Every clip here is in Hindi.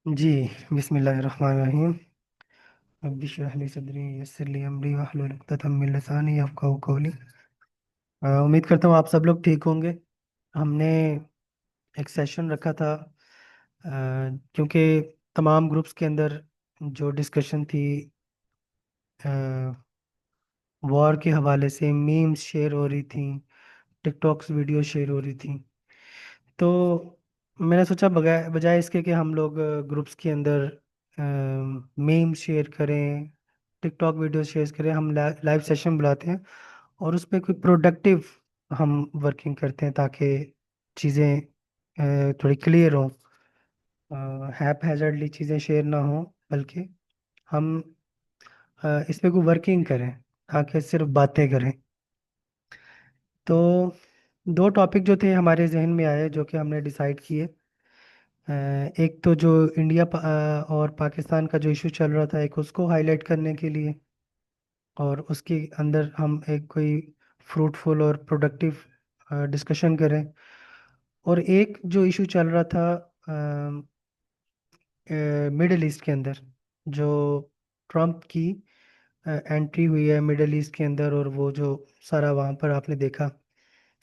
जी। बिस्मिल्लाहिर्रहमानिर्रहीम। रब्बि इश्रह ली सदरी यस्सिर ली अमरी वहलुल उक़दतम मिन लिसानी यफ़क़हू क़ौली। उम्मीद करता हूँ आप सब लोग ठीक होंगे। हमने एक सेशन रखा था, क्योंकि तमाम ग्रुप्स के अंदर जो डिस्कशन थी, वॉर के हवाले से मीम्स शेयर हो रही थी, टिकटॉक्स वीडियो शेयर हो रही थी। तो मैंने सोचा बजाय बजाय इसके कि हम लोग ग्रुप्स के अंदर मीम शेयर करें, टिकटॉक वीडियो शेयर करें, हम लाइव सेशन बुलाते हैं और उस पर कोई प्रोडक्टिव हम वर्किंग करते हैं, ताकि चीज़ें थोड़ी क्लियर हों, हैप हैज़र्डली चीज़ें शेयर ना हों, बल्कि हम इस पे कोई वर्किंग करें, ताकि सिर्फ बातें करें। तो दो टॉपिक जो थे हमारे जहन में आए, जो कि हमने डिसाइड किए। एक तो जो और पाकिस्तान का जो इशू चल रहा था, एक उसको हाईलाइट करने के लिए, और उसके अंदर हम एक कोई फ्रूटफुल और प्रोडक्टिव डिस्कशन करें। और एक जो इशू चल रहा था मिडिल ईस्ट के अंदर, जो ट्रम्प की एंट्री हुई है मिडिल ईस्ट के अंदर, और वो जो सारा वहाँ पर आपने देखा,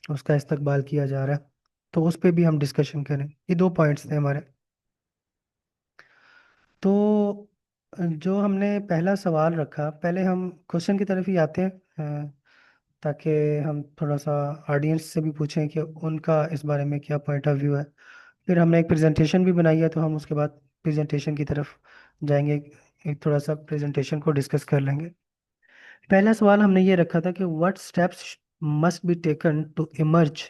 उसका इस्तकबाल किया जा रहा है, तो उस पर भी हम डिस्कशन करें। ये दो पॉइंट्स थे हमारे। तो जो हमने पहला सवाल रखा, पहले हम क्वेश्चन की तरफ ही आते हैं, ताकि हम थोड़ा सा ऑडियंस से भी पूछें कि उनका इस बारे में क्या पॉइंट ऑफ व्यू है। फिर हमने एक प्रेजेंटेशन भी बनाई है, तो हम उसके बाद प्रेजेंटेशन की तरफ जाएंगे, एक थोड़ा सा प्रेजेंटेशन को डिस्कस कर लेंगे। पहला सवाल हमने ये रखा था कि what steps must be taken to emerge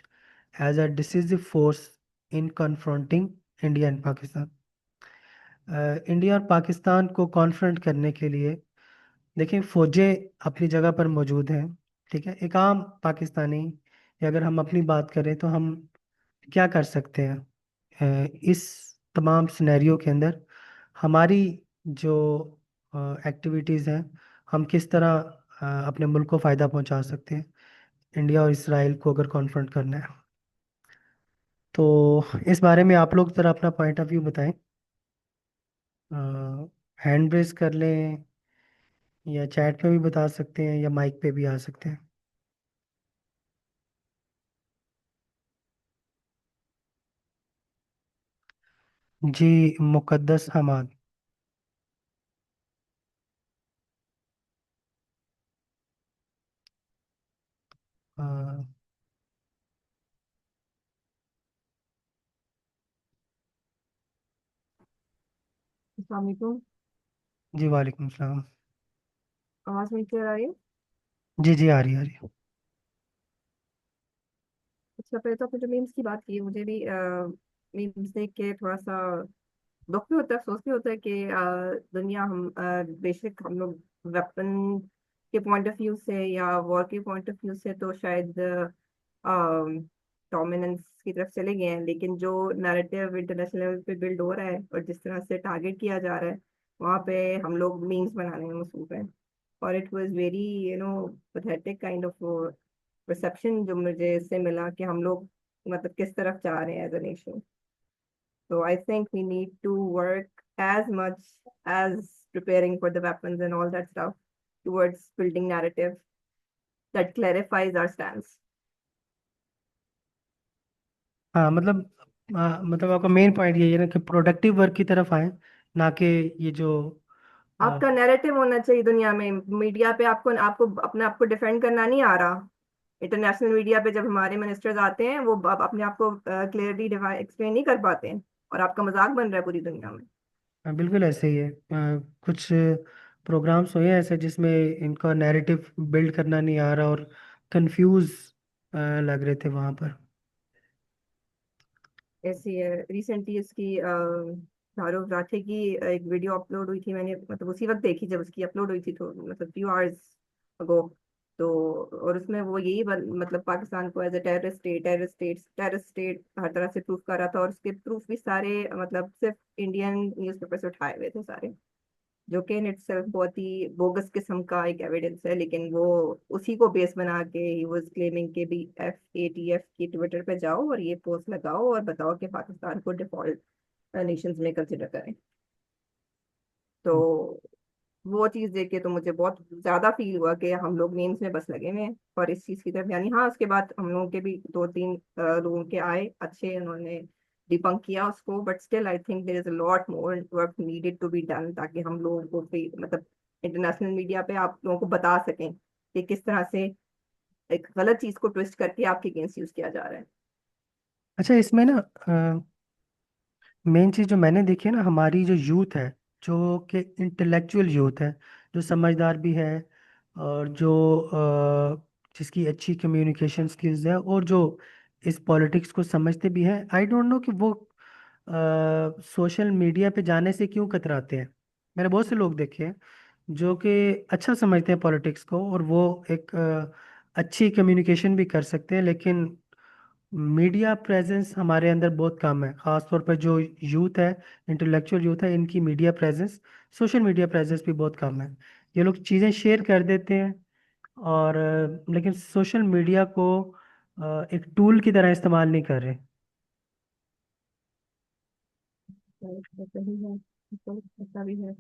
as a decisive force in confronting India and Pakistan. India और पाकिस्तान को कॉन्फ्रंट करने के लिए, देखिए, फौजें अपनी जगह पर मौजूद हैं, ठीक है। एक आम पाकिस्तानी, या अगर हम अपनी बात करें तो हम क्या कर सकते हैं इस तमाम सिनेरियो के अंदर। हमारी जो एक्टिविटीज़ हैं, हम किस तरह अपने मुल्क को फ़ायदा पहुंचा सकते हैं, इंडिया और इसराइल को अगर कॉन्फ्रंट करना है। तो इस बारे में आप लोग ज़रा अपना पॉइंट ऑफ व्यू बताएं। हैंड रेस कर लें, या चैट पे भी बता सकते हैं, या माइक पे भी आ सकते हैं। जी। मुकद्दस हमाद। अ, अस्सलाम वालेकुम। जी, वालेकुम सलाम। आवाज मेरी क्लियर आ रही है? जी जी, आ रही है, आ रही है। अच्छा, पहले तो आपने जो मीम्स की बात की, मुझे भी मीम्स देख के थोड़ा सा दुख भी होता है, अफसोस भी होता है कि दुनिया हम बेशक हम लोग वेपन के पॉइंट ऑफ व्यू से या वॉर के पॉइंट ऑफ व्यू से तो शायद डोमिनेंस की तरफ चले गए हैं, लेकिन जो नैरेटिव इंटरनेशनल लेवल पे बिल्ड हो रहा है और जिस तरह से टारगेट किया जा रहा है, वहाँ पे हम लोग मीम्स बनाने में मसरूफ हैं। और it was very pathetic kind of perception जो मुझे इससे मिला कि हम लोग मतलब किस तरफ जा रहे हैं as a nation. So I think we need to work as much as preparing for the weapons and all that stuff towards building narrative that clarifies our stance. हाँ, मतलब आपका मेन पॉइंट यही है ना, कि प्रोडक्टिव वर्क की तरफ आए, ना कि ये जो आ, आपका नैरेटिव होना चाहिए दुनिया में। मीडिया पे आपको आपको अपने आप को डिफेंड करना नहीं आ रहा। इंटरनेशनल मीडिया पे जब हमारे मिनिस्टर्स आते हैं, वो अपने आप को क्लियरली एक्सप्लेन नहीं कर पाते हैं, और आपका मजाक बन रहा है पूरी दुनिया में। बिल्कुल ऐसे ही है। कुछ प्रोग्राम्स हुए हैं ऐसे जिसमें इनका नैरेटिव बिल्ड करना नहीं आ रहा, और कंफ्यूज लग रहे थे वहां पर। ऐसी है रिसेंटली उसकी शाहरुख राठे की एक वीडियो अपलोड हुई थी, मैंने मतलब उसी वक्त देखी जब उसकी अपलोड हुई थी, तो मतलब फ्यू आवर्स अगो। तो और उसमें वो यही मतलब पाकिस्तान को एज ए टेररिस्ट स्टेट हर तरह से प्रूफ कर रहा था, और उसके प्रूफ भी सारे मतलब सिर्फ इंडियन न्यूज़पेपर से उठाए हुए थे सारे, जो कि इन इटसेल्फ बहुत ही बोगस किस्म का एक एविडेंस है। लेकिन वो उसी को बेस बना के ही वाज क्लेमिंग के भी FATF की ट्विटर पे जाओ और ये पोस्ट लगाओ और बताओ कि पाकिस्तान को डिफॉल्ट नेशंस में कंसिडर करें। हम्म। तो वो चीज देख के तो मुझे बहुत ज्यादा फील हुआ कि हम लोग मीम्स में बस लगे हुए हैं और इस चीज की तरफ। यानी हाँ, उसके बाद हम लोगों के भी दो तीन लोगों के आए अच्छे, उन्होंने डिबंक किया उसको, but still I think there is a lot more work needed to be done, ताकि हम लोगों को मतलब इंटरनेशनल मीडिया पे आप लोगों को बता सकें कि किस तरह से एक गलत चीज को ट्विस्ट करके आपके अगेंस्ट यूज किया जा रहा है। अच्छा, इसमें ना मेन चीज़ जो मैंने देखी है ना, हमारी जो यूथ है, जो कि इंटेलेक्चुअल यूथ है, जो समझदार भी है, और जो जिसकी अच्छी कम्युनिकेशन स्किल्स है, और जो इस पॉलिटिक्स को समझते भी हैं, आई डोंट नो कि वो सोशल मीडिया पे जाने से क्यों कतराते हैं। मैंने बहुत से लोग देखे हैं जो कि अच्छा समझते हैं पॉलिटिक्स को, और वो एक अच्छी कम्युनिकेशन भी कर सकते हैं, लेकिन मीडिया प्रेजेंस हमारे अंदर बहुत कम है, खासतौर पर जो यूथ है, इंटेलेक्चुअल यूथ है, इनकी media presence, social media presence भी बहुत कम है। ये लोग चीज़ें शेयर कर देते हैं, और लेकिन सोशल मीडिया को एक टूल की तरह इस्तेमाल नहीं कर रहे। तो सही है, तो ऐसा भी है।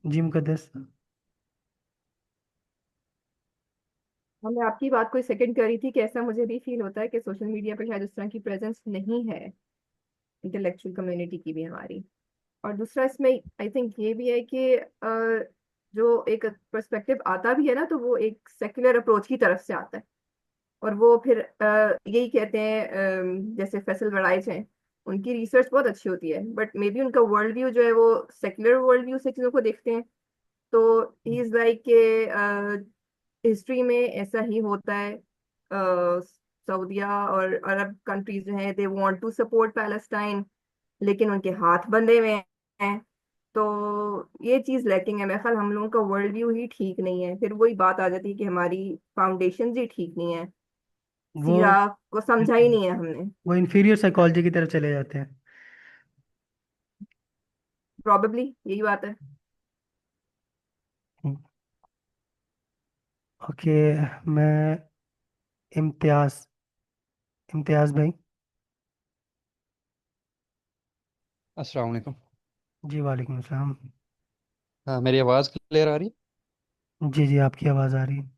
जी मुकद्दस। हाँ, मैं आपकी बात को सेकंड कर रही थी कि ऐसा मुझे भी फील होता है कि सोशल मीडिया पे शायद उस तरह की प्रेजेंस नहीं है इंटेलेक्चुअल कम्युनिटी की भी हमारी। और दूसरा इसमें आई थिंक ये भी है कि जो एक पर्सपेक्टिव आता भी है ना, तो वो एक सेक्युलर अप्रोच की तरफ से आता है। और वो फिर यही कहते हैं, जैसे फैसल वराइज हैं, उनकी रिसर्च बहुत अच्छी होती है, बट मे बी उनका वर्ल्ड व्यू जो है वो सेक्युलर वर्ल्ड व्यू से चीज़ों को देखते हैं। तो ही इज लाइक के हिस्ट्री में ऐसा ही होता है। सऊदिया और अरब कंट्रीज जो हैं, they want to support Palestine, लेकिन उनके हाथ बंधे हुए हैं। तो ये चीज लैकिंग है, मेरे ख्याल हम लोगों का वर्ल्ड व्यू ही ठीक नहीं है। फिर वही बात आ जाती है कि हमारी फाउंडेशन ही ठीक नहीं है, वो सीरा को समझा ही नहीं है हमने। वो इंफीरियर साइकोलॉजी की तरफ चले जाते हैं। प्रॉबेबली यही बात है। ओके। मैं इम्तियाज, इम्तियाज भाई। अस्सलाम वालेकुम। जी वालेकुम अस्सलाम। हाँ, मेरी आवाज़ क्लियर आ रही है? जी जी, आपकी आवाज़ आ रही है।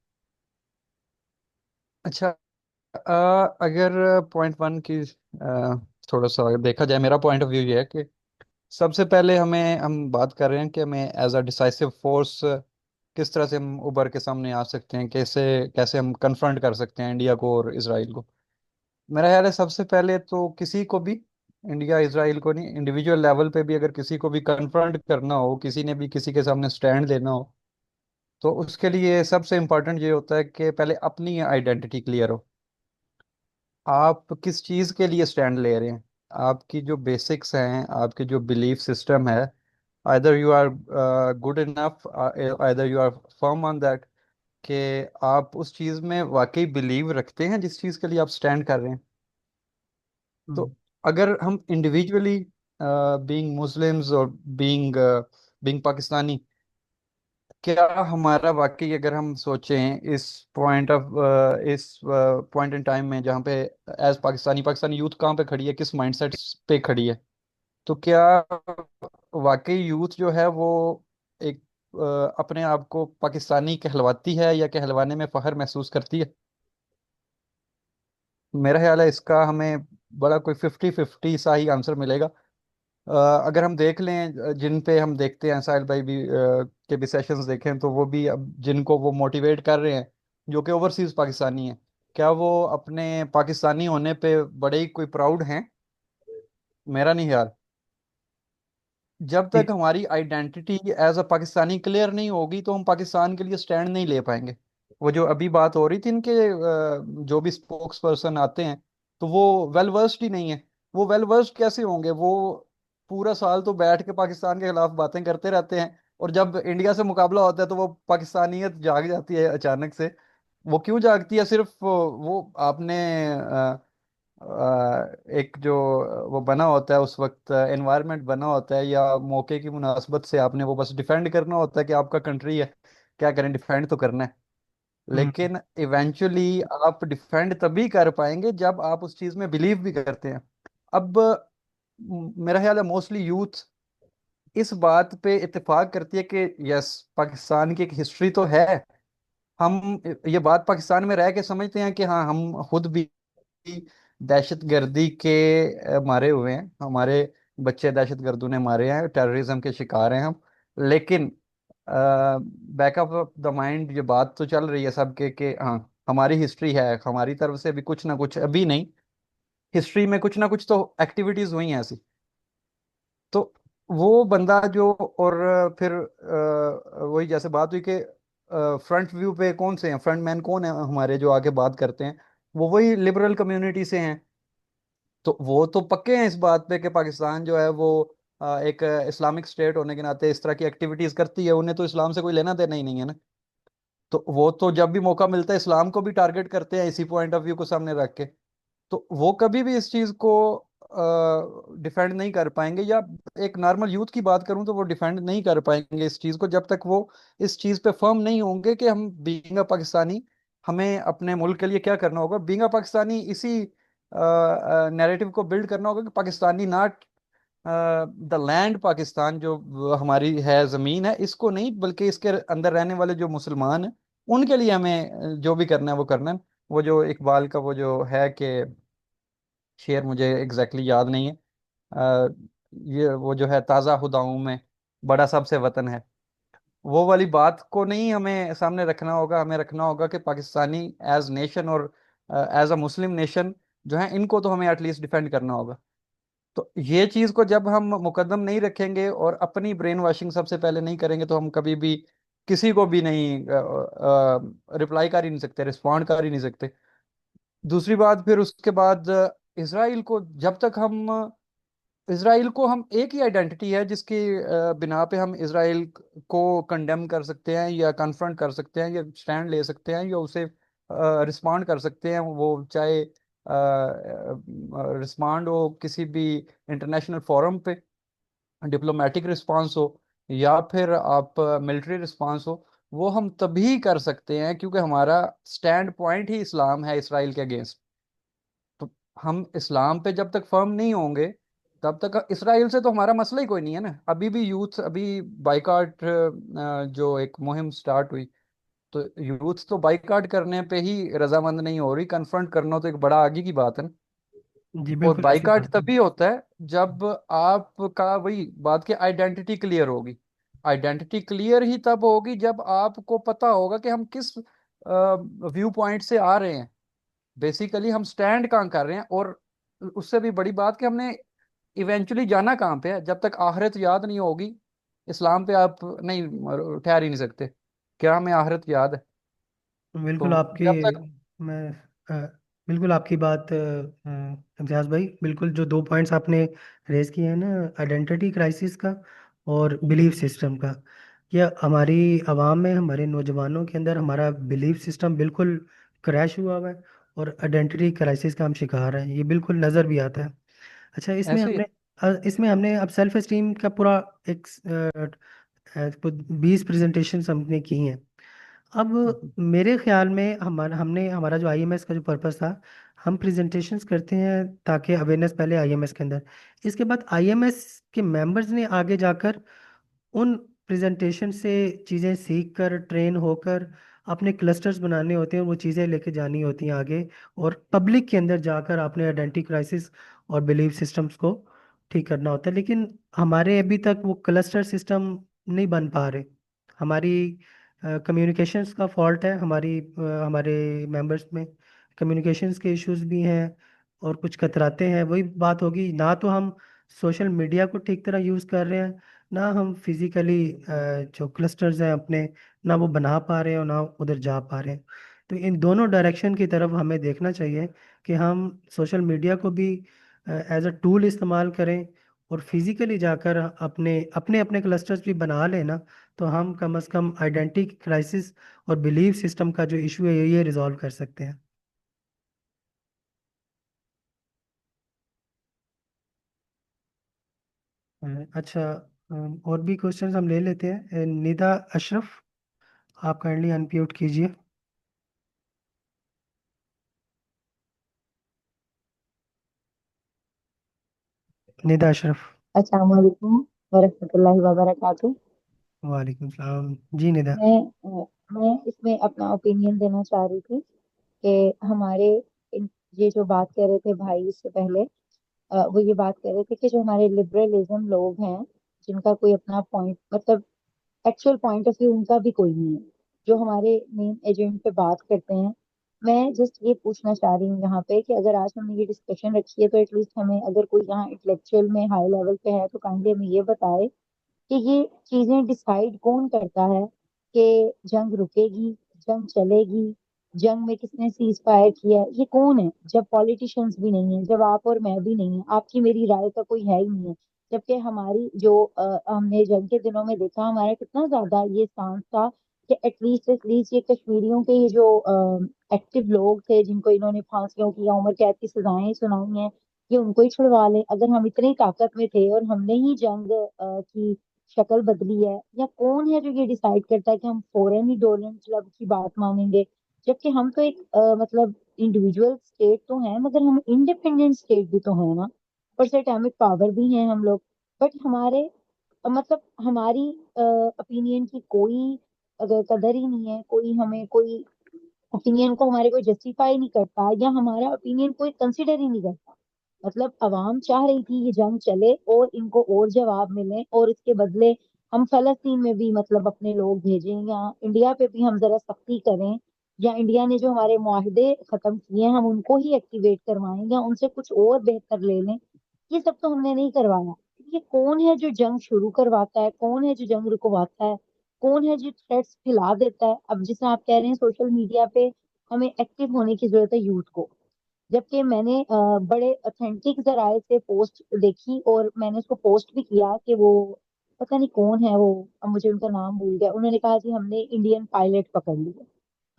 अच्छा। अगर पॉइंट वन की थोड़ा सा अगर देखा जाए, मेरा पॉइंट ऑफ व्यू ये है कि सबसे पहले हम बात कर रहे हैं कि हमें एज अ डिसाइसिव फोर्स किस तरह से हम उभर के सामने आ सकते हैं, कैसे कैसे हम कन्फ्रंट कर सकते हैं इंडिया को और इसराइल को। मेरा ख्याल है सबसे पहले तो किसी को भी, इंडिया इसराइल को नहीं, इंडिविजुअल लेवल पे भी अगर किसी को भी कन्फ्रंट करना हो, किसी ने भी किसी के सामने स्टैंड लेना हो, तो उसके लिए सबसे इम्पोर्टेंट ये होता है कि पहले अपनी आइडेंटिटी क्लियर हो। आप किस चीज़ के लिए स्टैंड ले रहे हैं, आपकी जो बेसिक्स हैं, आपकी जो बिलीफ सिस्टम है, either you are good enough, either you are firm on that, कि आप उस चीज़ में वाकई बिलीव रखते हैं जिस चीज़ के लिए आप स्टैंड कर रहे हैं। हम्म। तो अगर हम इंडिविजुअली बीइंग मुस्लिम्स और बीइंग बीइंग पाकिस्तानी, क्या हमारा वाकई अगर हम सोचें इस पॉइंट इन टाइम में जहाँ पे एज पाकिस्तानी पाकिस्तानी यूथ कहाँ पे खड़ी है, किस माइंडसेट पे खड़ी है, तो क्या वाकई यूथ जो है वो एक अपने आप को पाकिस्तानी कहलवाती है या कहलवाने में फख्र महसूस करती है? मेरा ख्याल है इसका हमें बड़ा कोई 50-50 सा ही आंसर मिलेगा। अगर हम देख लें, जिन पे हम देखते हैं साहिल भाई भी के भी सेशंस देखें, तो वो भी अब जिनको वो मोटिवेट कर रहे हैं जो कि ओवरसीज पाकिस्तानी हैं, क्या वो अपने पाकिस्तानी होने पे बड़े ही कोई प्राउड हैं? मेरा नहीं ख्याल। जब तक जी हमारी identity as a Pakistani clear नहीं होगी तो हम पाकिस्तान के लिए स्टैंड नहीं ले पाएंगे। वो जो अभी बात हो रही थी इनके जो भी स्पोक्स पर्सन आते हैं, तो वो वेल वर्स्ड ही नहीं है। वो वेल वर्स्ड कैसे होंगे? वो पूरा साल तो बैठ के पाकिस्तान के खिलाफ बातें करते रहते हैं, और जब इंडिया से मुकाबला होता है तो वो पाकिस्तानियत जाग जाती है अचानक से। वो क्यों जागती है? सिर्फ वो आपने एक जो वो बना होता है उस वक्त, एनवायरनमेंट बना होता है, या मौके की मुनासबत से आपने वो बस डिफेंड करना होता है कि आपका कंट्री है, क्या करें, डिफेंड तो करना है। हम्म। लेकिन इवेंचुअली आप डिफेंड तभी कर पाएंगे जब आप उस चीज़ में बिलीव भी करते हैं। अब मेरा ख्याल है मोस्टली यूथ इस बात पे इत्तेफाक करती है कि यस, पाकिस्तान की एक हिस्ट्री तो है। हम ये बात पाकिस्तान में रह के समझते हैं कि हाँ, हम खुद भी दहशत गर्दी के मारे हुए हैं, हमारे बच्चे दहशत गर्दों ने मारे हैं, टेररिज्म के शिकार हैं हम। लेकिन बैक ऑफ द माइंड ये बात तो चल रही है सबके कि हाँ, हमारी हिस्ट्री है, हमारी तरफ से भी कुछ ना कुछ, अभी नहीं, हिस्ट्री में कुछ ना कुछ तो एक्टिविटीज हुई हैं ऐसी। तो वो बंदा जो, और फिर वही जैसे बात हुई कि फ्रंट व्यू पे कौन से हैं, फ्रंट मैन कौन है हमारे जो आके बात करते हैं, वो वही लिबरल कम्युनिटी से हैं। तो वो तो पक्के हैं इस बात पे कि पाकिस्तान जो है वो एक इस्लामिक स्टेट होने के नाते इस तरह की एक्टिविटीज करती है, उन्हें तो इस्लाम से कोई लेना देना ही नहीं है ना। तो वो तो जब भी मौका मिलता है इस्लाम को भी टारगेट करते हैं इसी पॉइंट ऑफ व्यू को सामने रख के। तो वो कभी भी इस चीज को डिफेंड नहीं कर पाएंगे, या एक नॉर्मल यूथ की बात करूं तो वो डिफेंड नहीं कर पाएंगे इस चीज को जब तक वो इस चीज पे फर्म नहीं होंगे कि हम बीइंग अ पाकिस्तानी, हमें अपने मुल्क के लिए क्या करना होगा। बीइंग अ पाकिस्तानी इसी नैरेटिव को बिल्ड करना होगा कि Pakistani not the land Pakistan, जो हमारी है ज़मीन है, इसको नहीं, बल्कि इसके अंदर रहने वाले जो मुसलमान हैं उनके लिए हमें जो भी करना है वो करना है। वो जो इकबाल का वो जो है कि शेर मुझे एग्जैक्टली याद नहीं है, अ, ये वो जो है, ताज़ा खुदाऊं में बड़ा सबसे वतन है, वो वाली बात को नहीं हमें सामने रखना होगा। हमें रखना होगा कि पाकिस्तानी एज नेशन और एज अ मुस्लिम नेशन जो है, इनको तो हमें एटलीस्ट डिफेंड करना होगा। तो ये चीज को जब हम मुकदम नहीं रखेंगे और अपनी ब्रेन वॉशिंग सबसे पहले नहीं करेंगे, तो हम कभी भी किसी को भी नहीं रिप्लाई कर ही नहीं सकते, रिस्पॉन्ड कर ही नहीं सकते। दूसरी बात, फिर उसके बाद इसराइल को जब तक हम इसराइल को हम एक ही आइडेंटिटी है जिसकी बिना पे हम इसराइल को कंडेम कर सकते हैं या कन्फ्रंट कर सकते हैं या स्टैंड ले सकते हैं या उसे रिस्पॉन्ड कर सकते हैं, वो चाहे रिस्पॉन्ड हो किसी भी इंटरनेशनल फोरम पे, डिप्लोमेटिक रिस्पांस हो, या फिर आप मिलिट्री रिस्पांस हो, वो हम तभी कर सकते हैं क्योंकि हमारा स्टैंड पॉइंट ही इस्लाम है इसराइल के अगेंस्ट। तो हम इस्लाम पे जब तक फर्म नहीं होंगे तब तक इसराइल से तो हमारा मसला ही कोई नहीं है ना। अभी भी यूथ, अभी बाइकाट जो एक मुहिम स्टार्ट हुई, तो यूथ तो बाइकाट करने पे ही रजामंद नहीं हो रही, कन्फ्रंट करना तो एक बड़ा आगे की बात है ना। जी और बिल्कुल ऐसी बाइकाट बात है। तभी होता है जब आपका वही बात की आइडेंटिटी क्लियर होगी। आइडेंटिटी क्लियर ही तब होगी जब आपको पता होगा कि हम किस व्यू पॉइंट से आ रहे हैं, बेसिकली हम स्टैंड कहाँ कर रहे हैं। और उससे भी बड़ी बात कि हमने इवेंचुअली जाना कहाँ पे है। जब तक आखिरत याद नहीं होगी, इस्लाम पे आप नहीं ठहर ही नहीं सकते। क्या हमें आखिरत याद है? बिल्कुल तो आपकी जब तक मैं बिल्कुल आपकी बात इम्तियाज भाई, बिल्कुल जो दो पॉइंट्स आपने रेज किए हैं ना, आइडेंटिटी क्राइसिस का और बिलीफ सिस्टम का, यह हमारी आवाम में, हमारे नौजवानों के अंदर हमारा बिलीफ सिस्टम बिल्कुल क्रैश हुआ हुआ है और आइडेंटिटी क्राइसिस का हम शिकार हैं, ये बिल्कुल नज़र भी आता है। अच्छा, इसमें ऐसे ही हमने अब सेल्फ एस्टीम का पूरा एक 20 हमने की हैं। अब है। मेरे ख्याल में हमारा जो आईएमएस का जो पर्पस था, हम प्रेजेंटेशंस करते हैं ताकि अवेयरनेस पहले आईएमएस के अंदर, इसके बाद आईएमएस के मेंबर्स ने आगे जाकर उन प्रेजेंटेशन से चीज़ें सीख कर ट्रेन होकर अपने क्लस्टर्स बनाने होते हैं, वो चीज़ें लेके जानी होती हैं आगे, और पब्लिक के अंदर जाकर आपने आइडेंटिटी क्राइसिस और बिलीफ सिस्टम्स को ठीक करना होता है। लेकिन हमारे अभी तक वो क्लस्टर सिस्टम नहीं बन पा रहे। हमारी कम्युनिकेशंस का फॉल्ट है, हमारे मेंबर्स में कम्युनिकेशंस के इश्यूज भी हैं, और कुछ कतराते हैं। वही बात होगी, ना तो हम सोशल मीडिया को ठीक तरह यूज़ कर रहे हैं, ना हम फिजिकली जो क्लस्टर्स हैं अपने, ना वो बना पा रहे हैं और ना उधर जा पा रहे हैं। तो इन दोनों डायरेक्शन की तरफ हमें देखना चाहिए कि हम सोशल मीडिया को भी एज अ टूल इस्तेमाल करें, और फिजिकली जाकर अपने अपने अपने क्लस्टर्स भी बना लेना, तो हम कम से कम आइडेंटिटी क्राइसिस और बिलीफ सिस्टम का जो इशू है ये रिजॉल्व कर सकते हैं। अच्छा, और भी क्वेश्चंस हम ले लेते हैं। निदा अशरफ, आप काइंडली अनम्यूट कीजिए। निदा अशरफ। अस्सलाम वालेकुम वरहमतुल्लाहि वबरकातुह। वालेकुम सलाम जी निदा। मैं इसमें अपना ओपिनियन देना चाह रही थी कि हमारे ये जो बात कर रहे थे भाई इससे पहले, वो ये बात कर रहे थे कि जो हमारे लिबरलिज्म लोग हैं, जिनका कोई अपना पॉइंट मतलब एक्चुअल पॉइंट ऑफ व्यू उनका भी कोई नहीं है, जो हमारे मेन एजेंट पे बात करते हैं। मैं जस्ट ये पूछना चाह रही हूँ यहाँ पे कि अगर आज हमने ये डिस्कशन रखी है तो एटलीस्ट हमें, अगर कोई यहाँ इंटेलेक्चुअल में हाई लेवल पे है तो काइंडली हमें ये बताए कि ये चीजें डिसाइड कौन करता है कि जंग रुकेगी, जंग चलेगी, जंग में किसने सीज फायर किया है, ये कौन है? जब पॉलिटिशियंस भी नहीं है, जब आप और मैं भी नहीं है, आपकी मेरी राय का कोई है ही नहीं है। जबकि हमारी जो हमने जंग के दिनों में देखा, हमारा कितना ज्यादा ये स्टांस था कि एटलीस्ट एटलीस्ट ये कश्मीरियों के ये जो एक्टिव लोग थे जिनको इन्होंने फांसियों की या उम्र कैद की सजाएं सुनाई हैं, ये उनको ही छुड़वा लें। अगर हम इतनी ताकत में थे और हमने ही जंग की शक्ल बदली है, या कौन है जो ये डिसाइड करता है कि हम फौरन ही डोनाल्ड ट्रम्प की बात मानेंगे? जबकि हम तो एक मतलब इंडिविजुअल स्टेट तो हैं, मगर हम इंडिपेंडेंट स्टेट भी तो है ना, और से एटॉमिक पावर भी हैं हम लोग। बट हमारे मतलब हमारी ओपिनियन की कोई अगर कदर ही नहीं है, कोई हमें कोई ओपिनियन को हमारे कोई जस्टिफाई नहीं करता, या हमारा ओपिनियन कोई कंसिडर ही नहीं करता। मतलब अवाम चाह रही थी ये जंग चले और इनको और जवाब मिले, और इसके बदले हम फलस्तीन में भी मतलब अपने लोग भेजें, या इंडिया पे भी हम जरा सख्ती करें, या इंडिया ने जो हमारे मुआहदे खत्म किए हैं हम उनको ही एक्टिवेट करवाएं, या उनसे कुछ और बेहतर ले लें। ये सब तो हमने नहीं करवाया। ये कौन है जो जंग शुरू करवाता है? कौन है जो जंग रुकवाता है? कौन है जो थ्रेट्स फैला देता है? अब जैसे आप कह रहे हैं सोशल मीडिया पे हमें एक्टिव होने की जरूरत है यूथ को, जबकि मैंने बड़े ऑथेंटिक जराए से पोस्ट देखी और मैंने उसको पोस्ट भी किया कि वो पता नहीं कौन है वो, अब मुझे उनका नाम भूल गया, उन्होंने कहा कि हमने इंडियन पायलट पकड़ लिया।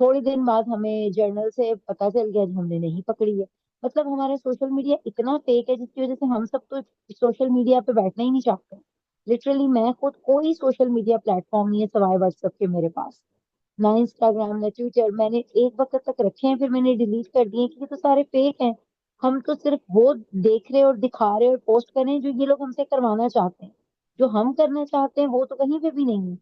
थोड़ी दिन बाद हमें जर्नल से पता चल गया कि हमने नहीं पकड़ी है। मतलब हमारा सोशल मीडिया इतना फेक है जिसकी वजह से हम सब तो सोशल मीडिया पे बैठना ही नहीं चाहते। लिटरली मैं खुद कोई सोशल मीडिया प्लेटफॉर्म नहीं है सिवाय व्हाट्सएप के मेरे पास। ना इंस्टाग्राम ना ट्विटर, मैंने एक वक्त तक रखे हैं फिर मैंने डिलीट कर दिए कि ये तो सारे फेक हैं। हम तो सिर्फ वो देख रहे और दिखा रहे और पोस्ट कर रहे हैं जो ये लोग हमसे करवाना चाहते हैं। जो हम करना चाहते हैं वो तो कहीं पे भी नहीं है।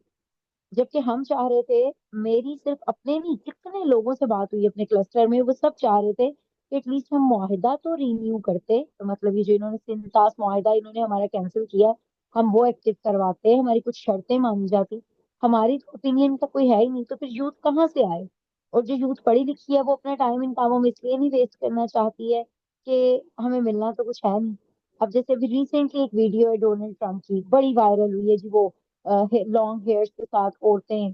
जबकि हम चाह रहे थे, मेरी सिर्फ अपने नहीं कितने लोगों से बात हुई अपने क्लस्टर में, वो सब चाह रहे थे कि एटलीस्ट हम मुआहिदा तो रिन्यू करते, तो मतलब ये जो इन्होंने सिंतास मुआहिदा इन्होंने हमारा कैंसिल किया, हम वो एक्टिव करवाते, हमारी कुछ शर्तें मानी जाती। हमारी ओपिनियन का कोई है ही नहीं, तो फिर यूथ कहाँ से आए? और जो यूथ पढ़ी लिखी है वो अपना टाइम इन कामों में इसलिए नहीं वेस्ट करना चाहती है कि हमें मिलना तो कुछ है नहीं। अब जैसे अभी रिसेंटली एक वीडियो है डोनाल्ड ट्रंप की, बड़ी वायरल हुई है जी, वो लॉन्ग हेयर्स के साथ औरतें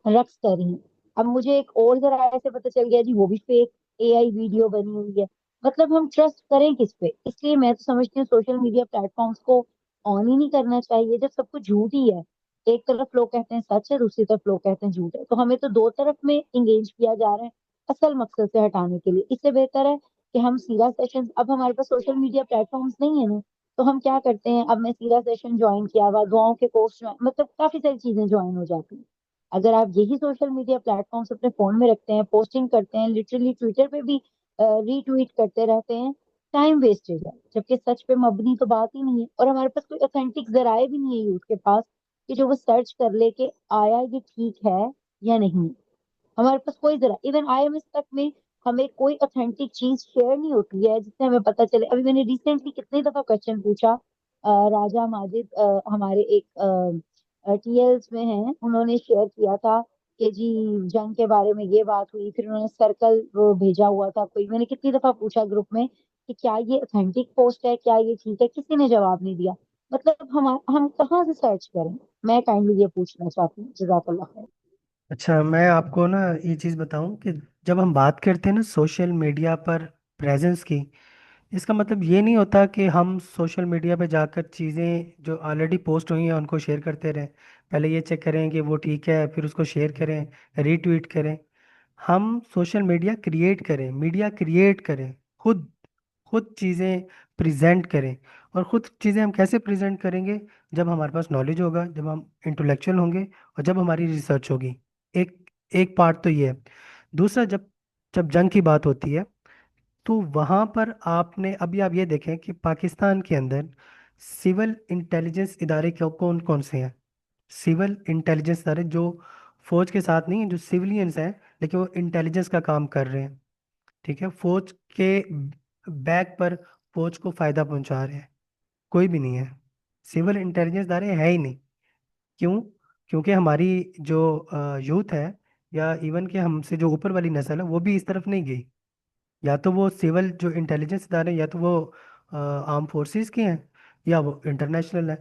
रक्स कर रही हैं। अब मुझे एक और जरा ऐसे पता चल गया जी वो भी फेक एआई वीडियो बनी हुई है। मतलब हम ट्रस्ट करें किस पे? इसलिए मैं तो समझती हूँ सोशल मीडिया प्लेटफॉर्म्स को ऑन ही नहीं करना चाहिए जब सब कुछ झूठ ही है। एक तरफ लोग कहते हैं सच है, दूसरी तरफ लोग कहते हैं झूठ है, तो हमें तो दो तरफ में इंगेज किया जा रहा है असल मकसद से हटाने के लिए। इससे बेहतर है कि हम सीरा सेशन, अब हमारे पास सोशल मीडिया प्लेटफॉर्म्स नहीं है ना, तो हम क्या करते हैं, अब मैं सीरा सेशन ज्वाइन किया हुआ, दुआओं के कोर्स मतलब काफी सारी चीजें ज्वाइन हो जाती हैं। अगर आप यही सोशल मीडिया प्लेटफॉर्म्स अपने फोन में रखते हैं, पोस्टिंग करते हैं, लिटरली ट्विटर पे भी रीट्वीट करते रहते हैं, टाइम वेस्टेज है। जबकि सच पे मबनी तो बात ही नहीं है, और हमारे पास कोई ऑथेंटिक जराए भी नहीं है यूथ के पास कि जो वो सर्च कर ले कि आया ये ठीक है या नहीं। हमारे पास कोई जरा इवन आईएमएस तक में हमें कोई ऑथेंटिक चीज शेयर नहीं होती है जिससे हमें पता चले। अभी मैंने रिसेंटली कितनी दफा क्वेश्चन पूछा, राजा माजिद हमारे एक टीएल्स में हैं, उन्होंने शेयर किया था कि जी जंग के बारे में ये बात हुई, फिर उन्होंने सर्कल वो भेजा हुआ था कोई, मैंने कितनी दफा पूछा ग्रुप में कि क्या ये ऑथेंटिक पोस्ट है, क्या ये ठीक है, किसी ने जवाब नहीं दिया। मतलब हम कहाँ से सर्च करें? मैं काइंडली ये पूछना चाहती हूँ। जजाकल्लाह खैर। अच्छा, मैं आपको ना ये चीज़ बताऊं कि जब हम बात करते हैं ना सोशल मीडिया पर प्रेजेंस की, इसका मतलब ये नहीं होता कि हम सोशल मीडिया पे जाकर चीज़ें जो ऑलरेडी पोस्ट हुई हैं उनको शेयर करते रहें। पहले ये चेक करें कि वो ठीक है, फिर उसको शेयर करें, रीट्वीट करें। हम सोशल मीडिया क्रिएट करें, खुद खुद चीज़ें प्रेजेंट करें। और खुद चीज़ें हम कैसे प्रेजेंट करेंगे? जब हमारे पास नॉलेज होगा, जब हम इंटेलेक्चुअल होंगे, और जब हमारी रिसर्च होगी। एक एक पार्ट तो ये है। दूसरा, जब जब जंग की बात होती है तो वहाँ पर आपने अभी आप ये देखें कि पाकिस्तान के अंदर सिविल इंटेलिजेंस इदारे कौन कौन से हैं? सिविल इंटेलिजेंस इदारे जो फौज के साथ नहीं है, जो सिविलियंस हैं लेकिन वो इंटेलिजेंस का काम कर रहे हैं। ठीक है, फौज के बैक पर फौज को फायदा पहुंचा रहे हैं, कोई भी नहीं है। सिविल इंटेलिजेंस इदारे है ही नहीं। क्यों? क्योंकि हमारी जो यूथ है, या इवन के हमसे जो ऊपर वाली नस्ल है, वो भी इस तरफ नहीं गई। या तो वो सिविल जो इंटेलिजेंस इदारे हैं, या तो वो आर्म फोर्सेस के हैं, या वो इंटरनेशनल है।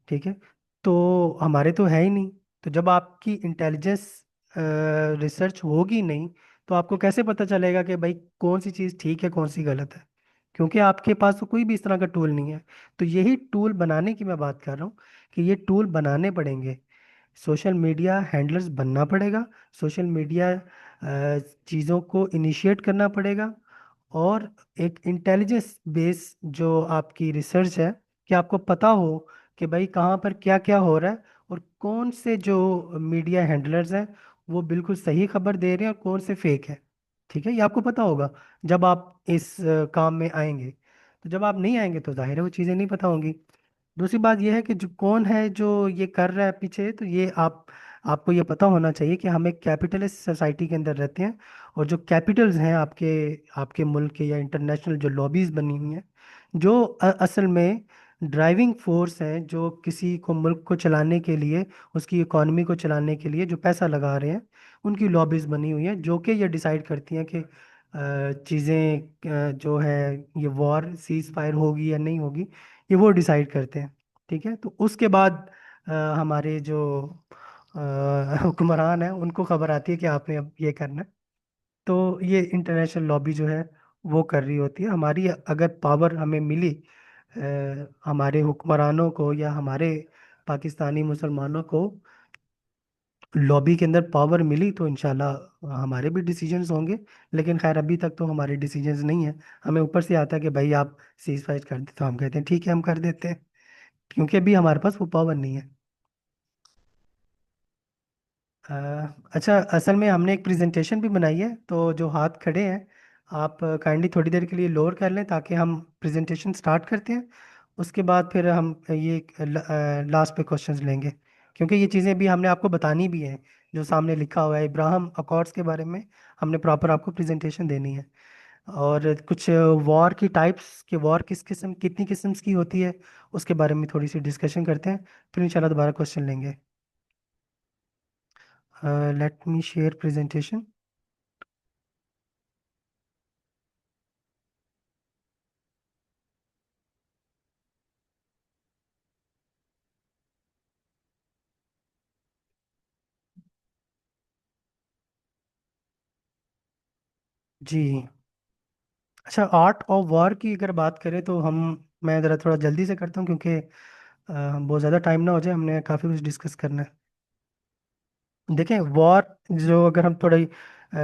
ठीक है, तो हमारे तो है ही नहीं। तो जब आपकी इंटेलिजेंस रिसर्च होगी नहीं, तो आपको कैसे पता चलेगा कि भाई कौन सी चीज़ ठीक है कौन सी गलत है? क्योंकि आपके पास तो कोई भी इस तरह का टूल नहीं है। तो यही टूल बनाने की मैं बात कर रहा हूँ, कि ये टूल बनाने पड़ेंगे। सोशल मीडिया हैंडलर्स बनना पड़ेगा। सोशल मीडिया चीज़ों को इनिशिएट करना पड़ेगा। और एक इंटेलिजेंस बेस जो आपकी रिसर्च है, कि आपको पता हो कि भाई कहाँ पर क्या क्या हो रहा है, और कौन से जो मीडिया हैंडलर्स हैं वो बिल्कुल सही खबर दे रहे हैं और कौन से फेक है। ठीक है, ये आपको पता होगा जब आप इस काम में आएंगे। तो जब आप नहीं आएंगे तो जाहिर है वो चीज़ें नहीं पता होंगी। दूसरी बात यह है कि जो कौन है जो ये कर रहा है पीछे, तो ये आपको ये पता होना चाहिए कि हम एक कैपिटलिस्ट सोसाइटी के अंदर रहते हैं। और जो कैपिटल्स हैं आपके आपके मुल्क के या इंटरनेशनल जो लॉबीज बनी हुई हैं, जो असल में ड्राइविंग फोर्स हैं, जो किसी को मुल्क को चलाने के लिए, उसकी इकॉनमी को चलाने के लिए जो पैसा लगा रहे हैं, उनकी लॉबीज बनी हुई हैं, जो कि ये डिसाइड करती हैं कि चीज़ें जो है, ये वॉर सीज फायर होगी या नहीं होगी, ये वो डिसाइड करते हैं। ठीक है, तो उसके बाद हमारे जो हुक्मरान हैं उनको खबर आती है कि आपने अब ये करना है। तो ये इंटरनेशनल लॉबी जो है वो कर रही होती है। हमारी अगर पावर हमें मिली, हमारे हुक्मरानों को या हमारे पाकिस्तानी मुसलमानों को लॉबी के अंदर पावर मिली, तो इंशाल्लाह हमारे भी डिसीजंस होंगे। लेकिन खैर अभी तक तो हमारे डिसीजंस नहीं है। हमें ऊपर से आता है कि भाई आप सीज फायर कर दे, तो हम कहते हैं ठीक है हम कर देते हैं, क्योंकि अभी हमारे पास वो पावर नहीं है। अ, अच्छा, असल में हमने एक प्रेजेंटेशन भी बनाई है, तो जो हाथ खड़े हैं आप काइंडली थोड़ी देर के लिए लोअर कर लें, ताकि हम प्रेजेंटेशन स्टार्ट करते हैं। उसके बाद फिर हम ये लास्ट पे क्वेश्चंस लेंगे, क्योंकि ये चीज़ें भी हमने आपको बतानी भी हैं। जो सामने लिखा हुआ है इब्राहिम अकॉर्ड्स के बारे में, हमने प्रॉपर आपको प्रेजेंटेशन देनी है। और कुछ वॉर की टाइप्स, कि वॉर किस किस्म कितनी किस्म की होती है, उसके बारे में थोड़ी सी डिस्कशन करते हैं। फिर इंशाल्लाह दोबारा क्वेश्चन लेंगे। Let me share presentation. जी। अच्छा, आर्ट ऑफ वॉर की अगर बात करें तो हम मैं ज़रा थोड़ा जल्दी से करता हूँ, क्योंकि बहुत ज़्यादा टाइम ना हो जाए, हमने काफ़ी कुछ डिस्कस करना है। देखें, वॉर जो अगर हम थोड़ी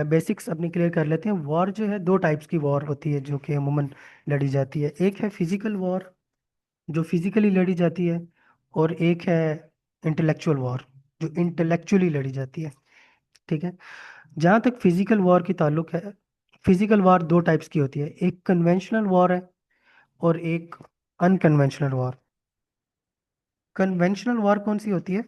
बेसिक्स अपनी क्लियर कर लेते हैं। वॉर जो है, दो टाइप्स की वॉर होती है जो कि अमूमन लड़ी जाती है। एक है फिजिकल वॉर, जो फिजिकली लड़ी जाती है। और एक है इंटेलेक्चुअल वॉर, जो इंटेलेक्चुअली लड़ी जाती है। ठीक है, जहाँ तक फिजिकल वॉर की ताल्लुक है, फिजिकल वॉर दो टाइप्स की होती है। एक कन्वेंशनल वॉर है और एक अनकन्वेंशनल वॉर। कन्वेंशनल वॉर कौन सी होती है?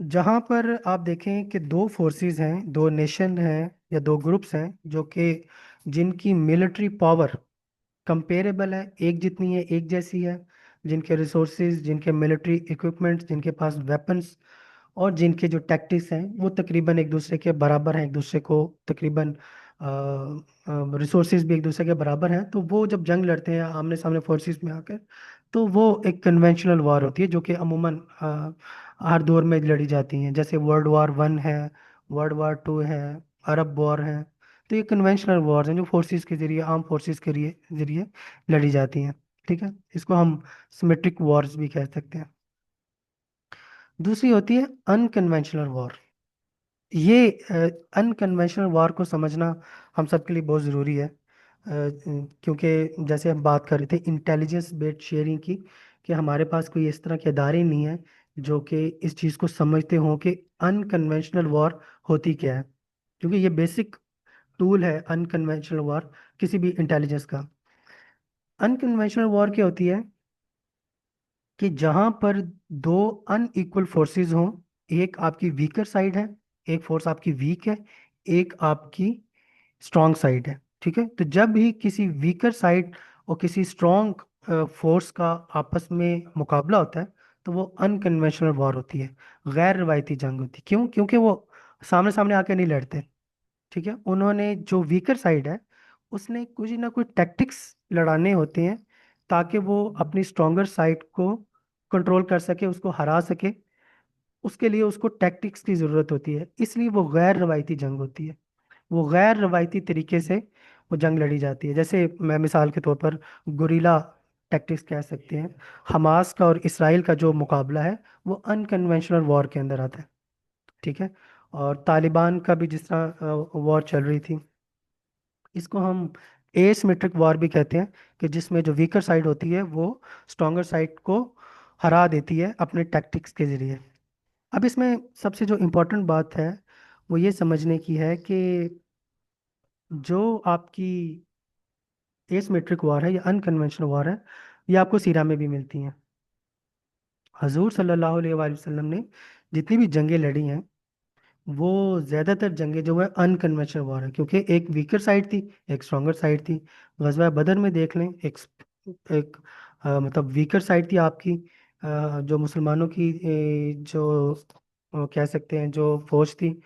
जहाँ पर आप देखें कि दो फोर्सेस हैं, दो नेशन हैं, या दो ग्रुप्स हैं, जो कि जिनकी मिलिट्री पावर कंपेरेबल है, एक जितनी है, एक जैसी है। जिनके रिसोर्सेज, जिनके मिलिट्री इक्विपमेंट्स, जिनके पास वेपन्स, और जिनके जो टैक्टिक्स हैं वो तकरीबन एक दूसरे के बराबर हैं, एक दूसरे को तकरीबन रिसोर्सेज भी एक दूसरे के बराबर हैं, तो वो जब जंग लड़ते हैं आमने सामने फोर्सेस में आकर, तो वो एक कन्वेंशनल वार होती है, जो कि अमूमन हर दौर में लड़ी जाती हैं। जैसे वर्ल्ड वार 1 है, वर्ल्ड वार 2 है, अरब वॉर है। तो ये कन्वेंशनल वॉर्स हैं जो फोर्सेस के जरिए, आर्म फोर्सेस के जरिए जरिए लड़ी जाती हैं। ठीक है, इसको हम सिमेट्रिक वॉर्स भी कह सकते हैं। दूसरी होती है अनकन्वेंशनल वॉर। ये अनकन्वेंशनल वार को समझना हम सबके लिए बहुत ज़रूरी है। क्योंकि जैसे हम बात कर रहे थे इंटेलिजेंस बेस्ड शेयरिंग की, कि हमारे पास कोई इस तरह के अदारे नहीं है जो कि इस चीज़ को समझते हों कि अनकन्वेंशनल वार होती क्या है। क्योंकि ये बेसिक टूल है अनकन्वेंशनल वार किसी भी इंटेलिजेंस का। अनकन्वेंशनल वॉर क्या होती है कि जहां पर दो अनइक्वल फोर्सेस हों, एक आपकी वीकर साइड है, एक फोर्स आपकी वीक है, एक आपकी स्ट्रॉन्ग साइड है। ठीक है, तो जब भी किसी वीकर साइड और किसी स्ट्रॉन्ग फोर्स का आपस में मुकाबला होता है तो वो अनकन्वेंशनल वॉर होती है, गैर रवायती जंग होती है। क्यों? क्योंकि वो सामने सामने आके नहीं लड़ते। ठीक है, उन्होंने जो वीकर साइड है उसने कुछ ना कुछ टैक्टिक्स लड़ाने होते हैं ताकि वो अपनी स्ट्रॉन्गर साइड को कंट्रोल कर सके, उसको हरा सके। उसके लिए उसको टैक्टिक्स की जरूरत होती है, इसलिए वो गैर रवायती जंग होती है। वो गैर रवायती तरीके से वो जंग लड़ी जाती है। जैसे मैं मिसाल के तौर पर गुरिल्ला टैक्टिक्स कह सकते हैं। हमास का और इसराइल का जो मुकाबला है वो अनकन्वेंशनल वॉर के अंदर आता है। ठीक है, और तालिबान का भी जिस तरह वॉर चल रही थी, इसको हम एसिमेट्रिक वॉर भी कहते हैं, कि जिसमें जो वीकर साइड होती है वो स्ट्रॉन्गर साइड को हरा देती है अपने टैक्टिक्स के जरिए। अब इसमें सबसे जो इम्पोर्टेंट बात है वो ये समझने की है कि जो आपकी एसिमेट्रिक वॉर है या अनकन्वेंशनल वॉर है, ये आपको सीरा में भी मिलती हैं। हजूर सल्लल्लाहु अलैहि वसल्लम ने जितनी भी जंगें लड़ी हैं वो ज्यादातर जंगें जो है अनकन्वेंशनल वॉर है, क्योंकि एक वीकर साइड थी, एक स्ट्रॉन्गर साइड थी। गजवा बदर में देख लें, एक मतलब वीकर साइड थी आपकी, जो मुसलमानों की जो कह सकते हैं जो फौज थी,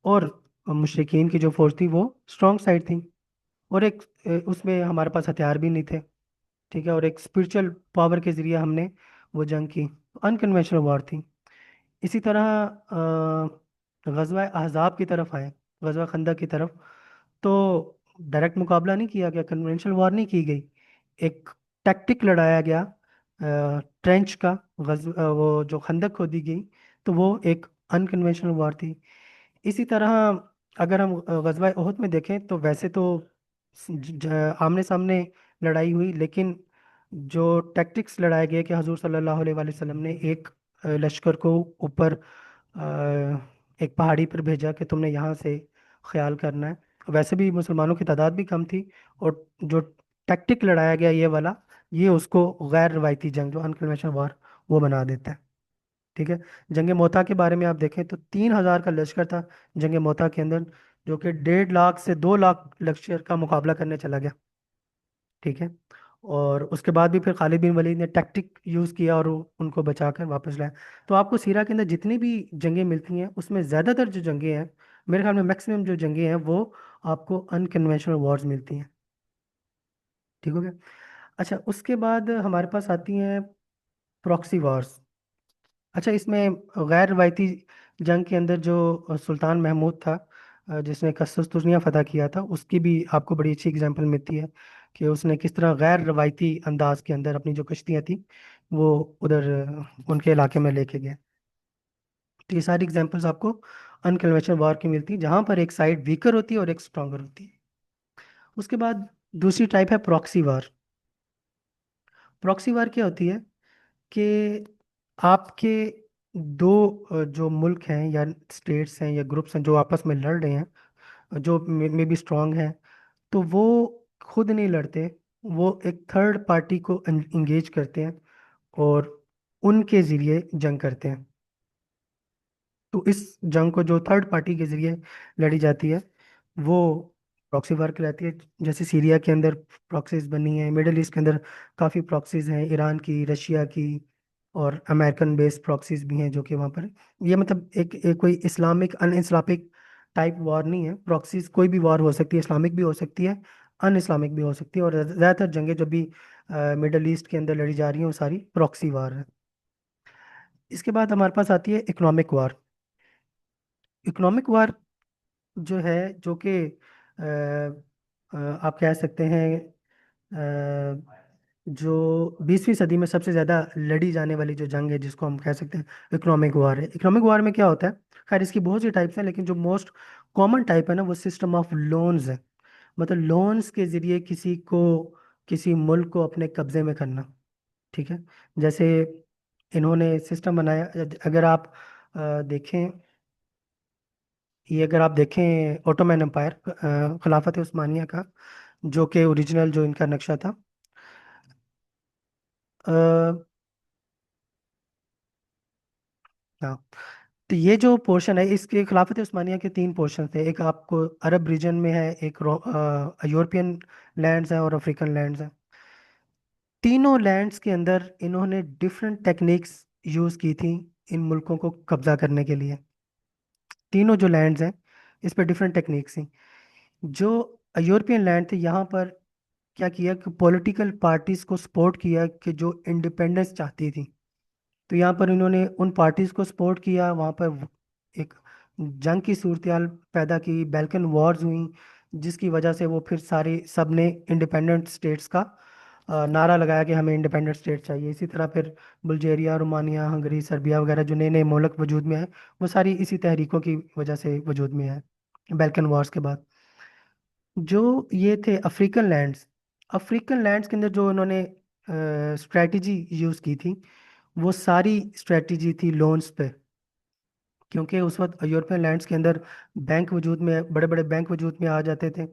और मुशरिकीन की जो फौज थी वो स्ट्रॉन्ग साइड थी। और एक उसमें हमारे पास हथियार भी नहीं थे। ठीक है, और एक स्पिरिचुअल पावर के जरिए हमने वो जंग की, अनकन्वेंशनल वॉर थी। इसी तरह गजवा अहजाब की तरफ आए, गजवा खंदक की तरफ, तो डायरेक्ट मुकाबला नहीं किया गया, कन्वेंशनल वॉर नहीं की गई, एक टैक्टिक लड़ाया गया ट्रेंच का। वो जो खंदक खोदी गई तो वो एक अनकन्वेंशनल वॉर थी। इसी तरह अगर हम गजवा ओहद में देखें तो वैसे तो आमने सामने लड़ाई हुई, लेकिन जो टैक्टिक्स लड़ाए गए कि हजूर सल्लल्लाहु अलैहि वसल्लम ने एक लश्कर को ऊपर एक पहाड़ी पर भेजा कि तुमने यहाँ से ख्याल करना है। वैसे भी मुसलमानों की तादाद भी कम थी, और जो टैक्टिक लड़ाया गया ये वाला, ये उसको गैर रवायती जंग जो अनकन्वेंशनल वार वो बना देता है। ठीक है, जंग मोता के बारे में आप देखें तो 3,000 का लश्कर था जंग मोता के अंदर, जो कि 1.5 लाख से 2 लाख लश्कर का मुकाबला करने चला गया। ठीक है, और उसके बाद भी फिर खालिद बिन वलीद ने टैक्टिक यूज किया और उनको बचाकर वापस लाया। तो आपको सीरा के अंदर जितनी भी जंगें मिलती हैं उसमें ज्यादातर जो जंगें हैं, मेरे ख्याल में मैक्सिमम जो जंगें हैं वो आपको अनकन्वेंशनल वॉर्स मिलती हैं। ठीक हो गया। अच्छा, उसके बाद हमारे पास आती हैं प्रॉक्सी वॉर्स। अच्छा, इसमें गैर रवायती जंग के अंदर जो सुल्तान महमूद था, जिसने कस्तुर्निया फतह किया था, उसकी भी आपको बड़ी अच्छी एग्जांपल मिलती है कि उसने किस तरह गैर रवायती अंदाज के अंदर अपनी जो कश्तियाँ थी वो उधर उनके इलाके में लेके गए। तो ये सारी एग्जांपल्स आपको अनकन्वेंशनल वॉर की मिलती है जहाँ पर एक साइड वीकर होती है और एक स्ट्रांगर होती है। उसके बाद दूसरी टाइप है प्रॉक्सी वार। प्रॉक्सी वार क्या होती है कि आपके दो जो मुल्क हैं या स्टेट्स हैं या ग्रुप्स हैं जो आपस में लड़ रहे हैं, जो मे बी स्ट्रांग हैं, तो वो खुद नहीं लड़ते, वो एक थर्ड पार्टी को इंगेज करते हैं और उनके जरिए जंग करते हैं। तो इस जंग को जो थर्ड पार्टी के जरिए लड़ी जाती है वो प्रॉक्सी वार कहलाती है। जैसे सीरिया के अंदर प्रॉक्सीज बनी है, मिडल ईस्ट के अंदर काफ़ी प्रॉक्सीज हैं, ईरान की, रशिया की, और अमेरिकन बेस्ड प्रॉक्सीज भी हैं जो कि वहाँ पर। ये मतलब एक कोई इस्लामिक अन इस्लामिक टाइप वॉर नहीं है। प्रॉक्सीज कोई भी वॉर हो सकती है, इस्लामिक भी हो सकती है, अन इस्लामिक भी हो सकती है, और ज़्यादातर जंगें जो भी मिडल ईस्ट के अंदर लड़ी जा रही हैं वो सारी प्रॉक्सी वार है। इसके बाद हमारे पास आती है इकोनॉमिक वार। इकोनॉमिक वार जो है, जो कि आप कह सकते हैं जो 20वीं सदी में सबसे ज़्यादा लड़ी जाने वाली जो जंग है जिसको हम कह सकते हैं इकोनॉमिक वार है। इकोनॉमिक वार में क्या होता है, खैर इसकी बहुत सी टाइप्स हैं, लेकिन जो मोस्ट कॉमन टाइप है ना वो सिस्टम ऑफ लोन्स है। मतलब लोन्स के जरिए किसी को, किसी मुल्क को अपने कब्जे में करना। ठीक है, जैसे इन्होंने सिस्टम बनाया। अगर आप देखें, ये अगर आप देखें ओटोमैन एम्पायर, खिलाफत उस्मानिया का जो कि ओरिजिनल जो इनका नक्शा था, अ, हाँ, तो ये जो पोर्शन है, इसके खिलाफत उस्मानिया के तीन पोर्शन थे। एक आपको अरब रीजन में है, एक यूरोपियन लैंड्स है और अफ्रीकन लैंड्स है। तीनों लैंड्स के अंदर इन्होंने डिफरेंट टेक्निक्स यूज़ की थी इन मुल्कों को कब्जा करने के लिए। तीनों जो लैंड्स हैं, इस पर डिफरेंट टेक्निक्स थी। जो यूरोपियन लैंड थे, यहाँ पर क्या किया कि पॉलिटिकल पार्टीज को सपोर्ट किया कि जो इंडिपेंडेंस चाहती थी। तो यहाँ पर इन्होंने उन पार्टीज को सपोर्ट किया, वहाँ पर एक जंग की सूरत पैदा की, बैल्कन वॉर्स हुई, जिसकी वजह से वो फिर सारे सब ने इंडिपेंडेंट स्टेट्स का नारा लगाया कि हमें इंडिपेंडेंट स्टेट चाहिए। इसी तरह फिर बुल्गारिया, रोमानिया, हंगरी, सर्बिया वगैरह जो नए नए मुल्क वजूद में है, वो सारी इसी तहरीकों की वजह से वजूद में है बैल्कन वॉर्स के बाद। जो ये थे अफ्रीकन लैंड्स के अंदर जो उन्होंने स्ट्रेटजी यूज़ की थी, वो सारी स्ट्रेटजी थी लोन्स पे। क्योंकि उस वक्त यूरोपियन लैंड्स के अंदर बैंक वजूद में, बड़े बड़े बैंक वजूद में आ जाते थे,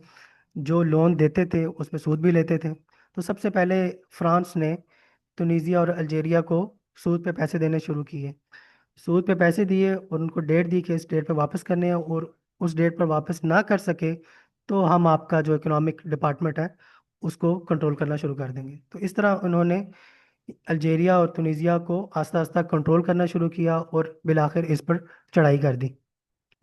जो लोन देते थे उसमें सूद भी लेते थे। तो सबसे पहले फ्रांस ने तुनीजिया और अल्जेरिया को सूद पे पैसे देने शुरू किए। सूद पे पैसे दिए और उनको डेट दी कि इस डेट पे वापस करने हैं, और उस डेट पर वापस ना कर सके तो हम आपका जो इकोनॉमिक डिपार्टमेंट है उसको कंट्रोल करना शुरू कर देंगे। तो इस तरह उन्होंने अल्जेरिया और तुनीजिया को आस्ता आस्ता कंट्रोल करना शुरू किया और बिलाखिर इस पर चढ़ाई कर दी।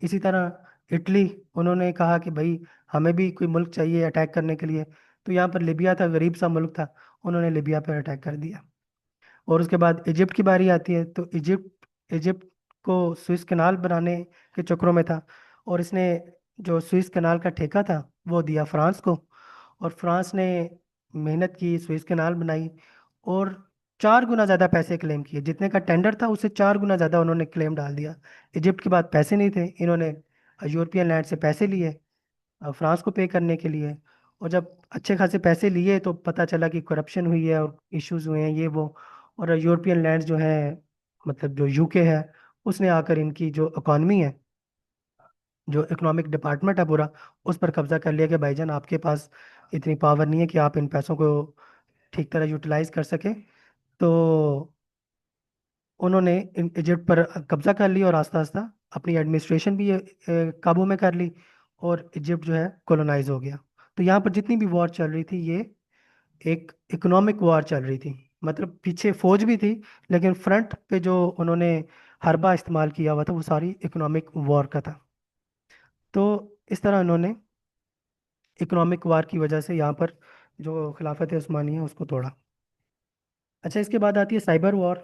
इसी तरह इटली, उन्होंने कहा कि भाई हमें भी कोई मुल्क चाहिए अटैक करने के लिए। तो यहाँ पर लिबिया था, गरीब सा मुल्क था, उन्होंने लिबिया पर अटैक कर दिया। और उसके बाद इजिप्ट की बारी आती है, तो इजिप्ट को स्विस कनाल बनाने के चक्रों में था, और इसने जो स्विस कनाल का ठेका था वो दिया फ्रांस को। और फ्रांस ने मेहनत की, स्विस कनाल बनाई, और 4 गुना ज़्यादा पैसे क्लेम किए। जितने का टेंडर था उससे 4 गुना ज़्यादा उन्होंने क्लेम डाल दिया। इजिप्ट के बाद पैसे नहीं थे, इन्होंने यूरोपियन लैंड से पैसे लिए फ्रांस को पे करने के लिए। और जब अच्छे खासे पैसे लिए तो पता चला कि करप्शन हुई है और इश्यूज हुए हैं ये वो। और यूरोपियन लैंड्स जो है, मतलब जो यूके है, उसने आकर इनकी जो इकॉनमी है, जो इकोनॉमिक डिपार्टमेंट है पूरा, उस पर कब्जा कर लिया कि भाईजान आपके पास इतनी पावर नहीं है कि आप इन पैसों को ठीक तरह यूटिलाइज कर सके। तो उन्होंने इन इजिप्ट पर कब्जा कर लिया और आस्ता आस्ता अपनी एडमिनिस्ट्रेशन भी काबू में कर ली, और इजिप्ट जो है कॉलोनाइज हो गया। तो यहाँ पर जितनी भी वॉर चल रही थी, ये एक इकोनॉमिक वॉर चल रही थी। मतलब पीछे फौज भी थी, लेकिन फ्रंट पे जो उन्होंने हरबा इस्तेमाल किया हुआ था वो सारी इकोनॉमिक वॉर का था। तो इस तरह उन्होंने इकोनॉमिक वार की वजह से यहाँ पर जो खिलाफत उस्मानिया है उसको तोड़ा। अच्छा, इसके बाद आती है साइबर वॉर।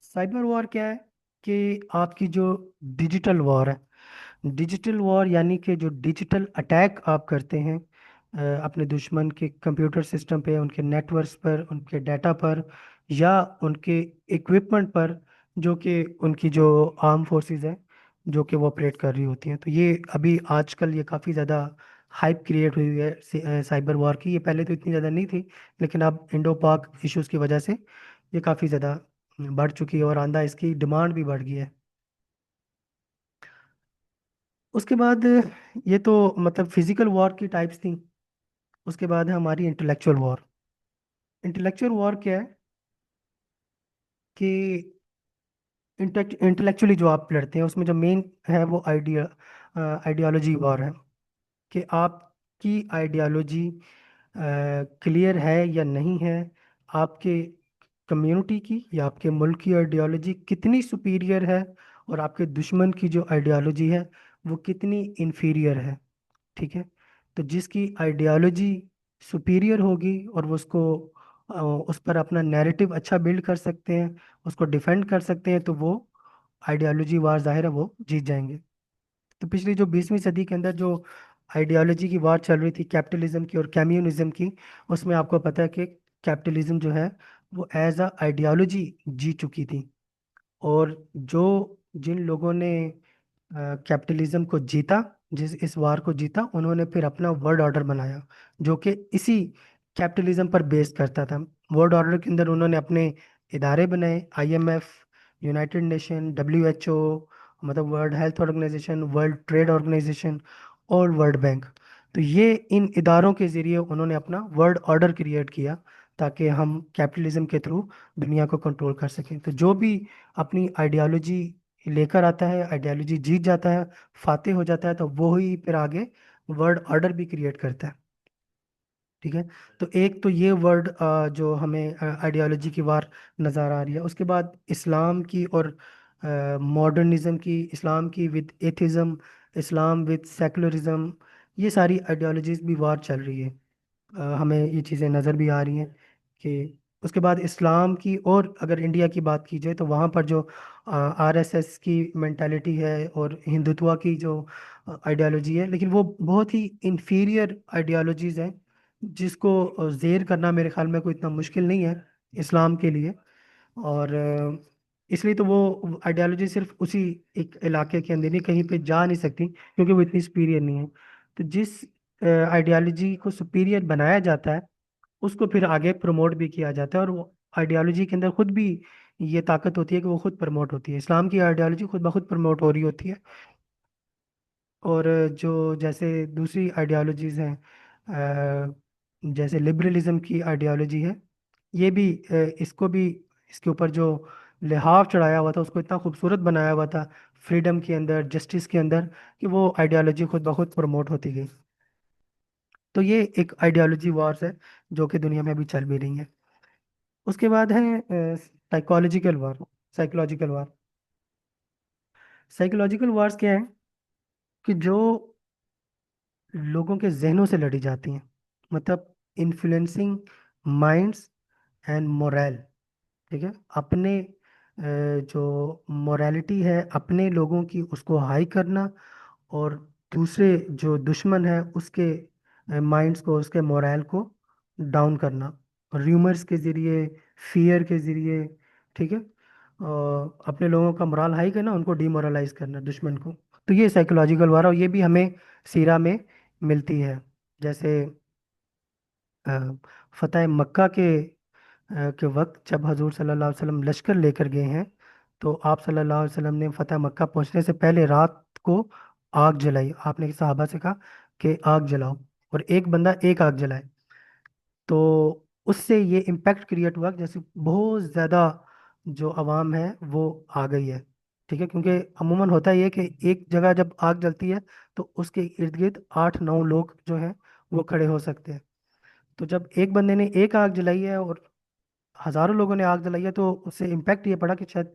साइबर वॉर क्या है कि आपकी जो डिजिटल वॉर है, डिजिटल वॉर यानी कि जो डिजिटल अटैक आप करते हैं अपने दुश्मन के कंप्यूटर सिस्टम पे, उनके नेटवर्क्स पर, उनके डाटा पर, या उनके इक्विपमेंट पर, जो कि उनकी जो आर्म फोर्सेस है जो कि वो ऑपरेट कर रही होती हैं। तो ये अभी आजकल ये काफ़ी ज़्यादा हाइप क्रिएट हुई है साइबर वॉर की। ये पहले तो इतनी ज़्यादा नहीं थी, लेकिन अब इंडो पाक इश्यूज़ की वजह से ये काफ़ी ज़्यादा बढ़ चुकी है, और आंदा इसकी डिमांड भी बढ़ गई है। उसके बाद ये तो मतलब फिजिकल वॉर की टाइप्स थी। उसके बाद है हमारी इंटेलेक्चुअल वॉर। इंटेलेक्चुअल वॉर क्या है कि इंटेलेक्चुअली जो आप लड़ते हैं उसमें जो मेन है वो आइडियोलॉजी वॉर है, कि आपकी आइडियोलॉजी क्लियर है या नहीं है। आपके कम्युनिटी की या आपके मुल्क की आइडियोलॉजी कितनी सुपीरियर है, और आपके दुश्मन की जो आइडियोलॉजी है वो कितनी इंफीरियर है। ठीक है। तो जिसकी आइडियोलॉजी सुपीरियर होगी और वो उसको उस पर अपना नैरेटिव अच्छा बिल्ड कर सकते हैं, उसको डिफेंड कर सकते हैं, तो वो आइडियोलॉजी वार जाहिर है वो जीत जाएंगे। तो पिछली जो 20वीं सदी के अंदर जो आइडियोलॉजी की वार चल रही थी कैपिटलिज्म की और कम्युनिज्म की, उसमें आपको पता है कि कैपिटलिज्म जो है वो एज अ आइडियोलॉजी जीत चुकी थी। और जो जिन लोगों ने कैपिटलिज्म को जीता, जिस इस वार को जीता, उन्होंने फिर अपना वर्ल्ड ऑर्डर बनाया जो कि इसी कैपिटलिज्म पर बेस करता था। वर्ल्ड ऑर्डर के अंदर उन्होंने अपने इदारे बनाए, आईएमएफ, यूनाइटेड नेशन, डब्ल्यूएचओ, मतलब World Health Organisation, World Trade Organisation, और वर्ल्ड बैंक। तो ये इन इदारों के ज़रिए उन्होंने अपना वर्ल्ड ऑर्डर क्रिएट किया, ताकि हम कैपिटलिज्म के थ्रू दुनिया को कंट्रोल कर सकें। तो जो भी अपनी आइडियोलॉजी लेकर आता है, आइडियोलॉजी जीत जाता है, फातेह हो जाता है, तो वो ही फिर आगे वर्ल्ड ऑर्डर भी क्रिएट करता है। ठीक है। तो एक तो ये वर्ड जो हमें आइडियोलॉजी की वार नज़र आ रही है। उसके बाद इस्लाम की और मॉडर्निज्म की, इस्लाम की with atheism, Islam with secularism, ये सारी आइडियोलॉजीज भी वार चल रही है। हमें ये चीज़ें नज़र भी आ रही हैं कि उसके बाद इस्लाम की, और अगर इंडिया की बात की जाए तो वहाँ पर जो आरएसएस की मेंटालिटी है और हिंदुत्व की जो आइडियोलॉजी है, लेकिन वो बहुत ही इंफीरियर आइडियोलॉजीज हैं जिसको ज़ेर करना मेरे ख्याल में कोई इतना मुश्किल नहीं है इस्लाम के लिए। और इसलिए तो वो आइडियोलॉजी सिर्फ उसी एक इलाके के अंदर ही, कहीं पे जा नहीं सकती क्योंकि वो इतनी सुपीरियर नहीं है। तो जिस आइडियोलॉजी को सुपीरियर बनाया जाता है उसको फिर आगे प्रमोट भी किया जाता है, और वो आइडियोलॉजी के अंदर खुद भी ये ताकत होती है कि वो खुद प्रमोट होती है। इस्लाम की आइडियोलॉजी खुद ब खुद प्रमोट हो रही होती है। और जो जैसे दूसरी आइडियोलॉजीज हैं, जैसे लिबरलिज्म की आइडियोलॉजी है, ये भी इसको भी, इसके ऊपर जो लिहाफ चढ़ाया हुआ था उसको इतना खूबसूरत बनाया हुआ था फ्रीडम के अंदर, जस्टिस के अंदर, कि वो आइडियोलॉजी खुद ब खुद प्रमोट होती गई। तो ये एक आइडियोलॉजी वॉर्स है जो कि दुनिया में अभी चल भी रही है। उसके बाद है साइकोलॉजिकल वार। साइकोलॉजिकल वार, साइकोलॉजिकल वार्स क्या है कि जो लोगों के जहनों से लड़ी जाती हैं, मतलब इन्फ्लुएंसिंग माइंड्स एंड मोरल। ठीक है। अपने जो मोरालिटी है अपने लोगों की, उसको हाई करना, और दूसरे जो दुश्मन है उसके माइंड्स को, उसके मोरल को डाउन करना, र्यूमर्स के ज़रिए, फियर के ज़रिए। ठीक है। अपने लोगों का मोरल हाई करना, उनको डीमोरलाइज करना, दुश्मन को। तो ये साइकोलॉजिकल वार, और ये भी हमें सीरा में मिलती है। जैसे अ, फतेह मक्का के वक्त जब हजूर सल्लल्लाहु अलैहि वसल्लम लश्कर लेकर गए हैं, तो आप सल्लल्लाहु अलैहि वसल्लम ने फतेह मक्का पहुंचने से पहले रात को आग जलाई। आपने सहाबा से कहा कि आग जलाओ, और एक बंदा एक आग जलाए। तो उससे ये इम्पैक्ट क्रिएट हुआ कि जैसे बहुत ज़्यादा जो आवाम है वो आ गई है। ठीक है। क्योंकि अमूमन होता ही है कि एक जगह जब आग जलती है तो उसके इर्द गिर्द 8-9 लोग जो हैं वो खड़े हो सकते हैं। तो जब एक बंदे ने एक आग जलाई है और हजारों लोगों ने आग जलाई है, तो उससे इम्पैक्ट ये पड़ा कि शायद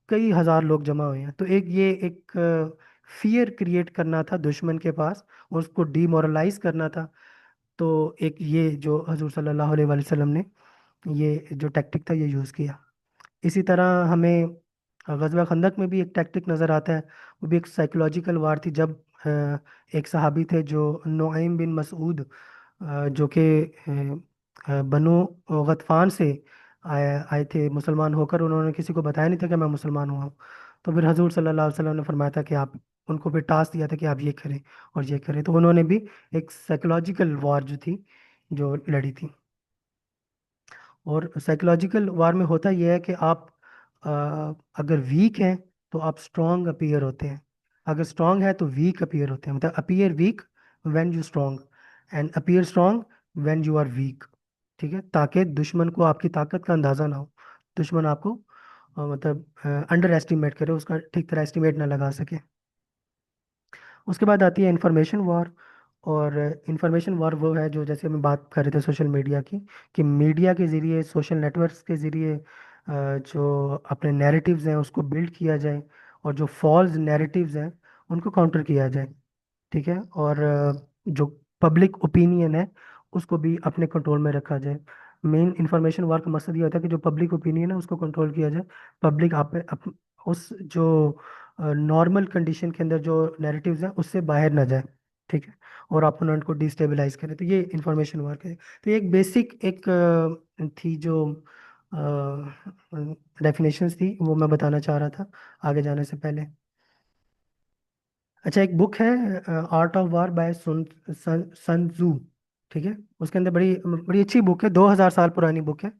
कई हजार लोग जमा हुए हैं। तो एक फियर क्रिएट करना था दुश्मन के पास, और उसको डीमोरलाइज करना था। तो एक ये जो हजूर सल्लल्लाहु अलैहि वसल्लम ने ये जो टैक्टिक था ये यूज़ किया। इसी तरह हमें गज़वा खंदक में भी एक टैक्टिक नज़र आता है। वो भी एक साइकोलॉजिकल वार थी, जब एक सहाबी थे जो नुआइम बिन मसूद, जो कि बनु गतफान से आए आए थे मुसलमान होकर। उन्होंने किसी को बताया नहीं था कि मैं मुसलमान हुआ हूँ। तो फिर हजूर सल्लल्लाहु अलैहि वसल्लम ने फरमाया था कि आप, उनको फिर टास्क दिया था कि आप ये करें और ये करें। तो उन्होंने भी एक साइकोलॉजिकल वॉर जो थी, जो लड़ी थी। और साइकोलॉजिकल वार में होता यह है कि आप अ, अगर वीक हैं तो आप स्ट्रांग अपीयर होते हैं, अगर स्ट्रांग है तो वीक अपीयर होते हैं। मतलब appear weak when you strong, and appear strong when you are weak. ठीक है। ताकि दुश्मन को आपकी ताकत का अंदाज़ा ना हो, दुश्मन आपको मतलब अंडर एस्टिमेट करे, उसका ठीक तरह एस्टिमेट ना लगा सके। उसके बाद आती है इंफॉर्मेशन वॉर। और इंफॉर्मेशन वॉर वो है जो, जैसे हम बात कर रहे थे सोशल मीडिया की, कि मीडिया के ज़रिए, सोशल नेटवर्क्स के ज़रिए जो अपने नैरेटिव्स हैं उसको बिल्ड किया जाए, और जो फॉल्स नैरेटिव्स हैं उनको काउंटर किया जाए। ठीक है। और जो पब्लिक ओपिनियन है उसको भी अपने कंट्रोल में रखा जाए। मेन इंफॉर्मेशन वार का मकसद ये होता है कि जो पब्लिक ओपिनियन है उसको कंट्रोल किया जाए। पब्लिक उस जो नॉर्मल कंडीशन के अंदर जो नैरेटिव्स हैं उससे बाहर ना जाए। ठीक है। और अपोनेंट को डिस्टेबलाइज करे। तो ये इंफॉर्मेशन वार है। तो ये एक बेसिक एक थी जो डेफिनेशंस थी, वो मैं बताना चाह रहा था आगे जाने से पहले। अच्छा, एक बुक है आर्ट ऑफ वार बाय सन जू। ठीक है। उसके अंदर बड़ी बड़ी अच्छी बुक है, 2000 साल पुरानी बुक है।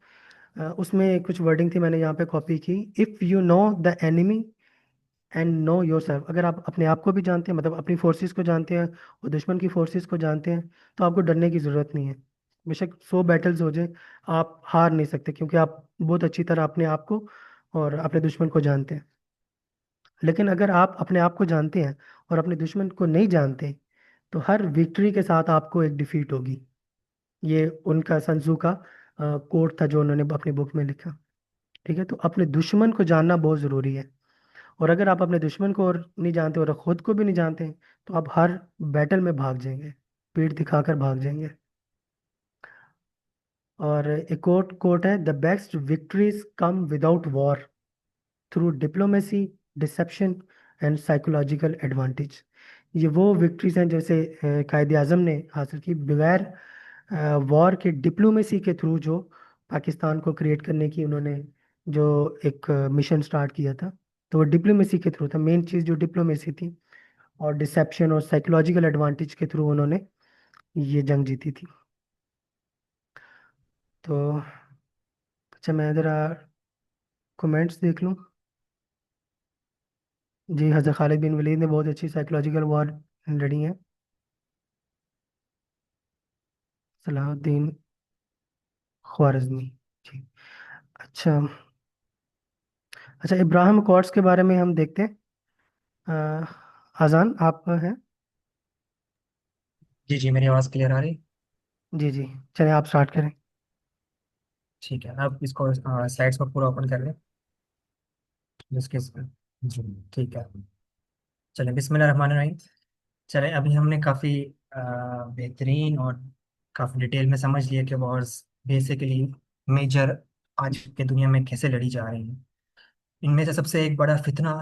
उसमें कुछ वर्डिंग थी, मैंने यहाँ पे कॉपी की। If you know the enemy and know your self, अगर आप अपने आप को भी जानते हैं, मतलब अपनी फोर्सेस को जानते हैं, और दुश्मन की फोर्सेस को जानते हैं, तो आपको डरने की ज़रूरत नहीं है। बेशक 100 बैटल्स हो जाए, आप हार नहीं सकते, क्योंकि आप बहुत अच्छी तरह अपने आप को और अपने दुश्मन को जानते हैं। लेकिन अगर आप अपने आप को जानते हैं और अपने दुश्मन को नहीं जानते, तो हर विक्ट्री के साथ आपको एक डिफीट होगी। ये उनका संजू का कोट था जो उन्होंने अपनी बुक में लिखा। ठीक है, तो अपने दुश्मन को जानना बहुत ज़रूरी है। और अगर आप अपने दुश्मन को और नहीं जानते और खुद को भी नहीं जानते हैं, तो आप हर बैटल में भाग जाएंगे, पीठ दिखाकर भाग जाएंगे। और एक कोट है, the best victories come without war, through diplomacy, dissipation and psychological advantage. ये वो विक्ट्रीज हैं जैसे कायद आजम ने हासिल की, बगैर वॉर के, डिप्लोमेसी के थ्रू, जो पाकिस्तान को क्रिएट करने की उन्होंने जो एक मिशन स्टार्ट किया था, तो वो डिप्लोमेसी के थ्रू था। मेन चीज़ जो डिप्लोमेसी थी, और डिसेप्शन और साइकोलॉजिकल एडवांटेज के थ्रू उन्होंने ये जंग जीती थी। तो अच्छा, मैं ज़रा कमेंट्स देख लूँ। जी, हज़रत खालिद बिन वलीद ने बहुत अच्छी साइकोलॉजिकल वॉर लड़ी है। सलाहुद्दीन ख्वारिज़मी। जी। अच्छा। अच्छा, इब्राहिम अकॉर्ड्स के बारे में हम देखते हैं। अजान आप हैं? जी जी, मेरी आवाज़ क्लियर आ रही? जी जी, चलिए आप स्टार्ट करें। ठीक है, अब इसको स्लाइड्स को पूरा ओपन कर लें जिसके जी, ठीक है। चलें, बिस्मिल्लाहिर्रहमानिर्रहीम। चलें, अभी हमने काफ़ी बेहतरीन और काफ़ी डिटेल में समझ लिया कि वॉर्स बेसिकली मेजर आज के दुनिया में कैसे लड़ी जा रही हैं। इनमें से सबसे एक बड़ा फितना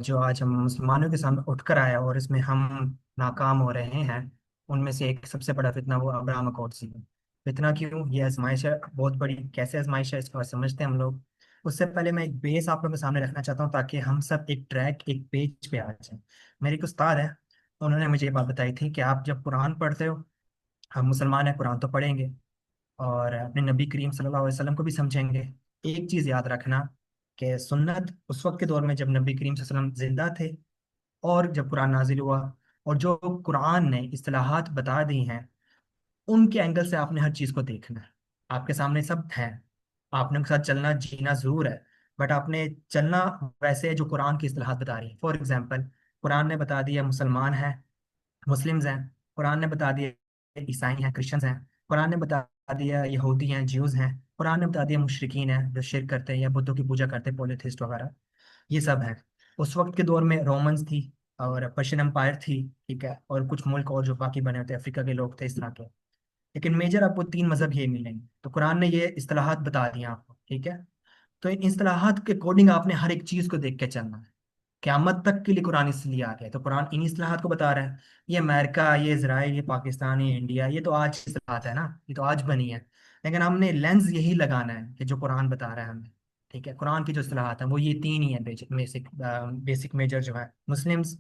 जो आज हम मुसलमानों के सामने उठ कर आया और इसमें हम नाकाम हो रहे हैं, उनमें से एक सबसे बड़ा फितना वो अब्राहम अकॉर्ड्स ही है। फितना क्यों? ये आजमाइश है बहुत बड़ी। कैसे आजमाइश है इसको आज समझते हैं हम लोग। उससे पहले मैं एक बेस आप लोगों के सामने रखना चाहता हूँ ताकि हम सब एक ट्रैक, एक पेज पे आ जाए। मेरी एक उस्ताद है, उन्होंने मुझे ये बात बताई थी कि आप जब कुरान पढ़ते हो, हम मुसलमान हैं, कुरान तो पढ़ेंगे और अपने नबी करीम सल्लल्लाहु अलैहि वसल्लम को भी समझेंगे। एक चीज़ याद रखना कि सुन्नत उस वक्त के दौर में जब नबी करीम सल्लल्लाहु अलैहि वसल्लम जिंदा थे और जब कुरान नाजिल हुआ, और जो कुरान ने इस्तिलाहात बता दी हैं, उनके एंगल से आपने हर चीज़ को देखना है। आपके सामने सब है, आपने उनके साथ चलना जीना ज़रूर है, बट आपने चलना वैसे है जो कुरान की इस्तिलाहात बता रही है। फॉर एग्जाम्पल, कुरान ने बता दिया मुसलमान हैं, मुस्लिम्स हैं। कुरान ने बता दिया ईसाई हैं, क्रिश्चियंस हैं। कुरान ने बता दिया यहूदी हैं, ज्यूज हैं। कुरान ने बता दिया मुशरिकीन हैं जो शिरक करते हैं या बुतों की पूजा करते हैं, पॉलीथिस्ट वगैरह। ये सब है। उस वक्त के दौर में रोमन्स थी और पर्शियन एम्पायर थी, ठीक है, और कुछ मुल्क और जो बाकी बने होते अफ्रीका के लोग थे, इस तरह के। लेकिन मेजर आपको तीन मजहब ये मिलेंगे। तो कुरान ने ये इस्तिलाहात बता दी आपको, ठीक है। तो इन इस्तिलाहात के अकॉर्डिंग आपने हर एक चीज को देख के चलना है। क़यामत तक के लिए कुरान इसलिए आ गया है। तो कुरान इन इस्तिलाहात को बता रहा है। ये अमेरिका, ये इजराइल, ये पाकिस्तान, ये इंडिया, ये तो आज की इस्तिलाहात है ना, ये तो आज बनी है। लेकिन हमने लेंस यही लगाना है कि जो कुरान बता रहा है हमें, ठीक है। कुरान की जो इस्तिलाहात है वो ये तीन ही है, बेसिक बेसिक मेजर जो है मुस्लिम्स।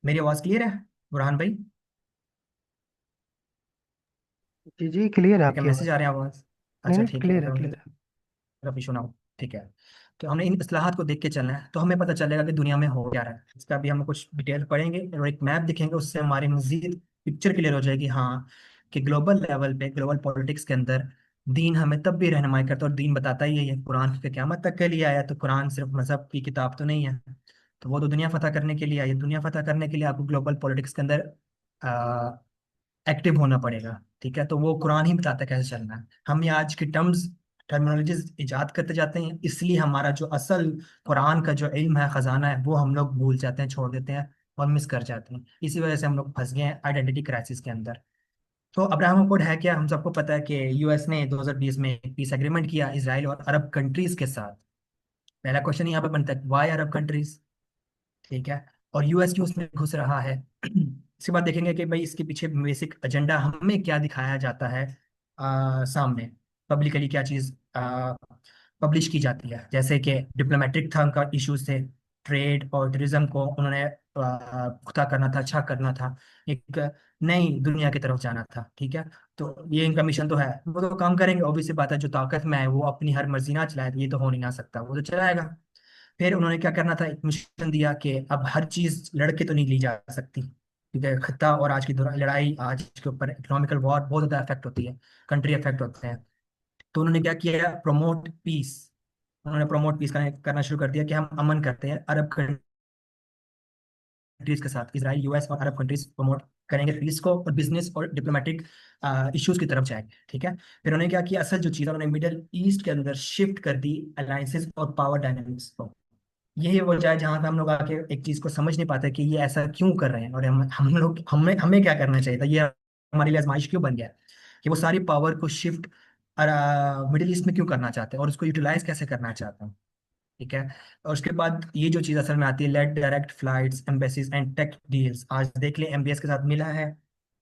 मेरी आवाज़ क्लियर है बुरहान भाई? जी जी, क्लियर है ठीक है, आपकी मैसेज आवाज़। आ रहा है आवाज़? नहीं अच्छा नहीं, ठीक है, क्लियर है, अगर उनकी क्लियर है। तरफ इशू ना हो, ठीक है। तो हमने इन इस्लाहात को देख के चलना है, तो हमें पता चलेगा कि दुनिया में हो क्या रहा है। इसका भी हम कुछ डिटेल पढ़ेंगे और एक मैप दिखेंगे, उससे हमारी मजीद पिक्चर क्लियर हो जाएगी। हाँ, कि ग्लोबल लेवल पे, ग्लोबल पॉलिटिक्स के अंदर दीन हमें तब भी रहनुमाई करता है, और दीन बताता ही है कुरान के क़यामत तक के लिए आया। तो कुरान सिर्फ मजहब की किताब तो नहीं है, तो वो तो दुनिया फतह करने के लिए आई है। दुनिया फतह करने के लिए आपको ग्लोबल पॉलिटिक्स के अंदर एक्टिव होना पड़ेगा, ठीक है। तो वो कुरान ही बताता है कैसे चलना है। हम ये आज की टर्मिनोलॉजीज इजाद करते जाते हैं, इसलिए हमारा जो असल कुरान का जो इल्म है, खजाना है, वो हम लोग भूल जाते हैं, छोड़ देते हैं और मिस कर जाते हैं। इसी वजह से हम लोग फंस गए हैं आइडेंटिटी क्राइसिस के अंदर। तो अब्राहम अकॉर्ड है क्या? हम सबको पता है कि यूएस ने 2020 में पीस एग्रीमेंट किया इसराइल और अरब कंट्रीज के साथ। पहला क्वेश्चन यहाँ पे बनता है, वाई अरब कंट्रीज? ठीक है, और यूएस क्यों उसमें घुस रहा है? इसके बाद देखेंगे कि भाई इसके पीछे बेसिक एजेंडा हमें क्या दिखाया जाता है, सामने पब्लिकली क्या चीज़ पब्लिश की जाती है। जैसे कि डिप्लोमेटिक था उनका इश्यूज थे, ट्रेड और टूरिज्म को उन्होंने पुख्ता करना था, अच्छा करना था, एक नई दुनिया की तरफ जाना था, ठीक है। तो ये इनका मिशन तो है, वो तो काम करेंगे। ऑब्वियसली बात है, जो ताकत में है वो अपनी हर मर्जी ना चलाए, तो ये तो हो नहीं ना सकता, वो तो चलाएगा। फिर उन्होंने क्या करना था, एक मिशन दिया कि अब हर चीज लड़के तो नहीं ली जा सकती, क्योंकि खत्ता और आज की लड़ाई, आज के ऊपर इकोनॉमिकल वॉर बहुत ज़्यादा इफेक्ट होती है, कंट्री इफेक्ट होते हैं। तो उन्होंने क्या किया, प्रमोट पीस। उन्होंने प्रमोट पीस करना शुरू कर दिया कि हम अमन करते हैं अरब कंट्रीज के साथ। इसराइल, यूएस और अरब कंट्रीज प्रमोट करेंगे पीस को, और बिजनेस और डिप्लोमेटिक इश्यूज की तरफ जाएंगे। ठीक है, फिर उन्होंने क्या किया, असल जो चीज़ है, उन्होंने मिडल ईस्ट के अंदर शिफ्ट कर दी अलायंसेस और पावर डायनामिक्स को। यही वो जाए जहां पे हम लोग आके एक चीज को समझ नहीं पाते कि ये ऐसा क्यों कर रहे हैं, और हम लोग हमें हमें क्या करना चाहिए था। ये हमारे लिए आजमाइश क्यों बन गया कि वो सारी पावर को शिफ्ट मिडिल ईस्ट में क्यों करना चाहते हैं, और उसको यूटिलाइज कैसे करना चाहते हैं। ठीक है, और उसके बाद ये जो चीज़ असल में आती है, let direct flights, embassies and tech deals. आज देख ले, एमबीएस के साथ मिला है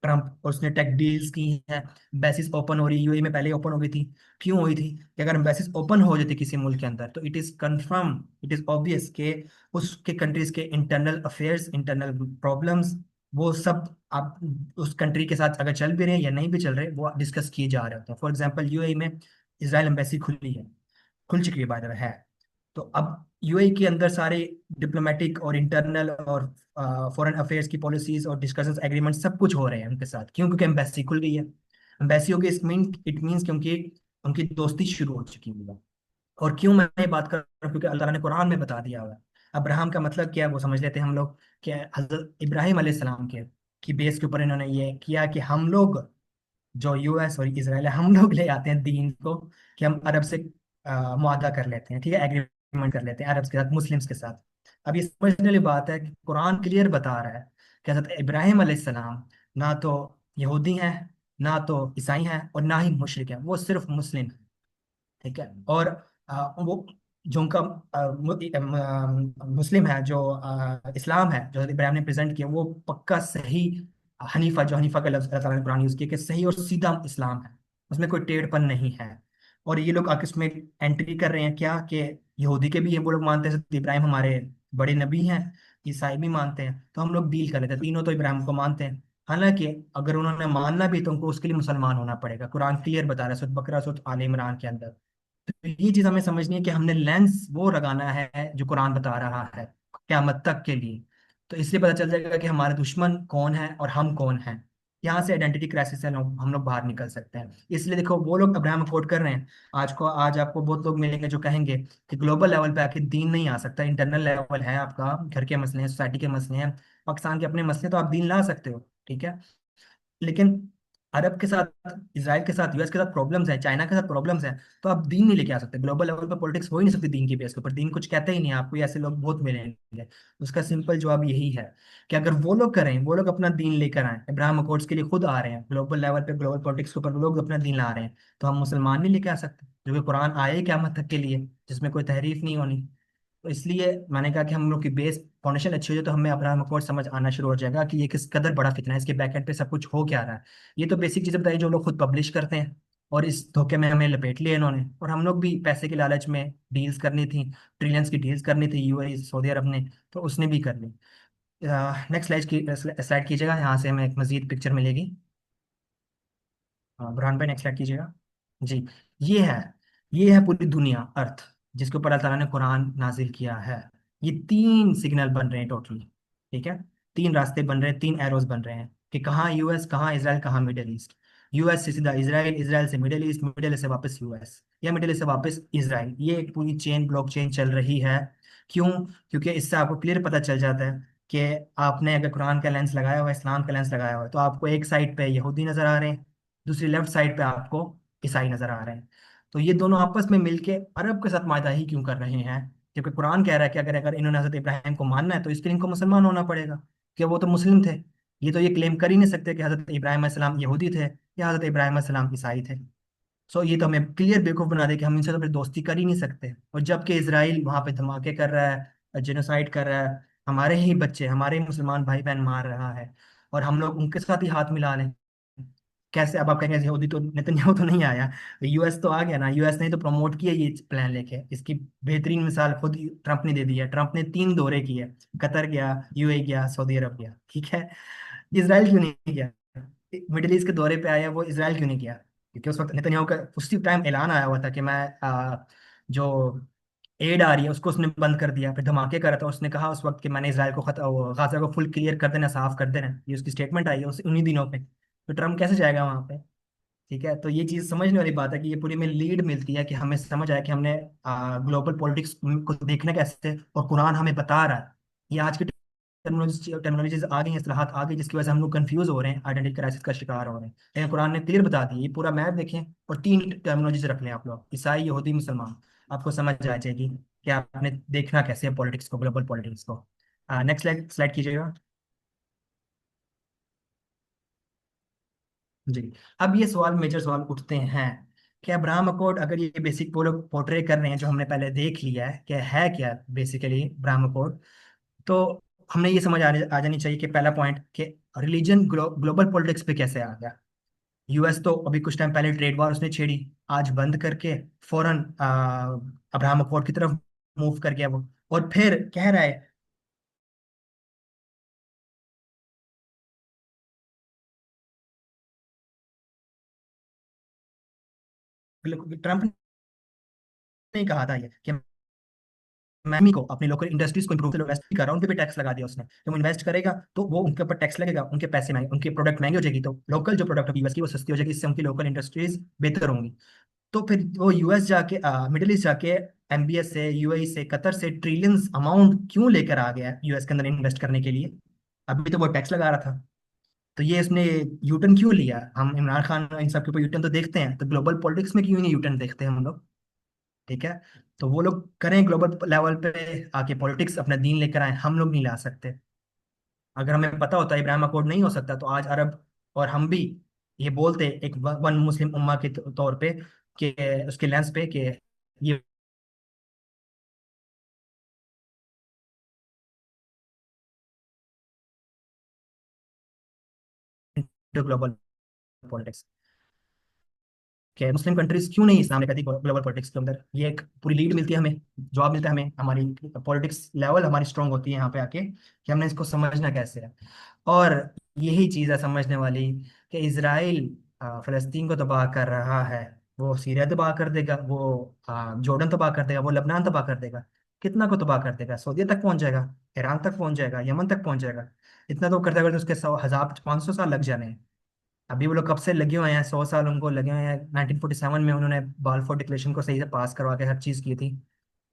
ट्रम्प, और उसने टेक डील्स की है। एम्बेसीज ओपन हो रही है, यूएई में पहले ओपन हो गई थी। क्यों हुई थी कि अगर एम्बेसीज ओपन हो जाती किसी मुल्क के अंदर, तो it is confirm, it is obvious कि उसके कंट्रीज के इंटरनल अफेयर्स, इंटरनल प्रॉब्लम्स, वो सब आप उस कंट्री के साथ अगर चल भी रहे हैं या नहीं भी चल रहे, वो डिस्कस किए जा रहे होते हैं। फॉर एग्जाम्पल, यूएई में इसराइल एम्बेसी खुली है, खुल चुकी है बाय द वे है। तो अब यूएई के अंदर सारे डिप्लोमेटिक और इंटरनल और फॉरेन अफेयर्स की पॉलिसीज और डिस्कशंस, एग्रीमेंट सब कुछ हो रहे हैं उनके साथ। क्यों? क्योंकि एम्बेसी खुल गई है। एम्बेसी हो गई, इट मीन्स क्योंकि उनकी दोस्ती शुरू हो चुकी है। और क्यों मैं ये बात कर रहा हूँ, क्योंकि अल्लाह ताला ने कुरान में बता दिया हुआ है। अब्राहम का मतलब क्या है वो समझ लेते हैं हम लोग, कि हजरत इब्राहिम अलैहिस्सलाम के की बेस के ऊपर इन्होंने ये किया कि हम लोग, जो यूएस और इसराइल है, हम लोग ले आते हैं दीन को, कि हम अरब से मुआहदा कर लेते हैं। ठीक है, एग्रीमेंट कर लेते हैं अरब के साथ, मुस्लिम्स के साथ। अब ये समझने वाली बात है कि कुरान क्लियर बता रहा है कि हज़रत इब्राहिम अलैहिस्सलाम ना तो यहूदी हैं, ना तो ईसाई हैं, और ना ही मुशरिक हैं, वो सिर्फ मुस्लिम हैं। ठीक है, और वो जो उनका मुस्लिम है, जो इस्लाम है, जो हज़रत इब्राहिम ने प्रेजेंट किया, वो पक्का सही हनीफा, जो हनीफा का लफ्ज़ अल्लाह ताला ने कुरान यूज़ किया, कि सही और सीधा इस्लाम है, उसमें कोई टेढ़पन नहीं है। और ये लोग आके इसमें एंट्री कर रहे हैं क्या, कि यहूदी के भी ये वो लोग मानते हैं हज़रत इब्राहिम हमारे बड़े नबी हैं, ईसाई भी मानते हैं, तो हम लोग डील कर लेते हैं, तीनों तो इब्राहिम को मानते हैं। हालांकि अगर उन्होंने मानना भी, तो उनको उसके लिए मुसलमान होना पड़ेगा। कुरान क्लियर बता रहा है सूरह बकरा, सूरह आले इमरान के अंदर। तो ये चीज हमें समझनी है कि हमने लेंस वो लगाना है जो कुरान बता रहा है क़यामत तक के लिए। तो इसलिए पता चल जाएगा कि हमारे दुश्मन कौन है और हम कौन हैं। यहाँ से आइडेंटिटी क्राइसिस से हम लोग बाहर निकल सकते हैं। इसलिए देखो, वो लोग अब्राहम अकॉर्ड कर रहे हैं। आज आपको बहुत लोग मिलेंगे जो कहेंगे कि ग्लोबल लेवल पे आके दीन नहीं आ सकता, इंटरनल लेवल है, आपका घर के मसले हैं, सोसाइटी के मसले हैं, पाकिस्तान के अपने मसले हैं, तो आप दीन ला सकते हो। ठीक है, लेकिन अरब के साथ, इसराइल के साथ, यूएस के साथ प्रॉब्लम्स है, चाइना के साथ प्रॉब्लम्स है, तो आप दीन नहीं लेके आ सकते। ग्लोबल लेवल पर पॉलिटिक्स हो ही नहीं सकती दीन की बेस के ऊपर। दीन कुछ कहते ही नहीं है, आपको ऐसे लोग बहुत मिलेंगे। उसका सिंपल जवाब यही है कि अगर वो लोग करें, वो लोग अपना दीन लेकर आए, इब्राहिम अकॉर्ड्स के लिए खुद आ रहे हैं, ग्लोबल लेवल पे ग्लोबल पॉलिटिक्स के ऊपर वो लोग अपना दीन ला रहे हैं, तो हम मुसलमान नहीं लेके आ सकते, जो कि कुरान आए क़यामत तक के लिए, जिसमें कोई तहरीफ नहीं होनी। तो इसलिए मैंने कहा कि हम लोग की बेस फाउंडेशन अच्छी हो जाए, तो हमें अब्राहम अकॉर्ड समझ आना शुरू हो जाएगा कि ये किस कदर बड़ा फितना है, इसके बैकएंड पे सब कुछ हो क्या रहा है। ये तो बेसिक चीजें बताई जो लोग खुद पब्लिश करते हैं, और इस धोखे में हमें लपेट लिया इन्होंने। और हम लोग भी पैसे के लालच में डील्स करनी थी, ट्रिलियंस की डील्स करनी थी यूएई सऊदी अरब ने, तो उसने भी कर ली। नेक्स्ट स्लाइड कीजिएगा, यहाँ से हमें एक मजीद पिक्चर मिलेगी। हाँ बुरहान भाई, नेक्स्ट स्लाइड कीजिएगा जी। ये है ये है पूरी दुनिया, अर्थ, जिसके ऊपर अल्लाह ताला ने कुरान नाजिल किया है। ये तीन सिग्नल बन रहे हैं टोटली। ठीक है, तीन रास्ते बन रहे हैं, तीन एरोज बन रहे हैं, कि कहाँ यूएस, कहाँ इसराइल, कहाँ मिडिल ईस्ट। यूएस से सीधा इसराइल, इसराइल से मिडिल ईस्ट, मिडिल ईस्ट से वापस यूएस, या मिडिल ईस्ट से वापस इसराइल। ये एक पूरी चेन, ब्लॉक चेन चल रही है। क्यों? क्योंकि इससे आपको क्लियर पता चल जाता है कि आपने अगर कुरान का लेंस लगाया हुआ है, इस्लाम का लेंस लगाया हुआ है, तो आपको एक साइड पे यहूदी नजर आ रहे हैं, दूसरी लेफ्ट साइड पे आपको ईसाई नजर आ रहे हैं। तो ये दोनों आपस में मिलके अरब के साथ मायदा ही क्यों कर रहे हैं? क्योंकि कुरान कह रहा है कि अगर अगर इन्होंने हजरत इब्राहिम को मानना है, तो इसके लिए इनको मुसलमान होना पड़ेगा, कि वो तो मुस्लिम थे। ये तो ये क्लेम कर ही नहीं सकते कि हजरत इब्राहिम अलैहिस्सलाम यहूदी थे या हजरत इब्राहिम अलैहिस्सलाम ईसाई थे। सो ये तो हमें क्लियर बेवकूफ बना दे कि हम इनसे तो फिर दोस्ती कर ही नहीं सकते। और जबकि इसराइल वहां पे धमाके कर रहा है, जेनोसाइड कर रहा है, हमारे ही बच्चे, हमारे ही मुसलमान भाई बहन मार रहा है, और हम लोग उनके साथ ही हाथ मिला लें। कैसे? अब आप कहेंगे यहूदी तो, नेतन्याहू तो नहीं आया, यूएस तो आ गया ना। यूएस ने तो प्रमोट किया ये प्लान लेके। इसकी बेहतरीन मिसाल खुद ट्रंप ने दे दी है। ट्रंप ने 3 दौरे किए, कतर गया, यूएई गया, सऊदी अरब गया। ठीक है, इसराइल क्यों नहीं गया? मिडिल ईस्ट के दौरे पे आया वो, इसराइल क्यों नहीं गया? क्योंकि उस वक्त नेतन्याहू का उसी टाइम ऐलान आया हुआ था कि मैं जो एड आ रही है उसको उसने बंद कर दिया, फिर धमाके कर रहा था, उसने कहा उस वक्त कि मैंने इसराइल को गाजा को फुल क्लियर कर देना, साफ कर देना, ये उसकी स्टेटमेंट आई है उन्हीं दिनों पे। तो ट्रम्प कैसे जाएगा वहां पे? ठीक है, तो ये चीज समझने वाली बात है कि ये पूरी में लीड मिलती है कि हमें समझ आया कि हमने ग्लोबल पॉलिटिक्स को देखना कैसे है, और कुरान हमें बता रहा है। ये आज की टेक्नोलॉजीज आ गई हैं, इस्लाहात आ गई, जिसकी वजह से हम लोग कंफ्यूज हो रहे हैं, आइडेंटिटी क्राइसिस का शिकार हो रहे हैं। लेकिन कुरान ने क्लियर बता दी, ये पूरा मैप देखें और 3 टेक्नोलॉजीज रख लें आप लोग, ईसाई, यहूदी, मुसलमान, आपको समझ आ जाएगी कि आपने देखना कैसे है पॉलिटिक्स को, ग्लोबल पॉलिटिक्स को। नेक्स्ट स्लाइड स्लाइड कीजिएगा जी। अब ये सवाल, मेजर सवाल उठते हैं कि अब्राहम अकॉर्ड, अगर ये बेसिक वो लोग पोर्ट्रे कर रहे हैं जो हमने पहले देख लिया है कि है क्या बेसिकली अब्राहम अकॉर्ड, तो हमने ये समझ आ जानी चाहिए कि पहला पॉइंट कि रिलीजन ग्लोबल पॉलिटिक्स पे कैसे आ गया। यूएस तो अभी कुछ टाइम पहले ट्रेड वॉर उसने छेड़ी, आज बंद करके फौरन अब्राहम अकॉर्ड की तरफ मूव कर गया वो, और फिर कह रहा है, ट्रम्प ने कहा था ये कि मैं को अपनी लोकल इंडस्ट्रीज को इंप्रूव इन्वेस्ट कर रहा हूँ, उनके पे टैक्स लगा दिया उसने। जब वो इन्वेस्ट करेगा तो वो उनके ऊपर टैक्स लगेगा, उनके पैसे महंगे, उनके प्रोडक्ट महंगे हो जाएगी, तो लोकल जो प्रोडक्ट यूएस की वो सस्ती हो जाएगी, इससे उनकी लोकल इंडस्ट्रीज बेहतर होंगी। तो फिर वो यूएस जाके मिडिल ईस्ट जाके एमबीएस से, यूएई से, कतर से ट्रिलियंस अमाउंट क्यों लेकर आ गया यूएस के अंदर इन्वेस्ट करने के लिए? अभी तो वो टैक्स लगा रहा था। तो ये इसने यूटर्न क्यों लिया? हम इमरान खान इन सब के ऊपर यूटर्न तो देखते हैं, तो ग्लोबल पॉलिटिक्स में क्यों नहीं यूटर्न देखते हैं हम लोग? ठीक है, तो वो लोग करें ग्लोबल लेवल पे आके पॉलिटिक्स, अपना दीन लेकर आए, हम लोग नहीं ला सकते। अगर हमें पता होता इब्राहिम अकॉर्ड नहीं हो सकता, तो आज अरब और हम भी ये बोलते एक वन मुस्लिम उम्मा के तौर पे, कि उसके लेंस पे, कि ये ग्लोबल पॉलिटिक्स, कि मुस्लिम कंट्रीज क्यों नहीं सामने कहती ग्लोबल पॉलिटिक्स के अंदर। ये एक पूरी लीड मिलती है हमें, जवाब मिलता है हमें, हमारी पॉलिटिक्स लेवल हमारी स्ट्रांग होती है यहाँ पे आके, कि हमने इसको समझना कैसे है। और यही चीज़ है समझने वाली, कि इसराइल फलस्तीन को तबाह कर रहा है, वो सीरिया तबाह कर देगा, वो जॉर्डन तबाह कर देगा, वो लेबनान तबाह कर देगा। कितना को तबाह कर देगा? सऊदीया तक पहुंच जाएगा, ईरान तक पहुंच जाएगा, यमन तक पहुंच जाएगा। इतना तो करते करते उसके 1,000 1,500 साल लग जाने हैं। अभी वो लोग कब से लगे हुए हैं, 100 साल उनको लगे हुए हैं। 1947 में उन्होंने बाल्फोर डिक्लेरेशन को सही से पास करवा के हर चीज़ की थी,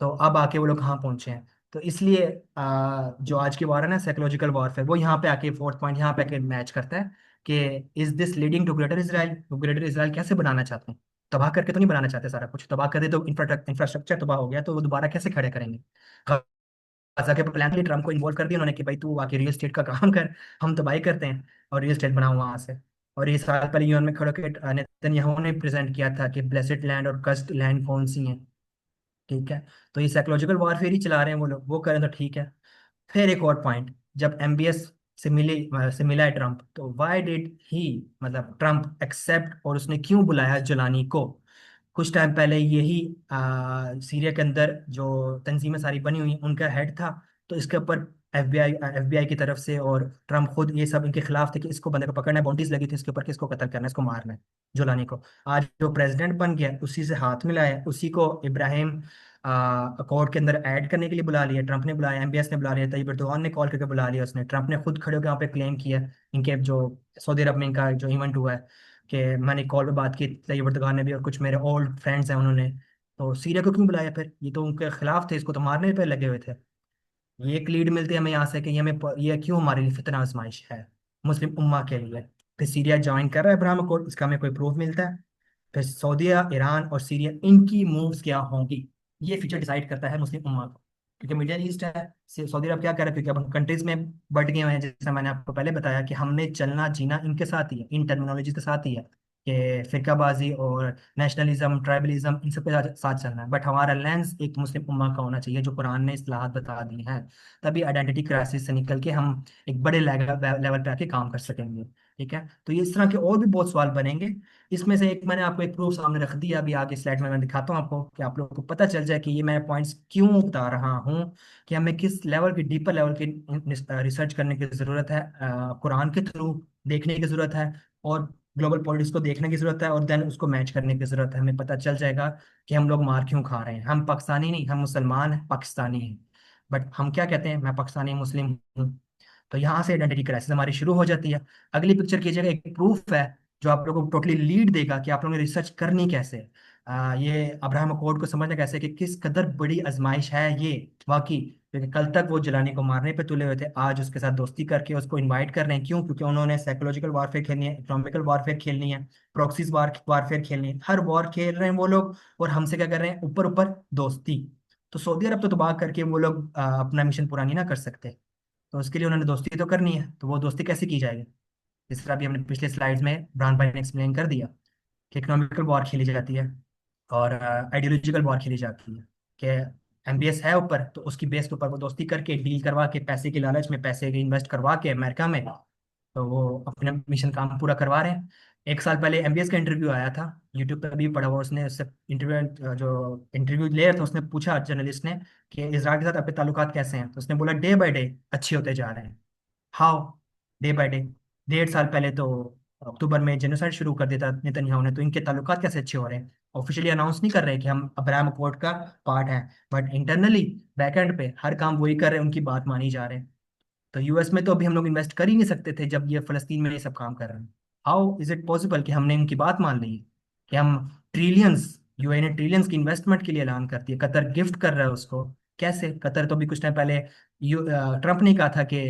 तो अब आके वो लोग कहाँ पहुंचे हैं। तो इसलिए जो आज की वार है ना, साइकोलॉजिकल वॉरफेयर, वो यहाँ पे आके फोर्थ पॉइंट यहाँ पे आके मैच करता है, कि is this leading to greater Israel? तो ग्रेटर इसराइल कैसे बनाना चाहते हैं? तबाह करके तो नहीं बनाना चाहते, सारा कुछ तबाह कर दे तो इंफ्रास्ट्रक्चर तबाह हो गया, तो वो दोबारा कैसे खड़े करेंगे? गाजा के प्लान के लिए ट्रम्प को इन्वॉल्व कर दिया उन्होंने, कि भाई तू आके रियल एस्टेट का काम कर, हम तबाही करते हैं और रियल एस्टेट बनाओ वहां से। और ये साल पहले यूएन में खड़े होकर नेतन्याहू ने प्रेजेंट किया था कि ब्लेसेड लैंड और कस्ड लैंड कौन सी हैं। ठीक है, तो ये साइकोलॉजिकल वॉरफेयर ही चला रहे हैं वो लोग, वो करें तो ठीक है। फिर एक और पॉइंट, जब एमबीएस से मिला है ट्रम्प, तो व्हाई डिड ही, मतलब ट्रम्प एक्सेप्ट, और उसने क्यों बुलाया जुलानी को? कुछ टाइम पहले यही सीरिया के अंदर जो तंजीमें सारी बनी हुई हैं, उनका हेड था। तो इसके ऊपर एफबीआई की तरफ से और ट्रम्प खुद ये सब इनके खिलाफ थे कि इसको बंदे को पकड़ना है, बाउंड्रीज लगी थी इसके ऊपर कि इसको कत्ल करना है, इसको मारना है, जुलानी को। आज जो प्रेसिडेंट बन गया उसी से हाथ मिलाया है, उसी को इब्राहिम अकॉर्ड के अंदर ऐड करने के लिए बुला लिया, ट्रम्प ने बुलाया, एमबीएस ने बुला लिया, तैयब एर्दोगान ने कॉल करके बुला लिया उसने, ट्रम्प ने खुद खड़े होकर यहाँ पे क्लेम किया, इनके जो सऊदी अरब में इनका जो इवेंट हुआ है, कि मैंने कॉल पे बात की तैयब एर्दोगान ने भी, और कुछ मेरे ओल्ड फ्रेंड्स हैं उन्होंने। तो सीरिया को क्यों बुलाया फिर? ये तो उनके खिलाफ थे, इसको तो मारने पे लगे हुए थे। ये एक लीड मिलती है हमें यहाँ से कि ये हमें ये क्यों हमारे लिए फितना आजमाइश है, मुस्लिम उम्मा के लिए। फिर सीरिया ज्वाइन कर रहा है अब्राहम अकॉर्ड, इसका हमें कोई प्रूफ मिलता है? फिर सऊदीया, ईरान और सीरिया, इनकी मूव्स क्या होंगी, ये फ्यूचर डिसाइड करता है मुस्लिम उम्मा को। क्योंकि मिडिल ईस्ट है, सऊदी अरब क्या कर रहा है, क्योंकि अब हम कंट्रीज में बढ़ गए हुए हैं, जैसे मैंने आपको पहले बताया कि हमने चलना जीना इनके साथ ही है, इन टर्मिनोलॉजी के साथ ही है, कि फिरकाबाजी और नेशनलिज्म, ट्राइबलिज्म, इन सब के साथ साथ चलना है। बट हमारा लेंस एक मुस्लिम उम्मा का होना चाहिए, जो कुरान ने इस्लाहत बता दी हैं, तभी आइडेंटिटी क्राइसिस से निकल के हम एक बड़े लेवल पे आके काम कर सकेंगे। ठीक है, तो ये इस तरह के और भी बहुत सवाल बनेंगे। इसमें से एक मैंने आपको एक प्रूफ सामने रख दिया, अभी आगे स्लाइड में मैं दिखाता हूँ आपको, कि आप लोगों को पता चल जाए कि ये मैं पॉइंट्स क्यों बता रहा हूँ, कि हमें किस लेवल की, डीपर लेवल की रिसर्च करने की ज़रूरत है, कुरान के थ्रू देखने की ज़रूरत है, और ग्लोबल पॉलिटिक्स को देखने की जरूरत है और देन उसको मैच करने की जरूरत है। हमें पता चल जाएगा कि हम लोग मार क्यों खा रहे हैं। हम पाकिस्तानी नहीं, हम मुसलमान हैं, पाकिस्तानी हैं, बट हम क्या कहते हैं, मैं पाकिस्तानी मुस्लिम हूँ। तो यहाँ से आइडेंटिटी क्राइसिस हमारी शुरू हो जाती है। अगली पिक्चर कीजिएगा, एक प्रूफ है जो आप लोगों को टोटली लीड देगा कि आप लोगों ने रिसर्च करनी कैसे है। ये अब्राहम अकॉर्ड को समझना कैसे है कि किस कदर बड़ी आजमाइश है ये वाकई। क्योंकि कल तक वो जलानी को मारने पे तुले हुए थे, आज उसके साथ दोस्ती करके उसको इनवाइट कर रहे हैं। क्यों? क्योंकि उन्होंने साइकोलॉजिकल वारफेयर खेलनी है, इकोनॉमिकल वारफेयर खेलनी है, प्रॉक्सीज वारफेयर खेलनी है, हर वॉर खेल रहे हैं वो लोग। और हमसे क्या कर रहे हैं? ऊपर ऊपर दोस्ती। तो सऊदी अरब तो तबाह करके वो लोग अपना मिशन पूरा नहीं ना कर सकते। तो उसके लिए उन्होंने दोस्ती तो करनी है। तो वो दोस्ती कैसे की जाएगी? जिस तरह अभी हमने पिछले स्लाइड्स में ब्रांड भाई ने एक्सप्लेन कर दिया कि इकोनॉमिकल वॉर खेली जाती है और आइडियोलॉजिकल वॉर खेली जाती है। कि एमबीएस है ऊपर, तो उसकी बेस के ऊपर वो दोस्ती करके डील करवा के पैसे के लालच में पैसे इन्वेस्ट करवा के अमेरिका में, तो वो अपने मिशन काम पूरा करवा रहे हैं। एक साल पहले एमबीएस का इंटरव्यू आया था, यूट्यूब पर भी पड़ा हुआ। उसने उससे इंटरव्यू, जो इंटरव्यू ले रहा था, उसने पूछा जर्नलिस्ट ने कि इजराइल के साथ आपके ताल्लुकात कैसे हैं। तो उसने बोला डे बाय डे अच्छे होते जा रहे हैं। हाउ? Day by day. 1.5 साल पहले तो अक्टूबर में जेनोसाइड शुरू कर दिया था नेतन्याहू ने, तो इनके ताल्लुकात कैसे अच्छे हो रहे हैं? ऑफिशियली अनाउंस नहीं कर रहे कि हम अब्राहम अकॉर्ड का पार्ट हैं, बट इंटरनली बैकएंड पे हर काम वही कर रहे हैं, उनकी बात मानी जा रहे हैं। तो यूएस में तो अभी हम लोग इन्वेस्ट कर ही नहीं सकते थे जब ये फलस्तीन में ये सब काम कर रहे हैं। हाउ इज इट पॉसिबल कि हमने इनकी बात मान ली है कि हम ट्रिलियंस, यूएई ने ट्रिलियंस की इन्वेस्टमेंट के लिए ऐलान कर दिया, कतर गिफ्ट कर रहा है उसको। कैसे? कतर तो अभी कुछ टाइम पहले ट्रम्प ने कहा था कि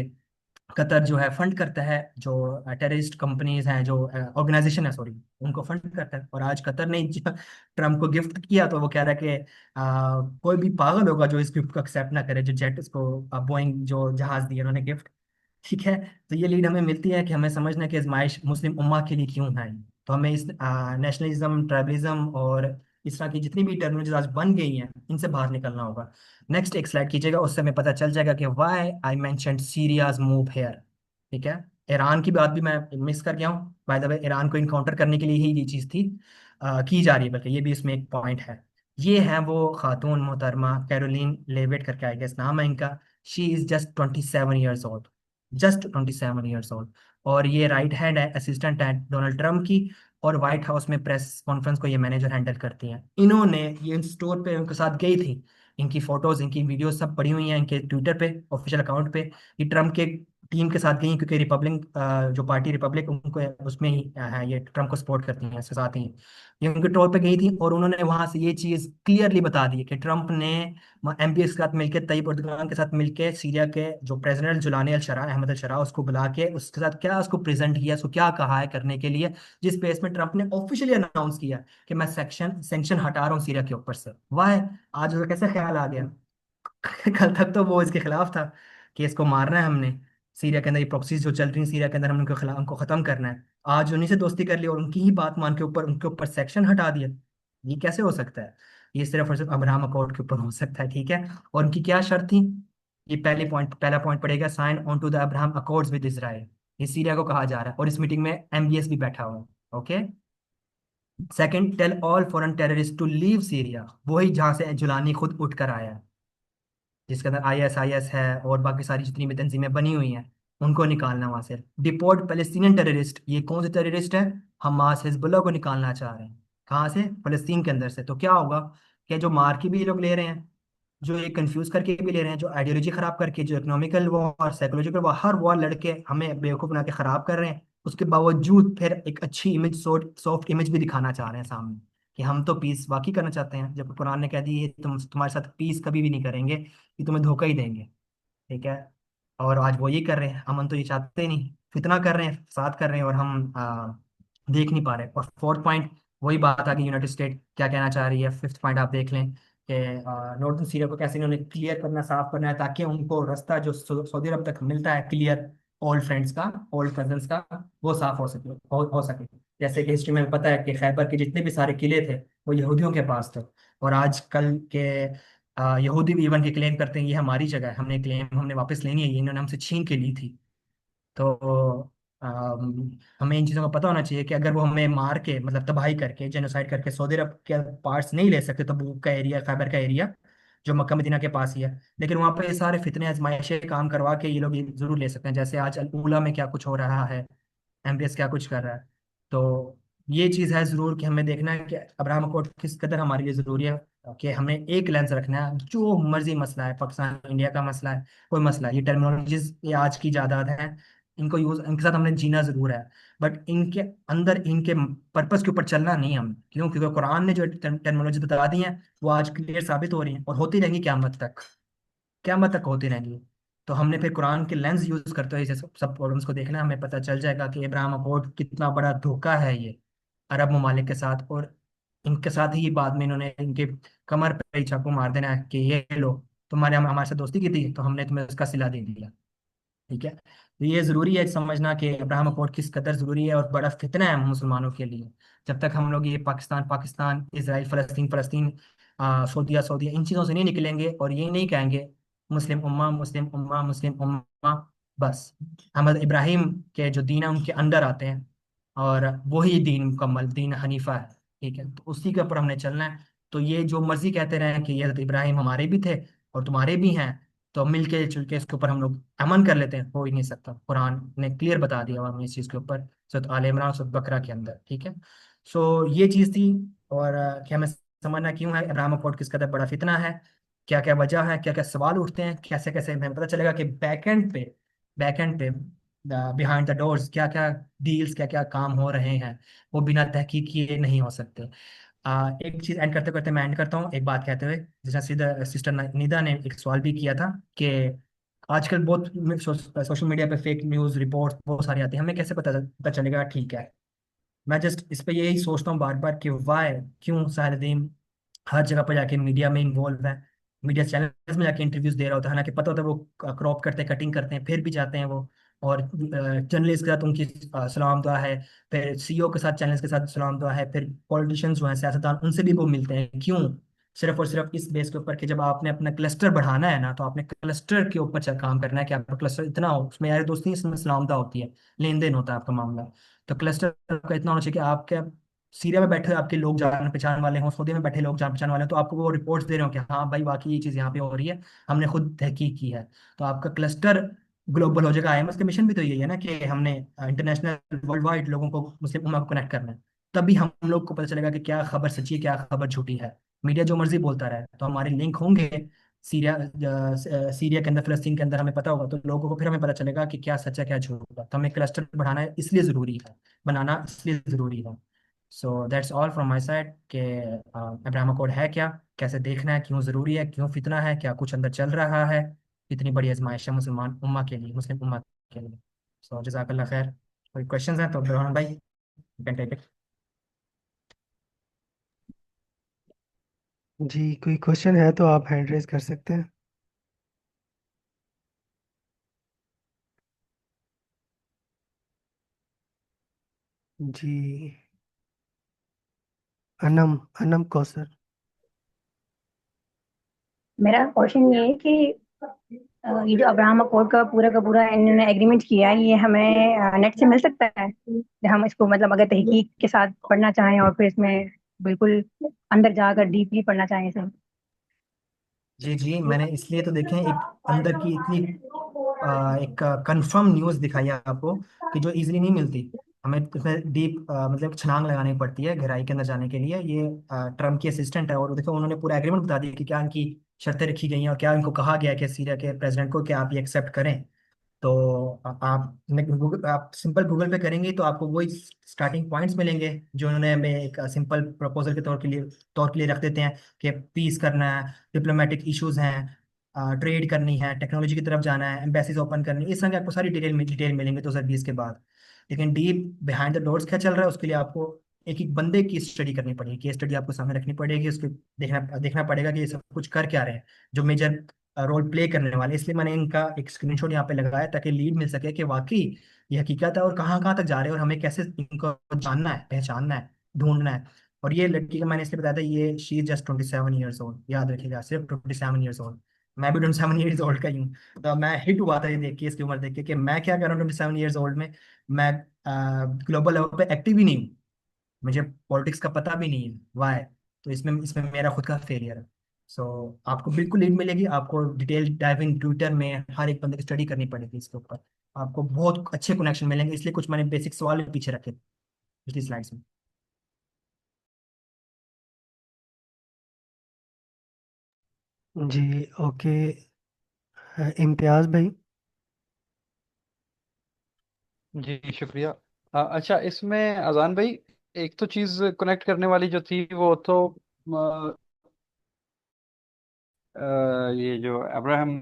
कतर जो है फंड करता है जो टेररिस्ट कंपनीज हैं, जो ऑर्गेनाइजेशन है, सॉरी, उनको फंड करता है। और आज कतर ने ट्रम्प को गिफ्ट किया, तो वो कह रहा है कि कोई भी पागल होगा जो इस गिफ्ट को एक्सेप्ट ना करे, जो जेट इसको बोइंग जो जहाज दिया उन्होंने गिफ्ट। ठीक है। तो ये लीड हमें मिलती है कि हमें समझना कि आजमाइश मुस्लिम उम्मा के लिए क्यों है। तो हमें इस नेशनलिज्म, ट्राइबलिज्म और इस तरह की जितनी भी टर्मिनोलॉजीज आज बन गई हैं, इनसे बाहर निकलना होगा। नेक्स्ट एक स्लाइड कीजिएगा, उससे हमें पता चल जाएगा कि why I mentioned Syria's move here. ठीक है। ईरान की बात भी मैं मिस कर गया हूँ, बाय द वे। ईरान को इनकाउंटर करने के लिए ही ये चीज़ थी, की जा रही है, बल्कि ये भी इसमें एक पॉइंट है। ये है वो खातून मोहतरमा कैरोलिन लेविट करके, आई गेस नाम है इनका। She is just 27 years old, just 27 years old. और ये राइट हैंड है, असिस्टेंट है डोनाल्ड ट्रम्प की। और व्हाइट हाउस में प्रेस कॉन्फ्रेंस को ये मैनेजर हैंडल करती हैं। इन्होंने ये स्टोर पे उनके साथ गई थी, इनकी फोटोज, इनकी वीडियोस सब पड़ी हुई हैं इनके ट्विटर पे, ऑफिशियल अकाउंट पे। ये ट्रम्प के टीम के साथ गई हैं, क्योंकि रिपब्लिक, जो पार्टी रिपब्लिक उनको उसमें ही है, ये ट्रम्प को सपोर्ट करती हैं, इसके साथ ही ये उनके टूर पे गई थी। और उन्होंने वहां से ये चीज क्लियरली बता दी कि ट्रम्प ने एमपीएस के साथ मिलकर, तैयब उर्दुगान के साथ मिलकर, सीरिया के जो प्रेसिडेंट जुलानी अल शरा, अहमद अल शरा, उसको बुला के उसके साथ क्या उसको प्रेजेंट किया, उसको क्या कहा है करने के लिए। जिस बेस में ट्रम्प ने ऑफिशियली अनाउंस किया कि मैं सेंक्शन हटा रहा हूँ सीरिया के ऊपर से। वाह, आज उसको कैसे ख्याल आ गया? कल तक तो वो इसके खिलाफ था कि इसको मारना है हमने, सीरिया के अंदर ये प्रॉक्सीज जो चल रही हैं सीरिया के अंदर, हमने उनके खिलाफ, उनको खत्म करना है। आज उन्हीं से दोस्ती कर ली और उनकी ही बात मान के ऊपर उनके ऊपर सेक्शन हटा दिया। ये कैसे हो सकता है? ये सिर्फ और सिर्फ अब्राहम अकॉर्ड के ऊपर हो सकता है। ठीक है। और उनकी क्या शर्त थी? ये पहला पॉइंट पड़ेगा, sign on to the Abraham Accords with Israel. ये सीरिया को कहा जा रहा है, और इस मीटिंग में एमबीएस भी बैठा हुआ है। Okay. Second, tell all foreign terrorist to leave Syria, वही जहां से जुलानी खुद उठ कर आया है, जिसके अंदर आईएसआईएस है और बाकी सारी जितनी भी तंजीमें बनी हुई हैं, उनको निकालना वहां से। डिपोर्ट पैलेस्टीनियन टेररिस्ट, ये कौन से टेररिस्ट है? हमास, हिजबुल्लाह को निकालना चाह रहे हैं। कहाँ से? फलस्तीन के अंदर से। तो क्या होगा कि जो मार के भी ये लोग ले रहे हैं, जो ये कंफ्यूज करके भी ले रहे हैं, जो आइडियोलॉजी खराब करके, जो इकोनॉमिकल वॉर, साइकोलॉजिकल वॉर, हर वॉर लड़के हमें बेवकूफ़ बना के खराब कर रहे हैं, उसके बावजूद फिर एक अच्छी इमेज, सॉफ्ट इमेज भी दिखाना चाह रहे हैं सामने कि हम तो पीस वाकई करना चाहते हैं, जब कुरान ने कह दी है तुम तुम्हारे साथ पीस कभी भी नहीं करेंगे, कि तुम्हें धोखा ही देंगे। ठीक है। और आज वो ये कर रहे हैं, अमन तो ये चाहते ही नहीं, फितना कर रहे हैं, साथ कर रहे हैं, और हम देख नहीं पा रहे। और फोर्थ पॉइंट, वही बात आ गई, यूनाइटेड स्टेट क्या कहना चाह रही है। फिफ्थ पॉइंट आप देख लें कि नॉर्दर्न सीरिया को कैसे इन्होंने क्लियर करना, साफ करना है, ताकि उनको रास्ता जो सऊदी अरब तक मिलता है क्लियर, ओल्ड फ्रेंड्स का, ओल्ड कजन्स का, वो साफ हो सके। जैसे कि हिस्ट्री में पता है कि खैबर के जितने भी सारे किले थे वो यहूदियों के पास थे, और आज कल के यहूदी भी इवन के क्लेम करते हैं ये हमारी जगह है, हमने वापस लेनी है, ये इन्होंने हमसे छीन के ली थी। तो हमें इन चीज़ों का पता होना चाहिए कि अगर वो हमें मार के, मतलब तबाही करके, जेनोसाइड करके सऊदी अरब के पार्ट्स नहीं ले सकते, तबूक का एरिया, खैबर का एरिया, जो मक्का मदीना के पास ही है, लेकिन वहाँ पे ये सारे फितने आजमाइशें काम करवा के ये लोग ये जरूर ले सकते हैं। जैसे आज अल उला में क्या कुछ हो रहा है, एमबीएस क्या कुछ कर रहा है। तो ये चीज़ है ज़रूर कि हमें देखना है कि अब्राहम अकॉर्ड किस कदर हमारे लिए ज़रूरी है, कि हमें एक लेंस रखना है। जो मर्जी मसला है, पाकिस्तान इंडिया का मसला है, कोई मसला है, ये टर्मिनोलॉजीज ये आज की जायदाद है, इनको यूज इनके साथ हमने जीना ज़रूर है, बट इनके अंदर इनके पर्पस के ऊपर चलना नहीं हम। क्यों? क्योंकि कुरान ने जो टर्मिनोलॉजी बता दी है वो आज क्लियर साबित हो रही है और होती रहेंगी क़यामत तक, क़यामत तक होती रहेंगी। तो हमने फिर कुरान के लेंस यूज करते हुए इसे सब प्रॉब्लम्स को देखना है। हमें पता चल जाएगा कि इब्राहिम अकॉर्ड कितना बड़ा धोखा है ये अरब ममालिक के साथ, और इनके साथ ही बाद में इन्होंने इनके कमर पे ही चाकू मार देना है कि ये लो, तुम्हारे हमारे साथ दोस्ती की थी तो हमने तुम्हें उसका सिला दे दिया। ठीक है, तो ये जरूरी है समझना कि अब्राहम अकॉर्ड किस कदर जरूरी है और बड़ा फितना है मुसलमानों के लिए। जब तक हम लोग ये पाकिस्तान पाकिस्तान, इसराइल फलस्तीन फलस्तीन, सऊदीया सऊदीया, इन चीज़ों से नहीं निकलेंगे और ये नहीं कहेंगे मुस्लिम उम्मा मुस्लिम उम्मा मुस्लिम उम्मा, बस अहमद इब्राहिम के जो दीन है उनके अंदर आते हैं, और वही दीन मुकम्मल दीन हनीफा है। ठीक है, तो उसी के ऊपर हमने चलना है। तो ये जो मर्जी कहते रहे कि ये हज़रत इब्राहिम हमारे भी थे और तुम्हारे भी हैं, तो मिल के जुल के इसके ऊपर हम लोग अमन कर लेते हैं, हो ही नहीं सकता। कुरान ने क्लियर बता दिया हमें इस चीज़ के ऊपर, सूरत आल इमरान सूरत बकरा के अंदर। ठीक है, सो ये चीज़ थी। और कि हमें समझना क्यों है अब्राहम अकॉर्ड किस कदर बड़ा फितना है, क्या क्या वजह है, क्या क्या सवाल उठते हैं, कैसे कैसे हमें पता चलेगा कि बैक एंड पे बिहाइंड द डोर्स क्या क्या डील्स, क्या क्या काम हो रहे हैं, वो बिना तहकीक किए नहीं हो सकते। एक चीज एंड करते करते मैं एंड करता हूँ एक बात कहते हुए, जैसा सीधा सिस्टर निदा ने एक सवाल भी किया था कि आजकल बहुत सोशल मीडिया पे फेक न्यूज़ रिपोर्ट बहुत सारी आती है, हमें कैसे पता चलेगा? ठीक है, मैं जस्ट इस पे यही सोचता हूँ बार बार कि वाई, क्यों साहिल हर जगह पर जाके मीडिया में इन्वॉल्व है, मीडिया चैनल्स में जाके इंटरव्यूज दे रहा होता है, हालांकि पता होता है वो क्रॉप करते हैं, कटिंग करते हैं, फिर भी जाते हैं वो। और जर्नलिस्ट के साथ उनकी सलाम दुआ है, फिर सीईओ के साथ चैनल्स के साथ सलाम दुआ है, फिर पॉलिटिशियंस जो हैं सियासतदान उनसे भी वो मिलते हैं। क्यों? सिर्फ और सिर्फ इस बेस के ऊपर कि जब आपने अपना क्लस्टर बढ़ाना है ना, तो आपने क्लस्टर के ऊपर काम करना है कि आपका क्लस्टर इतना हो, उसमें यार दोस्ती नहीं, इसमें सलाम दुआ होती है, लेन देन होता है आपका मामला। तो क्लस्टर का इतना होना चाहिए कि आपके सीरिया में बैठे आपके लोग जान पहचान वाले हों, सऊदी में बैठे लोग जान पहचान वाले हों, तो आपको वो रिपोर्ट्स दे रहे हो कि हाँ भाई वाकई ये चीज़ यहाँ पे हो रही है, हमने खुद तहकीक की है। तो आपका क्लस्टर ग्लोबल हो जाएगा। आईएमएस का मिशन भी तो यही है ना, कि हमने इंटरनेशनल वर्ल्ड वाइड लोगों को मुस्लिम उम्मा को कनेक्ट करना है। तभी हम लोग को पता चलेगा कि क्या खबर सच्ची है, क्या खबर झूठी है। मीडिया जो मर्जी बोलता रहे तो हमारे लिंक होंगे सीरिया के अंदर, फिलिस्तीन के अंदर, हमें पता होगा, तो लोगों को फिर हमें पता चलेगा कि क्या सच है क्या झूठ है। तो हमें क्लस्टर बढ़ाना है इसलिए ज़रूरी है, बनाना इसलिए ज़रूरी है। So that's all from my side कि अब्राहम कोड है क्या, कैसे देखना है, क्यों ज़रूरी है, क्यों फितना है, क्या कुछ अंदर चल रहा है, इतनी बड़ी आजमाइश है मुसलमान उम्मा के लिए, मुस्लिम उम्मा के लिए। सो जज़ाकल्लाह खैर। कोई क्वेश्चंस हैं तो बुरहान भाई, यू कैन टेक इट। जी, कोई क्वेश्चन है तो आप हैंड रेज कर सकते हैं। जी, अनम अनम कौसर। मेरा क्वेश्चन ये है कि ये जो अब्राहम अकॉर्ड का पूरा इन्होंने एग्रीमेंट किया है, ये हमें नेट से मिल सकता है? हम इसको मतलब अगर तहकीक के साथ पढ़ना चाहें और फिर इसमें बिल्कुल अंदर जाकर डीपली पढ़ना चाहें इसे। जी जी, मैंने इसलिए तो देखें एक अंदर की इतनी एक कंफर्म न्यूज़ दिखाई है आपको कि जो इजीली नहीं मिलती। हमें इसमें डीप मतलब छलांग लगानी पड़ती है गहराई के अंदर जाने के लिए। ये ट्रम्प की असिस्टेंट है, और देखो उन्होंने पूरा एग्रीमेंट बता दिया कि क्या इनकी शर्तें रखी गई हैं और क्या इनको कहा गया है कि सीरिया के प्रेसिडेंट को कि आप ये एक्सेप्ट करें। तो आप सिंपल गूगल पे करेंगे तो आपको वही स्टार्टिंग पॉइंट्स मिलेंगे जो उन्होंने हमें एक सिंपल प्रपोजल के तौर के लिए रख देते हैं कि पीस करना है, डिप्लोमेटिक इश्यूज हैं, ट्रेड करनी है, टेक्नोलॉजी की तरफ जाना है, एम्बेसीज ओपन करनी है, इस तरह की आपको सारी डिटेल मिलेंगे 2020 के बाद। लेकिन डीप बिहाइंड द डोर्स क्या चल रहा है उसके लिए आपको एक एक बंदे की स्टडी करनी पड़ेगी, केस स्टडी आपको सामने रखनी पड़ेगी, उसको देखना देखना पड़ेगा कि ये सब कुछ कर क्या रहे हैं जो मेजर रोल प्ले करने वाले। इसलिए मैंने इनका एक स्क्रीनशॉट यहाँ पे लगाया ताकि लीड मिल सके कि वाकई ये हकीकत है और कहाँ कहाँ तक जा रहे हैं और हमें कैसे इनको जानना है, पहचानना है, ढूंढना है। और ये लड़की का मैंने इसलिए बताया था, ये she is just 27 years old, याद रखिएगा, सिर्फ 27 ईयर्स ओल्ड। मैं भी 27 ईयर्स ओल्ड का ही हूँ। तो मैं हिट हुआ था ये देख के, इसकी उम्र देख के कि मैं क्या कर रहा हूँ 27 ईयर्स ओल्ड में। मैं ग्लोबल लेवल पे एक्टिव ही नहीं हूँ, मुझे पॉलिटिक्स का पता भी नहीं है वाई। तो इसमें इसमें मेरा खुद का फेलियर है। सो आपको बिल्कुल लीड मिलेगी, आपको डिटेल डाइविंग ट्विटर में हर एक बंदे की स्टडी करनी पड़ेगी इसके ऊपर, आपको बहुत अच्छे कनेक्शन मिलेंगे। इसलिए कुछ मैंने बेसिक सवाल भी पीछे रखे। पिछली स्लाइड्स में। जी ओके। इम्तियाज भाई। जी शुक्रिया। अच्छा, इसमें अजान भाई, एक तो चीज कनेक्ट करने वाली जो थी वो तो ये जो अब्राहम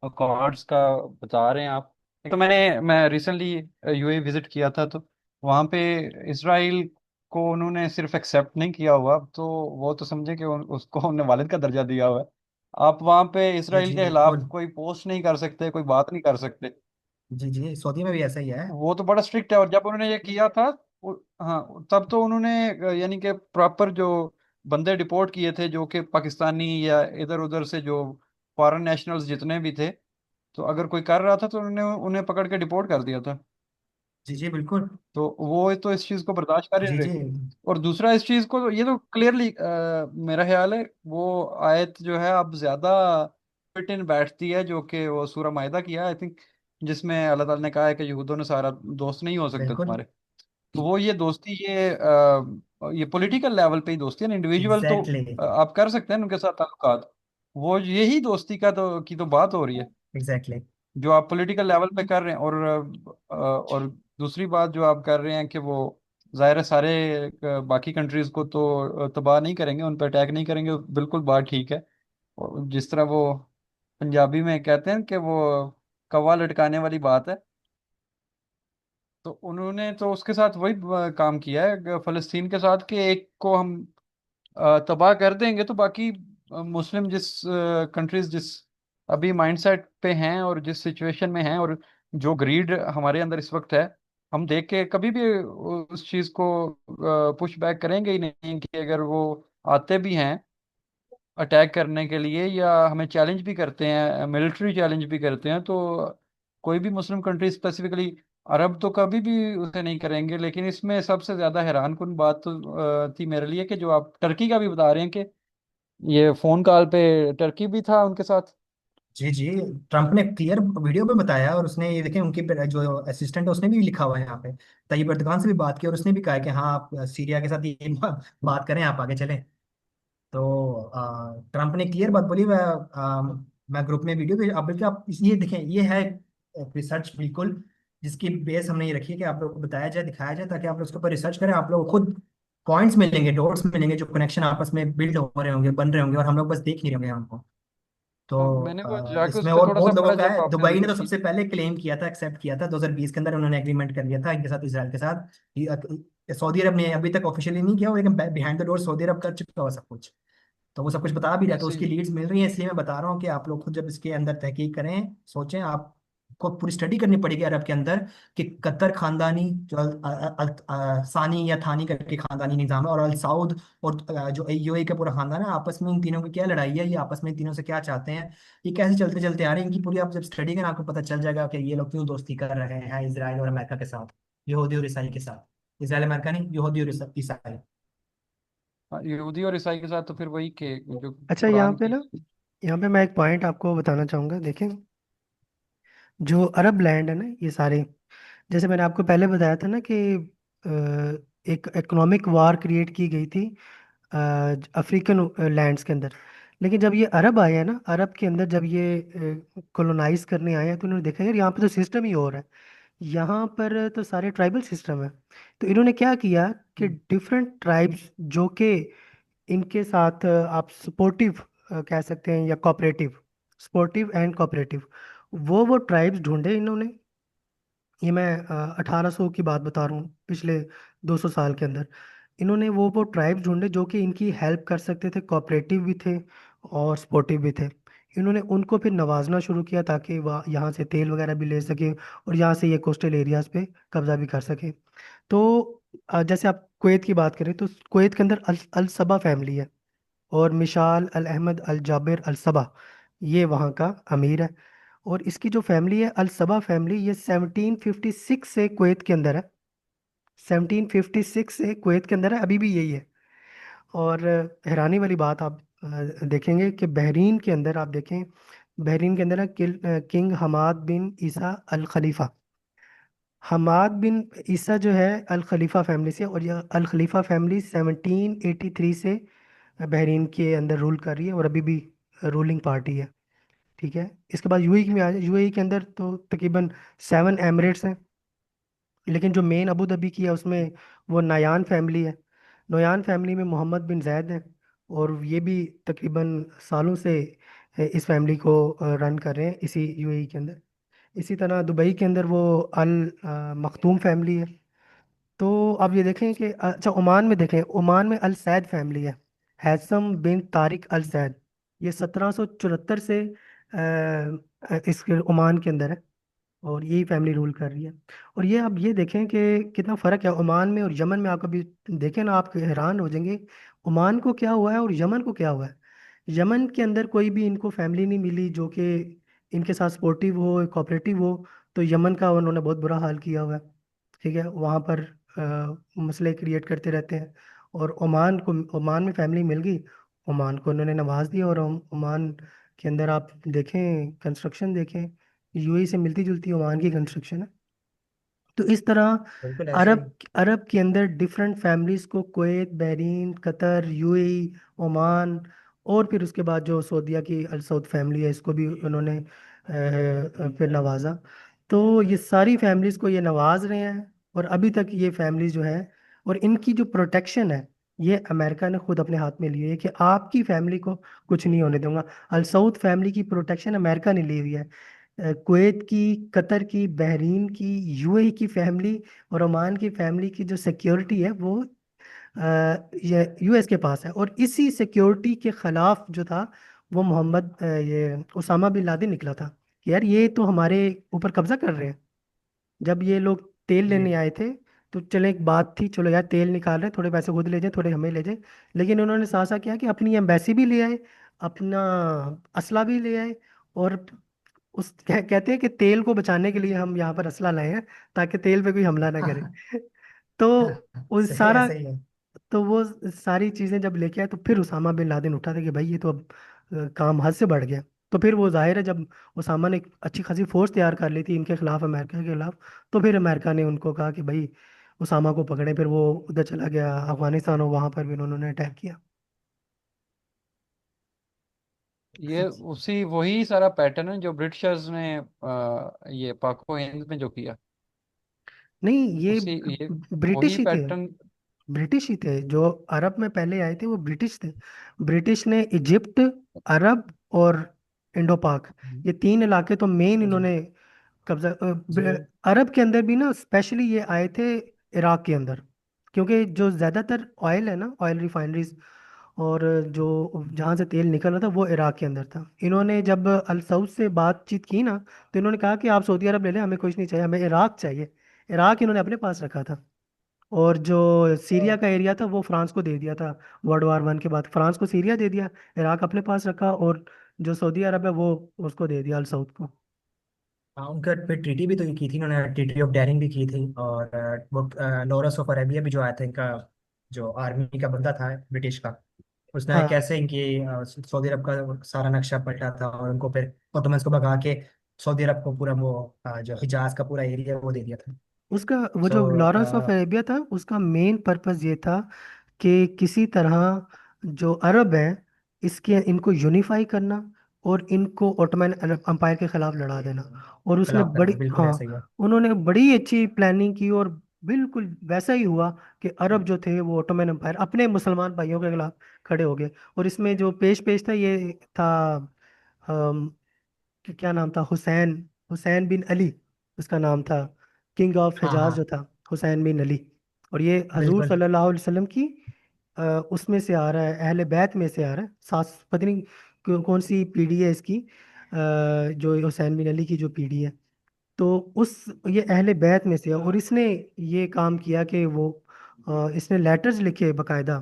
अकॉर्ड्स का बता रहे हैं आप। एक तो मैं रिसेंटली यूएई विजिट किया था, तो वहाँ पे इसराइल को उन्होंने सिर्फ एक्सेप्ट नहीं किया हुआ, तो वो तो समझे कि उसको उन्होंने वालिद का दर्जा दिया हुआ है। आप वहाँ पे जी इसराइल जी के खिलाफ बिल्कुल। कोई पोस्ट नहीं कर सकते, कोई बात नहीं कर सकते। जी जी, सऊदी में भी ऐसा ही है। वो तो बड़ा स्ट्रिक्ट है। और जब उन्होंने ये किया था, हाँ, तब तो उन्होंने यानी कि प्रॉपर जो बंदे डिपोर्ट किए थे, जो कि पाकिस्तानी या इधर उधर से जो फॉरेन नेशनल्स जितने भी थे, तो अगर कोई कर रहा था तो उन्होंने उन्हें पकड़ के डिपोर्ट कर दिया था। जी जी बिल्कुल। तो वो तो इस चीज़ को बर्दाश्त कर ही जी रहे। जी और दूसरा, इस चीज़ को तो ये तो क्लियरली मेरा ख्याल है, वो आयत जो है अब ज़्यादा फिट इन बैठती है, जो कि वो सूरह मायदा की है आई थिंक, जिसमें अल्लाह ताला ने कहा है कि यहूदों ने सारा दोस्त नहीं हो सकते बिल्कुल। तुम्हारे। तो वो ये दोस्ती, ये पॉलिटिकल लेवल पे ही दोस्ती है ना, इंडिविजुअल तो एग्जैक्टली। आप कर सकते हैं उनके साथ ताल्लुकात। वो यही दोस्ती का तो की तो बात हो रही है, एग्जैक्टली। जो आप पॉलिटिकल लेवल पे कर रहे हैं। और दूसरी बात जो आप कर रहे हैं कि वो जाहिर है सारे बाकी कंट्रीज को तो तबाह नहीं करेंगे, उन पर अटैक नहीं करेंगे, बिल्कुल बात ठीक है। और जिस तरह वो पंजाबी में कहते हैं कि वो कौवा लटकाने वाली बात है, तो उन्होंने तो उसके साथ वही काम किया है फलस्तीन के साथ, कि एक को हम तबाह कर देंगे तो बाकी मुस्लिम जिस कंट्रीज जिस अभी माइंडसेट पे हैं और जिस सिचुएशन में हैं, और जो ग्रीड हमारे अंदर इस वक्त है, हम देख के कभी भी उस चीज़ को पुश बैक करेंगे ही नहीं। कि अगर वो आते भी हैं अटैक करने के लिए या हमें चैलेंज भी करते हैं, मिलिट्री चैलेंज भी करते हैं, तो कोई भी मुस्लिम कंट्री स्पेसिफिकली अरब तो कभी भी उसे नहीं करेंगे। लेकिन इसमें सबसे ज़्यादा हैरान कुन बात तो थी मेरे लिए कि जो आप टर्की का भी बता रहे हैं कि ये फोन कॉल पे टर्की भी था उनके साथ। जी जी, ट्रम्प ने क्लियर वीडियो में बताया, और उसने ये देखें उनके जो असिस्टेंट है उसने भी लिखा हुआ है यहाँ पे, तैयब एर्दोगान से भी बात की, और उसने भी कहा है कि हाँ आप सीरिया के साथ ये बात करें, आप आगे चलें। तो ट्रम्प ने क्लियर बात बोली। मैं ग्रुप में वीडियो भेज, आप बल्कि आप ये देखें, ये है रिसर्च बिल्कुल, जिसकी बेस हमने ये रखी है कि आप लोग को बताया जाए, दिखाया जाए, ताकि आप लोग उसके ऊपर रिसर्च करें, आप लोग खुद पॉइंट्स मिलेंगे, डॉट्स मिलेंगे, जो कनेक्शन आपस में बिल्ड हो रहे होंगे, बन रहे होंगे, और हम लोग बस देख नहीं रहे होंगे हमको। हाँ, तो मैंने वो जाके उस इसमें पर और थोड़ा सा बहुत लोगों पढ़ा का जब है। आपने दुबई ने तो विजिट की। सबसे पहले क्लेम किया था, एक्सेप्ट किया था 2020 के अंदर, उन्होंने एग्रीमेंट कर लिया था इनके साथ, इसराइल के साथ। सऊदी अरब ने अभी तक ऑफिशियली नहीं किया, लेकिन बिहाइंड द डोर सऊदी अरब कर चुका हुआ सब कुछ। तो वो सब कुछ बता भी रहा है, तो वैसे उसकी लीड्स मिल रही हैं, इसलिए मैं बता रहा हूँ कि आप लोग खुद जब इसके अंदर तहकीक करें, सोचें, आपको पूरी स्टडी करनी पड़ेगी अरब के अंदर, कि कतर खानदानी जो सानी या थानी करके खानदानी निज़ाम है, और अल साउद, और जो यूएई का पूरा खानदान है, आपस में इन तीनों की क्या लड़ाई है, ये आपस में इन तीनों से क्या चाहते हैं, ये कैसे चलते चलते आ रहे हैं, इनकी पूरी आप जब स्टडी करें आपको पता चल जाएगा कि ये लोग क्यों दोस्ती कर रहे हैं इसराइल और अमेरिका के साथ, यहूदी और ईसाई के साथ। इसराइल अमेरिका नहीं, यहूदी और ईसाई। हाँ, यहूदी और ईसाई के साथ तो फिर वही के जो अच्छा, यहाँ कुरान पे की। ना, यहाँ पे मैं एक पॉइंट आपको बताना चाहूँगा। देखें, जो अरब लैंड है ना ये सारे, जैसे मैंने आपको पहले बताया था ना कि एक इकोनॉमिक वार क्रिएट की गई थी अफ्रीकन लैंड्स के अंदर। लेकिन जब ये अरब आए हैं ना, अरब के अंदर जब ये कॉलोनाइज करने आए हैं, तो इन्होंने देखा यार यहाँ पे तो सिस्टम ही और है, यहाँ पर तो सारे ट्राइबल सिस्टम है। तो इन्होंने क्या किया कि डिफरेंट ट्राइब्स जो कि इनके साथ आप सपोर्टिव कह सकते हैं या कोऑपरेटिव, सपोर्टिव एंड कोऑपरेटिव, वो ट्राइब्स ढूंढे इन्होंने। ये मैं 1800 की बात बता रहा हूँ, पिछले 200 साल के अंदर। इन्होंने वो ट्राइब्स ढूंढे जो कि इनकी हेल्प कर सकते थे, कोऑपरेटिव भी थे और सपोर्टिव भी थे। इन्होंने उनको फिर नवाजना शुरू किया ताकि वह यहाँ से तेल वगैरह भी ले सके और यहाँ से ये कोस्टल एरियाज पे कब्जा भी कर सके। तो जैसे आप कुवैत की बात करें तो कुवैत के अंदर अल सबा फैमिली है, और मिशाल अल अहमद अल जाबिर अल सबा ये वहाँ का अमीर है। और इसकी जो फैमिली है अल सबा फैमिली, ये 1756 से कुवैत के अंदर है। 1756 से कुवैत के अंदर है, अभी भी यही है। और हैरानी वाली बात आप देखेंगे कि बहरीन के अंदर आप देखें, बहरीन के अंदर है किंग हमाद बिन ईसा अल खलीफा। हमाद बिन ईसा जो है अल खलीफा फैमिली से, और यह अल खलीफा फैमिली 1783 से बहरीन के अंदर रूल कर रही है और अभी भी रूलिंग पार्टी है। ठीक है, इसके बाद यूएई में आ जाए। यूएई के अंदर तो तकरीबन 7 एमिरेट्स हैं, लेकिन जो मेन अबू धाबी की है उसमें वो नायान फैमिली है। नोयान फैमिली में मोहम्मद बिन जैद है, और ये भी तकरीबन सालों से इस फैमिली को रन कर रहे हैं इसी यूएई के अंदर। इसी तरह दुबई के अंदर वो अल मखदूम फैमिली है। तो अब ये देखें कि अच्छा, ओमान में देखें, ओमान में अल सैद फैमिली है, हैसम बिन तारिक अल सैद। ये 1774 से इसके ओमान के अंदर है, और यही फैमिली रूल कर रही है। और ये अब ये देखें कि कितना फ़र्क है ओमान में और यमन में। आप कभी देखें ना, आप हैरान हो जाएंगे ओमान को क्या हुआ है और यमन को क्या हुआ है। यमन के अंदर कोई भी इनको फैमिली नहीं मिली जो कि इनके साथ सपोर्टिव हो, कोऑपरेटिव हो। तो यमन का उन्होंने बहुत बुरा हाल किया हुआ है। ठीक है, वहाँ पर मसले क्रिएट करते रहते हैं। और ओमान में फैमिली मिल गई, ओमान को उन्होंने नवाज दिया। और ओमान के अंदर आप देखें, कंस्ट्रक्शन देखें, यूएई से मिलती जुलती ओमान की कंस्ट्रक्शन है। तो इस तरह बिल्कुल ऐसा ही। अरब अरब के अंदर डिफरेंट फैमिलीज को Kuwait, Bahrain, Qatar, UAE, Oman, और फिर उसके बाद जो सऊदीया की अल सऊद फैमिली है, इसको भी उन्होंने फिर नवाजा। तो ये सारी फैमिलीज को ये नवाज रहे हैं, और अभी तक ये फैमिलीज जो है, और इनकी जो प्रोटेक्शन है, ये अमेरिका ने खुद अपने हाथ में ली है कि आपकी फैमिली को कुछ नहीं होने दूंगा। अल सऊद फैमिली की प्रोटेक्शन अमेरिका ने ली हुई है। कुवैत की, कतर की, बहरीन की, यूएई की फैमिली और ओमान की फैमिली की जो सिक्योरिटी है वो ये यूएस के पास है। और इसी सिक्योरिटी के खिलाफ जो था वो ये उसामा बिन लादेन निकला था कि यार ये तो हमारे ऊपर कब्जा कर रहे हैं। जब ये लोग तेल जी। लेने आए थे, तो चले एक बात थी, चलो यार तेल निकाल रहे हैं, थोड़े पैसे खुद ले जाए, थोड़े हमें ले जाए। लेकिन उन्होंने साथ साथ किया कि अपनी एम्बेसी भी ले आए, अपना असला भी ले आए। और कहते हैं कि तेल को बचाने के लिए हम यहाँ पर असला लाए हैं, ताकि तेल पे कोई हमला ना करे। तो उन सही है, सारा सही है। तो वो सारी चीजें जब लेके आए, तो फिर उसामा बिन लादेन उठा था कि भाई ये तो अब काम हद से बढ़ गया। तो फिर वो जाहिर है, जब उसामा ने एक अच्छी खासी फोर्स तैयार कर ली थी इनके खिलाफ, अमेरिका के खिलाफ, तो फिर अमेरिका ने उनको कहा कि भाई उसामा को पकड़े। फिर वो उधर चला गया अफगानिस्तान, और वहां पर भी उन्होंने अटैक किया। ये उसी वही सारा पैटर्न है जो ब्रिटिशर्स ने ये पाको हिंद में जो किया। नहीं, ये उसी ये ब्रिटिश वही ही थे। पैटर्न। ब्रिटिश ही थे जो अरब में पहले आए थे, वो ब्रिटिश थे। ब्रिटिश ने इजिप्ट, अरब और इंडो पाक, ये 3 इलाके तो मेन जी। इन्होंने कब्जा। जी। अरब के अंदर भी ना स्पेशली ये आए थे इराक के अंदर, क्योंकि जो ज़्यादातर ऑयल है ना, ऑयल रिफाइनरीज और जो जहाँ से तेल निकल रहा था वो इराक के अंदर था। इन्होंने जब अल सऊद से बातचीत की ना, तो इन्होंने कहा कि आप सऊदी अरब ले लें, हमें कुछ नहीं चाहिए, हमें इराक चाहिए। इराक इन्होंने अपने पास रखा था। और जो सीरिया का एरिया था वो फ्रांस को दे दिया था। वर्ल्ड वॉर 1 के बाद फ्रांस को सीरिया दे दिया, इराक अपने पास रखा, और जो सऊदी अरब है वो उसको दे दिया, अल सऊद को। हाँ, उनका फिर ट्रीटी भी तो की थी उन्होंने, ट्रीटी ऑफ डेरिंग भी की थी। और वो लॉरेंस ऑफ अरेबिया भी जो आया था इनका, जो आर्मी का बंदा था ब्रिटिश का, उसने हाँ, कैसे इनकी सऊदी अरब का सारा नक्शा पलटा था और उनको फिर ottomans को भगा के सऊदी अरब को पूरा वो जो हिजाज का पूरा एरिया वो दे दिया था। उसका वो सो जो लॉरेंस ऑफ अरेबिया था, उसका मेन पर्पस ये था कि किसी तरह जो अरब है, इसके इनको यूनिफाई करना, और इनको ओटोमन अम्पायर के खिलाफ लड़ा देना। और उसने खिलाफ बड़ी, करना, बिल्कुल हाँ, ऐसा ही है। उन्होंने बड़ी अच्छी प्लानिंग की, और बिल्कुल वैसा ही हुआ कि अरब जो थे वो ओटोमन अम्पायर अपने मुसलमान भाइयों के खिलाफ खड़े हो गए। और इसमें जो पेश पेश था ये था, क्या नाम था, हुसैन, हुसैन बिन अली उसका नाम था। किंग ऑफ हाँ हिजाज जो हाँ, था, हुसैन बिन अली। और ये हजूर बिल्कुल। सल्लल्लाहु अलैहि वसल्लम की उसमें से आ रहा है, अहले बैत में से आ रहा है। सास पता नहीं कौन सी पीढ़ी है इसकी, जो हुसैन बिन अली की जो पीढ़ी है। तो उस ये अहले बैत में से है, और इसने ये काम किया कि वो इसने लेटर्स लिखे बकायदा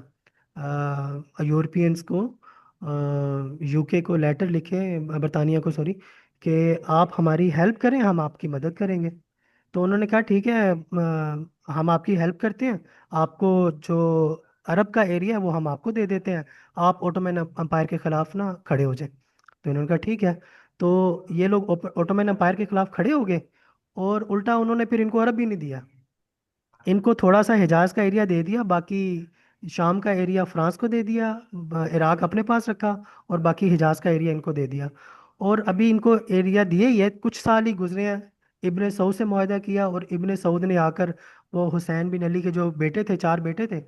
यूरोपियंस को, यूके को लेटर लिखे, बरतानिया को सॉरी, कि आप हमारी हेल्प करें, हम आपकी मदद करेंगे। तो उन्होंने कहा ठीक है, हम आपकी हेल्प करते हैं, आपको जो अरब का एरिया है वो हम आपको दे देते हैं, आप ओटोमन अम्पायर के खिलाफ ना खड़े हो जाए। तो इन्होंने कहा ठीक है। तो ये लोग ओटोमन अम्पायर के खिलाफ खड़े हो गए, और उल्टा उन्होंने फिर इनको अरब भी नहीं दिया। इनको थोड़ा सा हिजाज का एरिया दे दिया, बाकी शाम का एरिया फ्रांस को दे दिया, इराक अपने पास रखा, और बाकी हिजाज का एरिया इनको दे दिया। और अभी इनको एरिया दिए ही है, कुछ साल ही गुजरे हैं। इब्ने सऊद से मुआहदा किया, और इब्ने सऊद ने आकर वो हुसैन बिन अली के जो बेटे थे, 4 बेटे थे।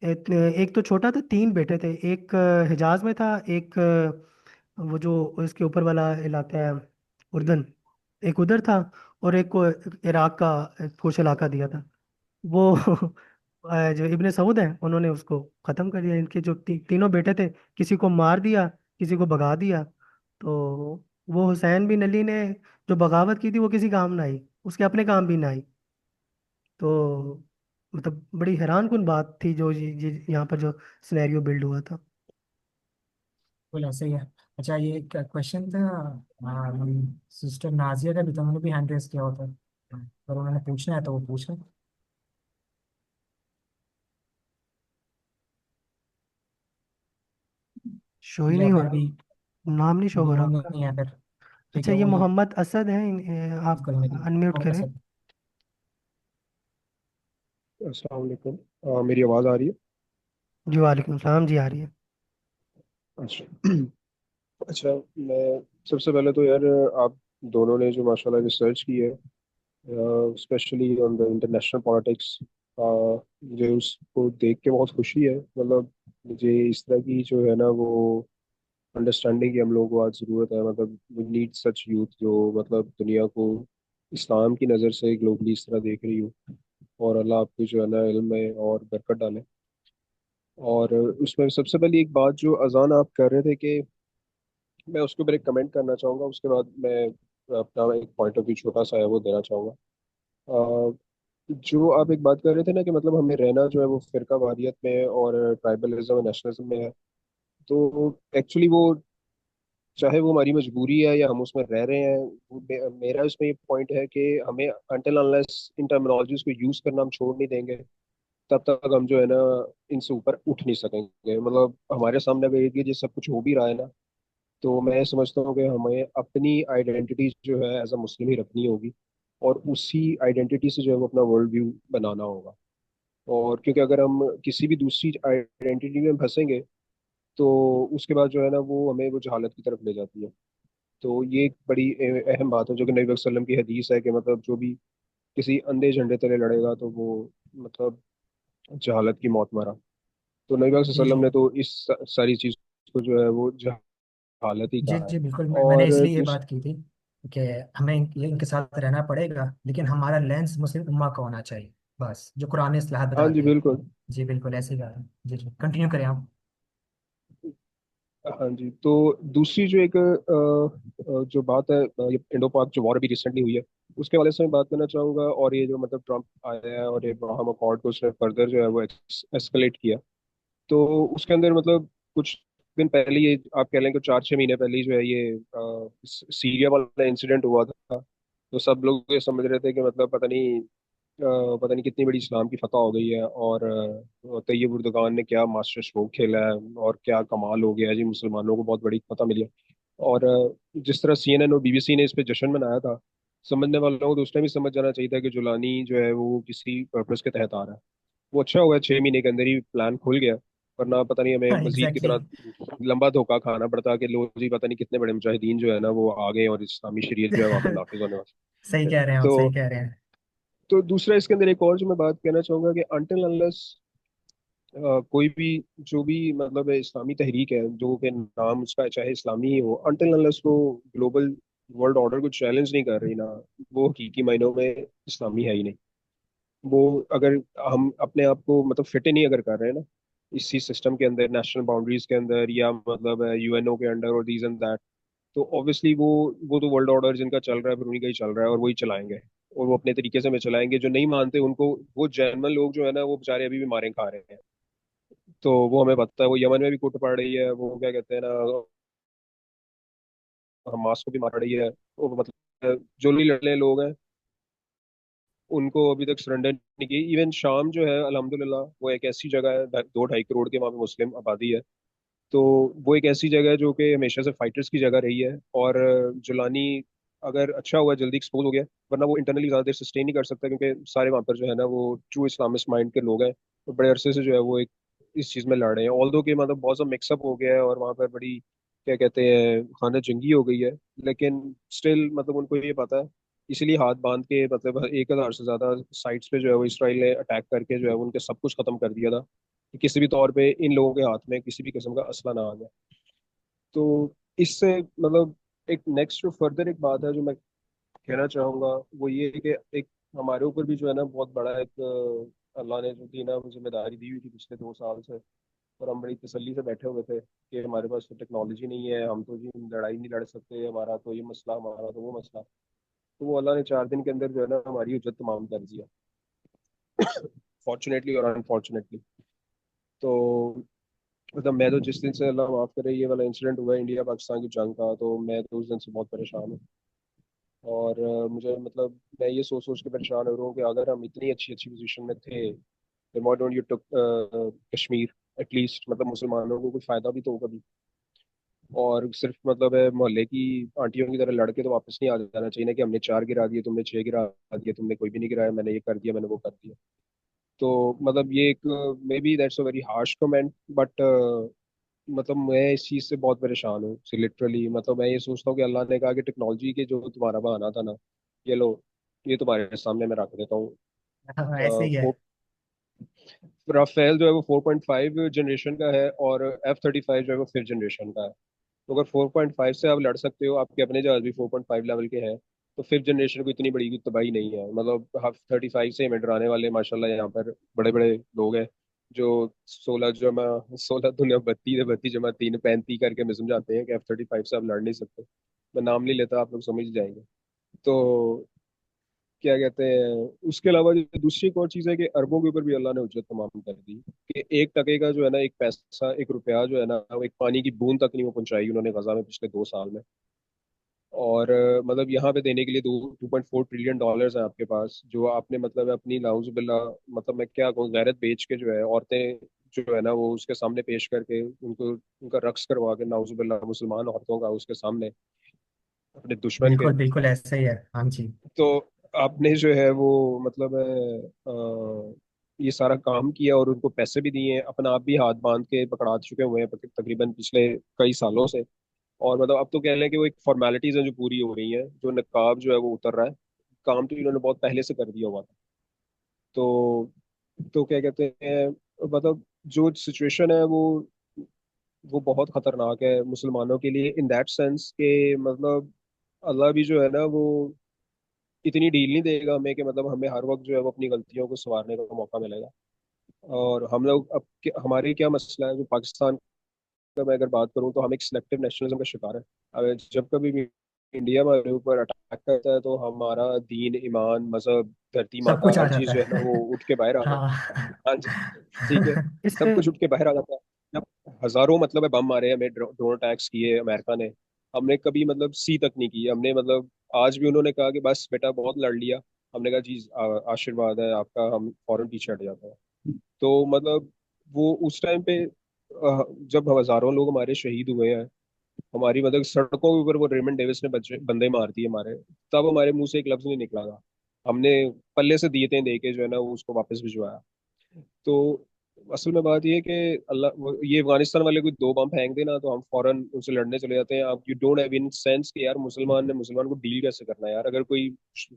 एक तो छोटा था, 3 बेटे थे। एक हिजाज में था, एक वो जो इसके ऊपर वाला इलाका है, उर्दन, एक उधर था, और एक को इराक का कुछ इलाका दिया था। वो जो इब्ने सऊद है, उन्होंने उसको खत्म कर दिया। इनके जो तीनों बेटे थे, किसी को मार दिया, किसी को भगा दिया। तो वो हुसैन बिन अली ने जो बगावत की थी, वो किसी काम ना आई, उसके अपने काम भी ना आई। तो मतलब बड़ी हैरान कुन बात थी जो यहाँ पर जो सिनेरियो बिल्ड हुआ था। बिल्कुल ऐसे ही है। अच्छा, ये एक क्वेश्चन था, सिस्टर नाजिया का भी था, उन्होंने भी हैंड रेस किया होता है, पर उन्होंने पूछना है तो वो पूछ लें। शो ही या नहीं हो फिर अभी रहा, नाम नहीं शो हो रहा आपका। नहीं है फिर? ठीक अच्छा, है, ये वही मोहम्मद असद हैं, आप बिल्कुल मेरी अनम्यूट मोहम्मद करें। असद। अस्सलाम वालेकुम। मेरी आवाज़ आ रही है? जी वालेकुम सलाम जी, आ रही है। अच्छा। अच्छा, मैं सबसे पहले तो यार, आप दोनों ने जो माशाल्लाह रिसर्च की है, specially on the international politics, मुझे उसको देख के बहुत खुशी है। मतलब मुझे इस तरह की जो है ना वो अंडरस्टैंडिंग की हम लोगों को आज ज़रूरत है। मतलब वी नीड सच यूथ जो मतलब दुनिया को इस्लाम की नज़र से ग्लोबली इस तरह देख रही हो। और अल्लाह आपको जो है ना इल्म में और बरकत डाले। और उसमें सबसे पहले एक बात जो अजान आप कर रहे थे कि मैं उसके ऊपर एक कमेंट करना चाहूँगा, उसके बाद मैं अपना एक पॉइंट ऑफ व्यू छोटा सा है वो देना चाहूँगा। अ, जो आप एक बात कर रहे थे ना कि मतलब हमें रहना जो है वो फिरका वारियत में है और ट्राइबलिज्म और नेशनलिज्म में है। तो एक्चुअली वो, चाहे वो हमारी मजबूरी है या हम उसमें रह रहे हैं, मेरा इसमें ये पॉइंट है कि हमें अनटिल अनलेस इन टर्मिनोलॉजीज को यूज़ करना हम छोड़ नहीं देंगे, तब तक हम जो है ना इनसे ऊपर उठ नहीं सकेंगे। मतलब हमारे सामने अगर ये सब कुछ हो भी रहा है ना, तो मैं समझता हूँ कि हमें अपनी आइडेंटिटी जो है एज अ मुस्लिम ही रखनी होगी, और उसी आइडेंटिटी से जो है वो अपना वर्ल्ड व्यू बनाना होगा। और क्योंकि अगर हम किसी भी दूसरी आइडेंटिटी में फंसेंगे, तो उसके बाद जो है ना वो हमें वो जहालत की तरफ ले जाती है। तो ये एक बड़ी अहम बात है जो कि नबी वसल्लम की हदीस है कि मतलब जो भी किसी अंधे झंडे तले लड़ेगा तो वो मतलब जहालत की मौत मरा। तो नबी जी जी वसल्लम ने तो इस सारी चीज को जो है वो जहालत ही जी कहा है। जी, बिल्कुल मैंने और इसलिए ये बात की थी कि हमें इनके साथ रहना पड़ेगा, लेकिन हमारा लेंस मुस्लिम उम्मा का होना चाहिए, बस जो कुरान इस्लाह हाँ जी बताती है। बिल्कुल। जी बिल्कुल ऐसे ही कहा है। जी जी, कंटिन्यू करें आप। हाँ जी, तो दूसरी जो एक जो बात है, ये इंडो पाक जो वॉर अभी रिसेंटली हुई है, उसके वाले से मैं बात करना चाहूंगा। और ये जो मतलब ट्रम्प आया है और एब्राहम अकॉर्ड को उसने फर्दर जो है वो एस्केलेट किया। तो उसके अंदर मतलब कुछ दिन पहले, ये आप कह लें कि 4-6 महीने पहले ही जो है ये सीरिया वाला इंसिडेंट हुआ था। तो सब लोग ये समझ रहे थे कि मतलब पता नहीं कितनी बड़ी इस्लाम की फतह हो गई है, और तैयब उर्दुगान ने क्या मास्टर स्ट्रोक खेला है, और क्या कमाल हो गया है जी, मुसलमानों को बहुत बड़ी फतह मिली है। और जिस तरह CNN और BBC ने इस पे जश्न मनाया था, समझने वालों को तो उस टाइम भी समझ जाना चाहिए था कि जुलानी जो है वो किसी पर्पस के तहत आ रहा है। वो अच्छा हुआ 6 महीने के अंदर ही प्लान खुल गया, वरना पता नहीं हमें मजीद एग्जैक्टली कितना exactly. लंबा धोखा खाना पड़ता कि लोग जी पता नहीं कितने बड़े मुजाहिदीन जो है ना वो आ गए और इस्लामी शरीयत जो है वहाँ पे नाफिज होने सही वाली। कह रहे हैं आप, तो सही कह रहे हैं। दूसरा इसके अंदर एक और जो मैं बात कहना चाहूंगा कि अनटिल अनलेस कोई भी जो भी मतलब इस्लामी तहरीक है जो कि नाम उसका चाहे इस्लामी ही हो, अनटिल अनलेस वो ग्लोबल वर्ल्ड ऑर्डर को चैलेंज नहीं कर रही ना, वो हकीकी मायनों में इस्लामी है ही नहीं। वो अगर हम अपने आप को मतलब फिट ही नहीं अगर कर रहे हैं ना इसी सिस्टम के अंदर, नेशनल बाउंड्रीज के अंदर, या मतलब UNO के अंडर और दीज एंड दैट, तो ऑब्वियसली वो तो वर्ल्ड ऑर्डर जिनका चल रहा है फिर उन्हीं का ही चल रहा है और वही चलाएंगे। और वो अपने तरीके से में चलाएंगे, जो नहीं मानते उनको, वो जर्मन लोग जो है ना वो बेचारे अभी भी मारे खा रहे हैं। तो वो हमें पता है, वो यमन में भी कूट पड़ रही है, वो क्या कहते हैं ना, हमास को भी मार रही है। वो मतलब जो नहीं लड़ने लोग हैं उनको अभी तक सरेंडर नहीं की। इवन शाम जो है अल्हम्दुलिल्लाह वो एक ऐसी जगह है, 2-2.5 करोड़ के वहाँ पे मुस्लिम आबादी है। तो वो एक ऐसी जगह है जो कि हमेशा से फाइटर्स की जगह रही है। और जुलानी अगर अच्छा हुआ जल्दी एक्सपोज हो गया, वरना वो इंटरनली ज़्यादा देर सस्टेन नहीं कर सकता, क्योंकि सारे वहाँ पर जो है ना वो ट्रू इस्लामिस्ट माइंड के लोग हैं, तो बड़े अरसे से जो है वो एक इस चीज़ में लड़ रहे हैं। ऑल्दो कि मतलब बहुत सा मिक्सअप हो गया है और वहाँ पर बड़ी क्या कहते हैं खाना जंगी हो गई है, लेकिन स्टिल मतलब उनको ये पता है, इसीलिए हाथ बांध के मतलब 1,000 से ज़्यादा साइट्स पे जो है वो इसराइल ने अटैक करके जो है वो उनके सब कुछ खत्म कर दिया था, कि किसी भी तौर पे इन लोगों के हाथ में किसी भी किस्म का असला ना आ जाए। तो इससे मतलब एक नेक्स्ट जो फर्दर एक बात है जो मैं कहना चाहूंगा, वो ये है कि एक हमारे ऊपर भी जो है ना बहुत बड़ा एक अल्लाह ने जो थी ना वो जिम्मेदारी दी हुई थी पिछले 2 साल से, और हम बड़ी तसल्ली से बैठे हुए थे कि हमारे पास तो टेक्नोलॉजी नहीं है, हम तो जी लड़ाई नहीं लड़ सकते, हमारा तो ये मसला, हमारा तो वो मसला। तो वो अल्लाह ने 4 दिन के अंदर जो है ना हमारी इज्जत तमाम कर दिया, फॉर्चुनेटली और अनफॉर्चुनेटली। तो मतलब मैं तो जिस दिन से अल्लाह माफ करे ये वाला इंसिडेंट हुआ है इंडिया पाकिस्तान की जंग का, तो मैं तो उस दिन से बहुत परेशान हूँ। और मुझे मतलब मैं ये सोच सोच के परेशान हो रहा हूँ कि अगर हम इतनी अच्छी अच्छी पोजीशन में थे, then why don't you took Kashmir at least, मतलब मुसलमानों को कोई फायदा भी तो होगा कभी। और सिर्फ मतलब है मोहल्ले की आंटियों की तरह लड़के तो वापस नहीं आ जाना चाहिए ना, कि हमने 4 गिरा दिए, तुमने 6 गिरा दिए, तुमने कोई भी नहीं गिराया, मैंने ये कर दिया, मैंने वो कर दिया। तो मतलब ये एक may be that's a very harsh comment, but मतलब मैं इस चीज़ से बहुत परेशान हूँ लिटरली। मतलब मैं ये सोचता हूँ कि अल्लाह ने कहा कि टेक्नोलॉजी के जो तुम्हारा बहाना था ना, ये लो, ये तुम्हारे सामने मैं रख देता हूँ। हाँ, ऐसे ही है। राफेल जो है वो 4.5 जनरेशन का है, और F-35 जो है वो 5th जनरेशन का है। तो अगर 4.5 से आप लड़ सकते हो, आपके अपने जहाज भी 4.5 लेवल के हैं, तो 5th जनरेशन को इतनी बड़ी कोई तबाही नहीं है। मतलब F-35 से हमें डराने वाले माशाल्लाह यहाँ पर बड़े बड़े लोग हैं, जो 16 जमा 32 32 जमा 3 35 करके में समझाते हैं कि F-35 से आप लड़ नहीं सकते। मैं नाम नहीं लेता, आप लोग समझ जाएंगे। तो क्या कहते हैं, उसके अलावा जो दूसरी एक और चीज़ है कि अरबों के ऊपर भी अल्लाह ने उज्जत तमाम कर दी, कि 1 टके का जो है ना, एक पैसा, 1 रुपया जो है ना, वो एक पानी की बूंद तक नहीं वो पहुंचाई उन्होंने गजा में पिछले 2 साल में। और मतलब यहाँ पे देने के लिए 2.4 ट्रिलियन डॉलर्स है आपके पास, जो आपने मतलब अपनी नाउजुबिल्ला, मतलब मैं क्या कहूँ, गैरत बेच के जो है औरतें जो है ना वो उसके सामने पेश करके उनको उनका रक्स करवा के नाउजुबिल्ला मुसलमान औरतों का उसके सामने अपने दुश्मन के। बिल्कुल बिल्कुल ऐसा ही है, हाँ जी। तो आपने जो है वो मतलब ये सारा काम किया और उनको पैसे भी दिए, अपना आप भी हाथ बांध के पकड़ा चुके हुए हैं तकरीबन पिछले कई सालों से। और मतलब अब तो कह लें कि वो एक फॉर्मेलिटीज है जो पूरी हो गई हैं, जो नकाब जो है वो उतर रहा है, काम तो इन्होंने बहुत पहले से कर दिया हुआ था। तो क्या कहते हैं, मतलब जो सिचुएशन है वो बहुत खतरनाक है मुसलमानों के लिए, इन दैट सेंस के मतलब अल्लाह भी जो है ना वो इतनी डील नहीं देगा हमें, कि मतलब हमें हर वक्त जो है वो अपनी गलतियों को संवारने का मौका मिलेगा। और हम लोग अब हमारे क्या मसला है, जो पाकिस्तान का मैं अगर बात करूं, तो हम एक सिलेक्टिव नेशनलिज्म का शिकार है। अगर जब कभी भी इंडिया हमारे ऊपर अटैक करता है, तो हमारा दीन, ईमान, मजहब, धरती सब माता, कुछ आ हर चीज़ जाता जो है ना है। वो उठ के बाहर आ जाती है। हाँ। हाँ जी, ठीक है, इस सब पे कुछ उठ के बाहर आ जाता है। जब हजारों मतलब है बम मारे, हमें ड्रोन अटैक्स किए अमेरिका ने, हमने कभी मतलब सी तक नहीं की हमने, मतलब आज भी उन्होंने कहा कि बस बेटा बहुत लड़ लिया, हमने कहा जी आशीर्वाद है आपका, हम फौरन पीछे हट जाते हैं। तो मतलब वो उस टाइम पे जब हजारों लोग हमारे शहीद हुए हैं, हमारी मतलब सड़कों के ऊपर वो रेमंड डेविस ने बच्चे बंदे मार दिए हमारे, तब हमारे मुंह से एक लफ्ज नहीं निकला था। हमने पल्ले से दिए थे दे के जो है ना वो उसको वापस भिजवाया। तो असल में बात ये है कि ये अफगानिस्तान वाले कोई 2 बम फेंक देना तो हम फौरन उनसे लड़ने चले जाते हैं। आप you don't have in sense कि यार मुसलमान ने मुसलमान को डील कैसे करना है यार, अगर कोई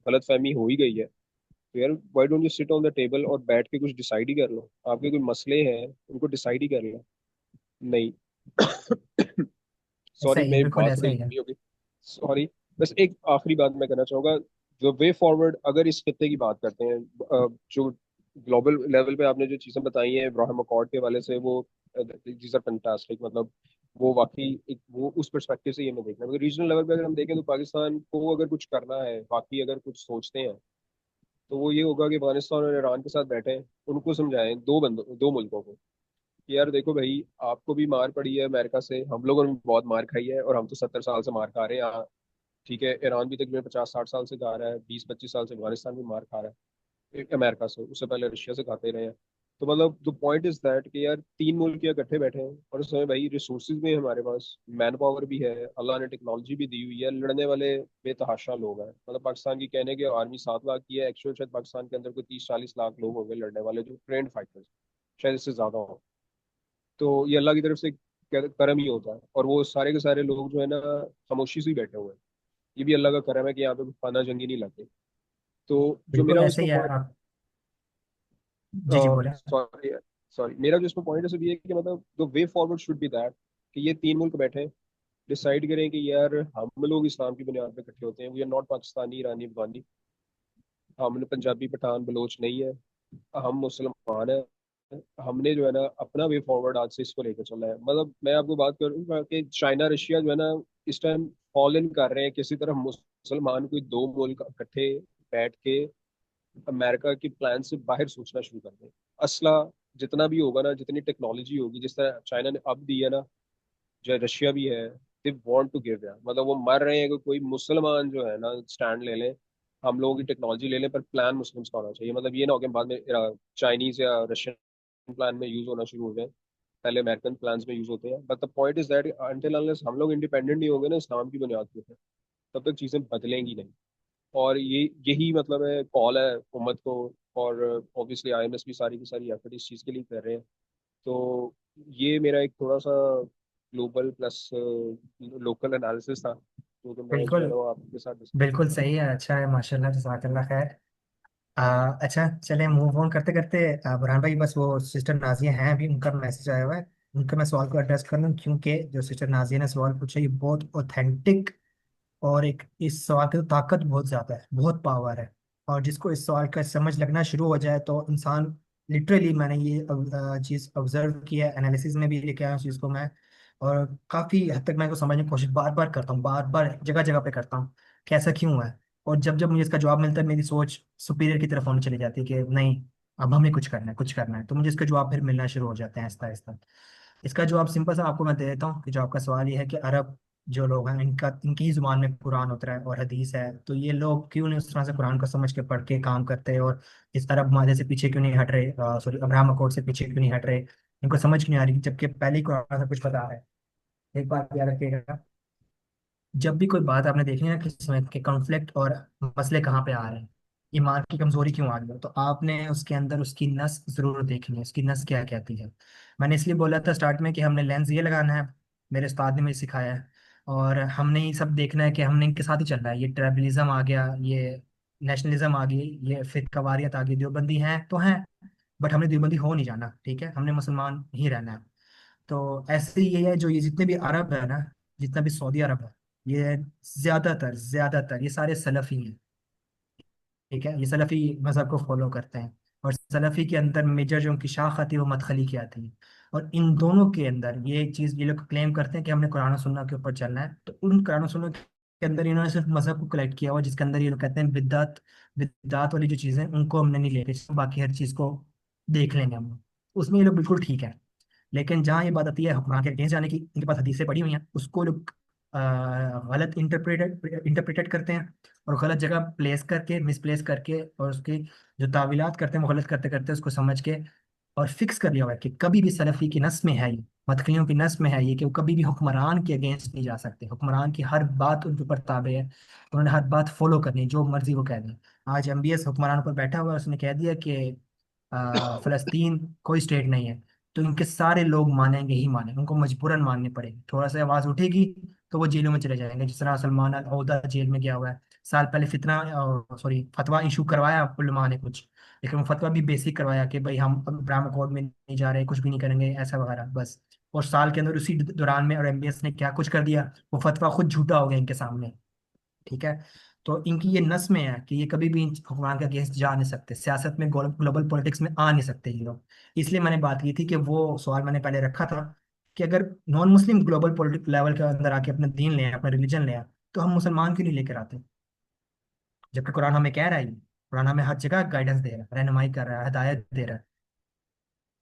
गलत फहमी हो ही गई है, तो यार why don't you sit on the table और बैठ के कुछ डिसाइड ही कर लो, आपके कोई मसले हैं उनको डिसाइड ही कर लो। नहीं। ऐसा सॉरी, ही है, मेरी बिल्कुल बात ऐसा थोड़ी ही है। लंबी होगी, सॉरी। बस एक आखिरी बात मैं कहना चाहूंगा, जो वे फॉरवर्ड अगर इस खत्ते की बात करते हैं, जो ग्लोबल लेवल पे आपने जो चीजें बताई हैं इब्राहिम अकॉर्ड के वाले से, वो दीज आर फैंटास्टिक। मतलब वो वाकई एक वो उस पर्सपेक्टिव से ये मैं देखना, मतलब रीजनल लेवल पे अगर हम देखें तो पाकिस्तान को अगर कुछ करना है, बाकी अगर कुछ सोचते हैं, तो वो ये होगा कि अफगानिस्तान और ईरान के साथ बैठे उनको समझाएं, दो मुल्कों को, कि यार देखो भाई, आपको भी मार पड़ी है अमेरिका से, हम लोगों ने भी बहुत मार खाई है, और हम तो 70 साल से मार खा रहे हैं यहाँ। ठीक है, ईरान भी तकरीबन 50 60 साल से खा रहा है, 20 25 साल से अफगानिस्तान भी मार खा रहा है अमेरिका से, उससे पहले रशिया से खाते रहे हैं। तो मतलब द पॉइंट इज दैट कि यार तीन मुल्क या इकट्ठे बैठे हैं और उस समय भाई रिसोर्सेज भी है हमारे पास, मैन पावर भी है, अल्लाह ने टेक्नोलॉजी भी दी हुई है, लड़ने वाले बेतहाशा लोग हैं। मतलब पाकिस्तान की कहने की आर्मी 7 लाख की है, एक्चुअल शायद पाकिस्तान के अंदर कोई 30-40 लाख लोग हो गए लड़ने वाले जो ट्रेंड फाइटर्स, शायद इससे ज्यादा हो। तो ये अल्लाह की तरफ से करम ही होता है, और वो सारे के सारे लोग जो है ना खामोशी से ही बैठे हुए हैं। ये भी अल्लाह का करम है कि यहाँ पे खाना जंगी नहीं लगे। तो जो बिल्कुल मेरा ऐसे इसमें ही है पॉइंट, आप। जी जी बोले। सॉरी सॉरी, मेरा जो इसमें पॉइंट है सिर्फ ये है कि मतलब the way forward should be that कि ये तीन मुल्क बैठे डिसाइड करें कि यार हम लोग इस्लाम की बुनियाद पे इकट्ठे होते हैं, वी आर नॉट पाकिस्तानी, ईरानी, अफगानी, हम पंजाबी, पठान, बलोच नहीं है, हम मुसलमान हैं। हमने जो है ना अपना वे फॉरवर्ड आज से इसको लेकर चलना है। मतलब मैं आपको बात करूँ कि चाइना रशिया जो है ना इस टाइम फॉल इन कर रहे हैं किसी तरह मुसलमान कोई दो मुल्क इकट्ठे बैठ के अमेरिका के प्लान से बाहर सोचना शुरू कर दें। असला जितना भी होगा ना, जितनी टेक्नोलॉजी होगी, जिस तरह चाइना ने अब दी है ना, जो रशिया भी है, दे वांट टू गिव यार। मतलब वो मर रहे हैं कि कोई मुसलमान जो है ना स्टैंड ले ले, हम लोगों की टेक्नोलॉजी ले लें, पर प्लान मुस्लिम्स का होना चाहिए। मतलब ये ना हो कि बाद में चाइनीज या रशियन प्लान में यूज होना शुरू हो जाए, पहले अमेरिकन प्लान में यूज होते हैं। But the point is that until unless हम लोग इंडिपेंडेंट नहीं होंगे ना इस्लाम की बुनियाद पे, तब तक चीजें बदलेंगी नहीं। और ये यही मतलब है कॉल है उम्मत को। और ऑब्वियसली आईएमएस भी सारी की सारी एफर्ट इस चीज़ के लिए कर रहे हैं। तो ये मेरा एक थोड़ा सा ग्लोबल प्लस लोकल एनालिसिस था, जो कि मैं जो बिल्कुल है ना वो आपके साथ डिस्कस बिल्कुल करना सही है, अच्छा है, माशाल्लाह, जज़ाकल्लाह खैर। अच्छा चले मूव ऑन करते करते, बुरहान भाई बस वो सिस्टर नाजिया हैं अभी, उनका मैसेज आया हुआ है, उनका मैं सवाल को एड्रेस कर लूँ, क्योंकि जो सिस्टर नाजिया ने सवाल पूछा ये बहुत ऑथेंटिक, और एक इस सवाल की तो ताकत बहुत ज़्यादा है, बहुत पावर है। और जिसको इस सवाल का समझ लगना शुरू हो जाए तो इंसान, लिटरली मैंने ये चीज़ ऑब्जर्व की है, एनालिसिस में भी लेके आया उस चीज़ को मैं, और काफ़ी हद तक मैं इसको समझने की कोशिश बार बार करता हूँ, बार बार जगह जगह पे करता हूँ कि ऐसा क्यों है। और जब जब मुझे इसका जवाब मिलता है मेरी सोच सुपीरियर की तरफ होने चली जाती है कि नहीं, अब हमें कुछ करना है, कुछ करना है, तो मुझे इसके जवाब फिर मिलना शुरू हो जाते हैं आहिस्ता आहिस्ता। इसका जवाब सिंपल सा आपको मैं दे देता हूँ कि जो आपका सवाल ये है कि अरब जो लोग हैं इनका, इनकी ही जुबान में कुरान उतरा है और हदीस है, तो ये लोग क्यों नहीं उस तरह से कुरान को समझ के पढ़ के काम करते, और इस अरब मादे से पीछे क्यों नहीं हट रहे, सॉरी अब्राहम अकॉर्ड से पीछे क्यों नहीं हट रहे, इनको समझ क्यों नहीं आ रही, जबकि पहले ही कुरान सब कुछ बता रहा है। एक बात याद रखिएगा, जब भी कोई बात आपने देखी है ना किसी समय के कॉन्फ्लिक्ट और मसले कहाँ पे आ रहे हैं, ईमान की कमजोरी क्यों आ रही है, तो आपने उसके अंदर उसकी नस जरूर देखनी है, उसकी नस क्या कहती है। मैंने इसलिए बोला था स्टार्ट में कि हमने लेंस ये लगाना है, मेरे उस्ताद ने मुझे सिखाया है, और हमने ये सब देखना है कि हमने इनके साथ ही चलना है। ये ट्राइबलिज्म आ गया, ये नेशनलिज्म आ गई, ये फिरकवारियत आ गई, देवबंदी हैं तो हैं, बट हमने देवबंदी हो नहीं जाना, ठीक है, हमने मुसलमान ही रहना है। तो ऐसे ही ये है, जो ये जितने भी अरब है ना, जितना भी सऊदी अरब है, ये ज्यादातर ज्यादातर ये सारे सलफी हैं, ठीक है, ये सलफी मजहब को फॉलो करते हैं। और सलफी के अंदर मेजर जो उनकी शाख आती है वो मदखली की आती है। और इन दोनों के अंदर ये चीज़, ये लोग क्लेम करते हैं कि हमने कुरान और सुन्नह के ऊपर चलना है, तो उन कुरान और सुन्नह के अंदर इन्होंने सिर्फ मजहब को कलेक्ट किया हुआ, जिसके अंदर ये लोग कहते हैं बिद्दात, बिद्दात वाली जो चीज़ें उनको हमने नहीं लेके, बाकी हर चीज़ को देख लेंगे हम, उसमें ये लोग बिल्कुल ठीक है। लेकिन जहाँ ये बात आती है हुक्मरान के अगेंस्ट जाने की, इनके पास हदीसें पड़ी हुई हैं, उसको लोग गलत इंटरप्रेटेड करते हैं, और गलत जगह प्लेस करके, मिसप्लेस करके, और उसकी जो तावीलात करते हैं वो गलत करते करते उसको समझ के और फिक्स कर लिया हुआ है कि कभी भी सलफी की नस में है ये, मदखलियों की नस में है ये, कि वो कभी भी हुक्मरान के अगेंस्ट नहीं जा सकते, हुक्मरान की हर बात उनके ऊपर ताबे है, उन्होंने हर बात फॉलो करनी है, जो मर्जी वो कह दें। आज एमबीएस हुक्मरान पर बैठा हुआ है, उसने कह दिया कि फलस्तीन कोई स्टेट नहीं है, तो इनके सारे लोग मानेंगे ही मानेंगे, उनको मजबूरन माननी पड़ेगी, थोड़ा सा आवाज उठेगी तो वो जेलों में चले जाएंगे, जिस तरह सलमान अल औदा जेल में गया हुआ है। साल पहले फितना, सॉरी फतवा इशू करवाया उलमा ने कुछ, लेकिन वो फतवा भी बेसिक करवाया कि भाई हम ब्राह्मण कोड में नहीं जा रहे, कुछ भी नहीं करेंगे ऐसा वगैरह बस। और साल के अंदर उसी दौरान में और एमबीएस ने क्या कुछ कर दिया, वो फतवा खुद झूठा हो गया इनके सामने, ठीक है। तो इनकी ये नस में है कि ये कभी भी इन हुक्मरान के अगेंस्ट जा नहीं सकते, सियासत में ग्लोबल पॉलिटिक्स में आ नहीं सकते ये लोग। इसलिए मैंने बात की थी कि वो सवाल मैंने पहले रखा था कि अगर non Muslim global politic level के अंदर आके अपना दीन ले आए, अपना रिलीजन ले आए, तो हम मुसलमान क्यों नहीं लेकर आते, जबकि कुरान हमें कह रहा है, ये कुरान हमें हर जगह गाइडेंस दे रहा है, रहनुमाई कर रहा है, हिदायत दे रहा है,